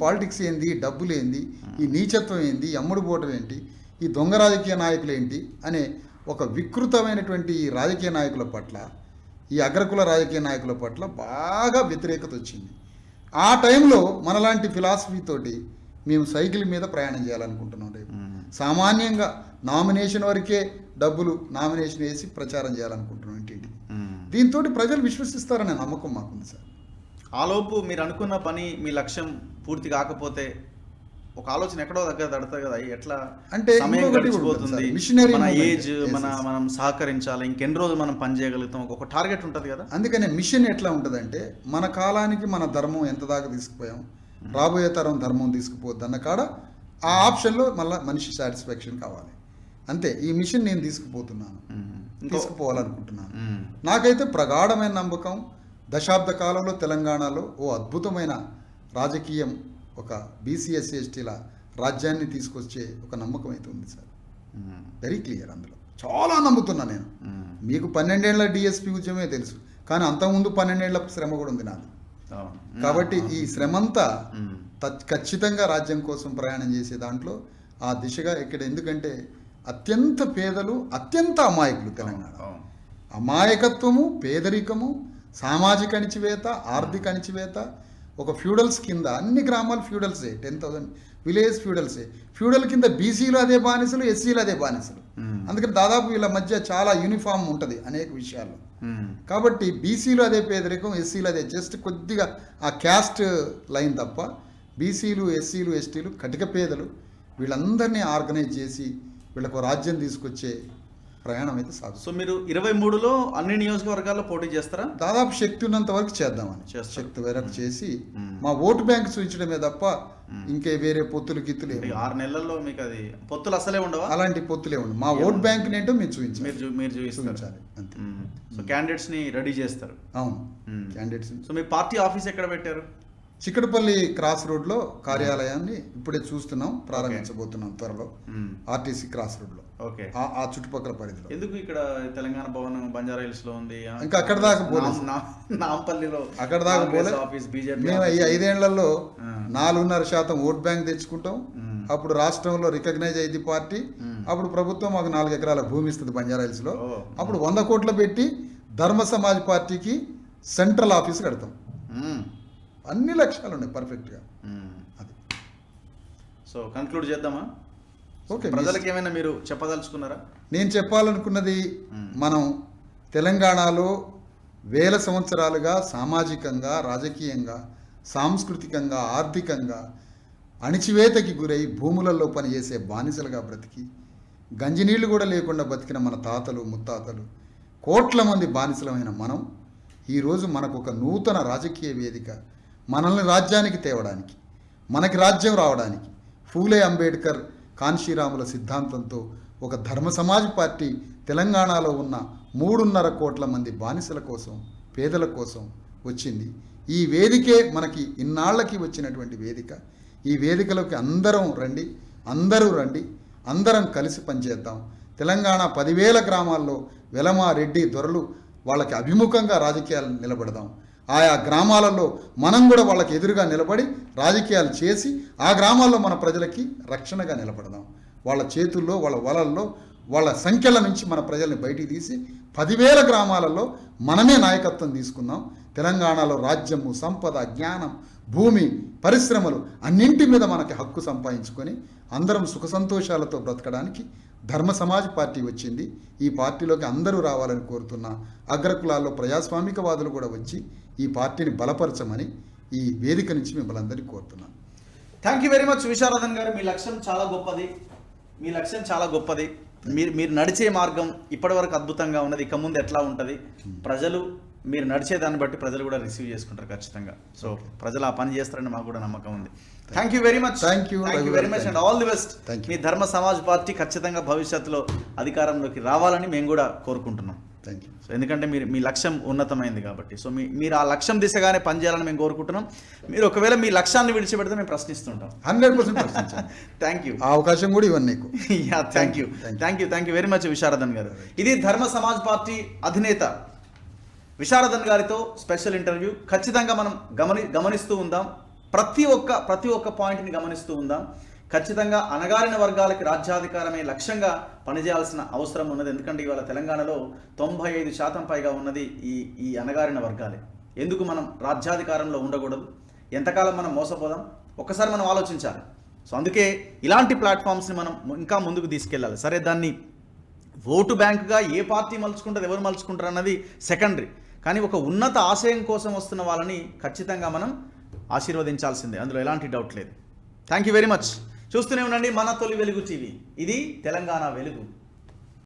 పాలిటిక్స్ ఏంది, డబ్బులు ఏంది, ఈ నీచత్వం ఏంది, అమ్ముడు పోవటం ఏంటి, ఈ దొంగ రాజకీయ నాయకులు ఏంటి అనే ఒక వికృతమైనటువంటి రాజకీయ నాయకుల పట్ల, ఈ అగ్రకుల రాజకీయ నాయకుల పట్ల బాగా వ్యతిరేకత వచ్చింది. ఆ టైంలో మనలాంటి ఫిలాసఫీతోటి మేము సైకిల్ మీద ప్రయాణం చేయాలనుకుంటున్నాం. రేపు సామాన్యంగా నామినేషన్ వరకే డబ్బులు నామినేషన్ వేసి ప్రచారం చేయాలనుకుంటున్నాం ఇంటింటి. దీంతో ప్రజలు విశ్వసిస్తారనే నమ్మకం మాకుంది సార్. ఆలోపు మీరు అనుకున్న పని, మీ లక్ష్యం పూర్తి కాకపోతే ఒక ఆలోచన ఎక్కడో దగ్గర తడుతుంది కదా ఎట్లా అంటే సమయం ఇంకొకటి కూడా ఉంటుంది గడిచిపోతుంది, సార్, మిషనరీ మన మూమెంట్. ఏజ్ మనం సహకరించాలి, ఇంకెన్ని రోజులు మనం పని చేయగలుగుతాం, ఒక టార్గెట్ ఉంటుంది కదా. అందుకనే మిషన్ ఎట్లా ఉంటుందంటే మన కాలానికి మన ధర్మం ఎంత దాకా తీసుకుపోయాం, రాబోయే తరం ధర్మం తీసుకుపోద్ది అన్న కాడ ఆ ఆప్షన్లో మళ్ళీ మనిషి సాటిస్ఫాక్షన్ కావాలి. అంతే, ఈ మిషన్ నేను తీసుకుపోతున్నాను, తీసుకుపోవాలనుకుంటున్నాను. నాకైతే ప్రగాఢమైన నమ్మకం, దశాబ్ద కాలంలో తెలంగాణలో ఓ అద్భుతమైన రాజకీయం, ఒక బీసీఎస్సీ ఎస్టీల రాజ్యాన్ని తీసుకొచ్చే ఒక నమ్మకం అయితే ఉంది సార్. వెరీ క్లియర్, అందులో చాలా నమ్ముతున్నా నేను. మీకు 12 ఏళ్ల డిఎస్పీ ఉద్యమే తెలుసు, కానీ అంతకుముందు 12 ఏళ్ల శ్రమ కూడా ఉంది నాది. కాబట్టి ఈ శ్రమంతా ఖచ్చితంగా రాజ్యం కోసం ప్రయాణం చేసే దాంట్లో ఆ దిశగా ఇక్కడ, ఎందుకంటే అత్యంత పేదలు, అత్యంత అమాయకులు తెలంగాణ. అమాయకత్వము, పేదరికము, సామాజిక అణిచివేత, ఆర్థిక అణిచివేత, ఒక ఫ్యూడల్స్ కింద అన్ని గ్రామాలు ఫ్యూడల్సే, 10,000 విలేజ్ ఫ్యూడల్సే. ఫ్యూడల్ కింద బీసీలు అదే బానిసలు, ఎస్సీలు అదే బానిసలు. అందుకని దాదాపు వీళ్ళ మధ్య చాలా యూనిఫామ్ ఉంటుంది అనేక విషయాల్లో. కాబట్టి బీసీలు అదే పేదరికం, ఎస్సీలు అదే, జస్ట్ కొద్దిగా ఆ క్యాస్ట్ లైన్ తప్ప బీసీలు, ఎస్సీలు, ఎస్టీలు కటిక పేదలు. వీళ్ళందరినీ ఆర్గనైజ్ చేసి వీళ్ళకు రాజ్యం తీసుకొచ్చే ప్రయాణం అయితే సాగు. సో మీరు 23లో అన్ని నియోజకవర్గాల్లో పోటీ చేస్తారా? దాదాపు శక్తి ఉన్నంత వరకు చేద్దామని, శక్తి వరకు చేసి మా ఓటు బ్యాంక్ చూపించడమే తప్ప ఇంకే వేరే పొత్తులు గిత్తులు 6 నెలల్లో మీకు అది పొత్తులు అసలే ఉండవా? అలాంటి పొత్తులే ఉండవు. మా ఓట్ బ్యాంక్ ఏంటో మీరు చూపించాలి, మీరు చూపించాలి అంతే. సో క్యాండిడేట్స్ ని రెడీ చేస్తారు. అవును, క్యాండిడేట్స్. సో మీ పార్టీ ఆఫీస్ ఎక్కడ పెట్టారు? చిక్కడపల్లి క్రాస్ రోడ్లో కార్యాలయాన్ని ఇప్పుడే చూస్తున్నాం, ప్రారంభించబోతున్నాం త్వరలో. ఆర్టీసీ క్రాస్ రోడ్లో, ఓకే, ఆ చుట్టుపక్కల పరిధిలో. ఎందుకు ఇక్కడ తెలంగాణ భవన్ బంజారా హిల్స్ లో ఉంది, ఇంకా అక్కడ దాకా పోలేదు, నాంపల్లిలో అక్కడ దాకా పోలేదు. Office BJP. మేము ఈ 5 ఏళ్లలో 4.5% ఓట్ బ్యాంక్ తెచ్చుకుంటాం. అప్పుడు రాష్ట్రంలో రికగ్నైజ్ అయ్యింది పార్టీ. అప్పుడు ప్రభుత్వం మాకు 4 ఎకరాల భూమి ఇస్తుంది బంజారా హిల్స్ లో. అప్పుడు 100 కోట్లు పెట్టి ధర్మ సమాజ్ పార్టీకి సెంట్రల్ ఆఫీస్ కడతాం. అన్ని లక్ష్యాలు ఉన్నాయి పర్ఫెక్ట్గా. అది. సో కన్క్లూడ్ చేద్దామా? ఓకే, ప్రజలకు ఏమైనా మీరు చెప్పదలుచుకున్నారా? నేను చెప్పాలనుకున్నది, మనం తెలంగాణలో వేల సంవత్సరాలుగా సామాజికంగా, రాజకీయంగా, సాంస్కృతికంగా, ఆర్థికంగా అణిచివేతకి గురై భూములలో పనిచేసే బానిసలుగా బ్రతికి, గంజినీళ్ళు కూడా లేకుండా బతికిన మన తాతలు, ముత్తాతలు, కోట్ల మంది బానిసలమైన మనం ఈరోజు మనకు ఒక నూతన రాజకీయ వేదిక, మనల్ని రాజ్యానికి తేవడానికి, మనకి రాజ్యం రావడానికి ఫూలే అంబేద్కర్ కాన్షీరాముల సిద్ధాంతంతో ఒక ధర్మ సమాజ్ పార్టీ తెలంగాణలో ఉన్న 3.5 కోట్ల మంది బానిసల కోసం, పేదల కోసం వచ్చింది. ఈ వేదికే మనకి ఇన్నాళ్లకి వచ్చినటువంటి వేదిక. ఈ వేదికలోకి అందరూ రండి, అందరం కలిసి పనిచేద్దాం. తెలంగాణ 10,000 గ్రామాల్లో వెలమ, రెడ్డి, దొరలు వాళ్ళకి అభిముఖంగా రాజకీయాలు నిలబడదాం. ఆయా గ్రామాలలో మనం కూడా వాళ్ళకి ఎదురుగా నిలబడి రాజకీయాలు చేసి ఆ గ్రామాల్లో మన ప్రజలకి రక్షణగా నిలబడదాం. వాళ్ళ చేతుల్లో, వాళ్ళ వలల్లో, వాళ్ళ సంఖ్యల నుంచి మన ప్రజల్ని బయటికి తీసి 10,000 గ్రామాలలో మనమే నాయకత్వం తీసుకుందాం. తెలంగాణలో రాజ్యము, సంపద, జ్ఞానం, భూమి, పరిశ్రమలు అన్నింటి మీద మనకి హక్కు సంపాదించుకొని అందరం సుఖ సంతోషాలతో బ్రతకడానికి ధర్మ సమాజ్ పార్టీ వచ్చింది. ఈ పార్టీలోకి అందరూ రావాలని కోరుతున్నా. అగ్రకులాల్లో ప్రజాస్వామికవాదులు కూడా వచ్చి ఈ పార్టీని బలపరచమని ఈ వేదిక నుంచి మిమ్మల్ని అందరినీ కోరుతున్నాను. Thank you very much Visharadan గారు. మీ లక్ష్యం చాలా గొప్పది. మీరు నడిచే మార్గం ఇప్పటివరకు అద్భుతంగా ఉన్నది. ఇక ముందు ఎట్లా ఉంటుంది, ప్రజలు మీరు నడిచే దాన్ని బట్టి ప్రజలు కూడా రిసీవ్ చేసుకుంటారు ఖచ్చితంగా. సో ప్రజలు ఆ పని చేస్తారని మాకు కూడా నమ్మకం ఉంది. Thank you very much. Thank you very much and all the best. మీ ధర్మ సమాజ్ పార్టీ ఖచ్చితంగా భవిష్యత్తులో అధికారంలోకి రావాలని మేము కూడా కోరుకుంటున్నాం. Thank you. సో ఎందుకంటే మీ లక్ష్యం ఉన్నతమైంది కాబట్టి. సో మీరు ఆ లక్ష్యం దిశగానే పనిచేయాలని మేము కోరుకుంటున్నాం. మీరు ఒకవేళ మీ లక్ష్యాన్ని విడిచిపెడితే మేము ప్రశ్నిస్తుంటాం. 100% థ్యాంక్ యూ. ఆ అవకాశం కూడా ఇవ్వండి నీకు. Thank you very much Visharadan గారు. ఇది ధర్మ సమాజ్ పార్టీ అధినేత విశారదన్ గారితో స్పెషల్ ఇంటర్వ్యూ. ఖచ్చితంగా మనం గమనిస్తూ ఉందాం, ప్రతి ఒక్క పాయింట్ని గమనిస్తూ ఉందాం. ఖచ్చితంగా అణగారిన వర్గాలకి రాజ్యాధికారమే లక్ష్యంగా పనిచేయాల్సిన అవసరం ఉన్నది. ఎందుకంటే ఇవాళ తెలంగాణలో 95% పైగా ఉన్నది ఈ అణగారిన వర్గాలే. ఎందుకు మనం రాజ్యాధికారంలో ఉండకూడదు? ఎంతకాలం మనం మోసపోదాం? ఒక్కసారి మనం ఆలోచించాలి. సో అందుకే ఇలాంటి ప్లాట్ఫామ్స్ని మనం ఇంకా ముందుకు తీసుకెళ్ళాలి. సరే, దాన్ని ఓటు బ్యాంకుగా ఏ పార్టీ మలుచుకుంటుంది, ఎవరు మలుచుకుంటారు అన్నది సెకండరీ. కానీ ఒక ఉన్నత ఆశయం కోసం వస్తున్న వాళ్ళని ఖచ్చితంగా మనం ఆశీర్వదించాల్సిందే, అందులో ఎలాంటి డౌట్ లేదు. Thank you very much. చూస్తూనే ఉండండి మన తొలి వెలుగు టీవీ. ఇది తెలంగాణ వెలుగు.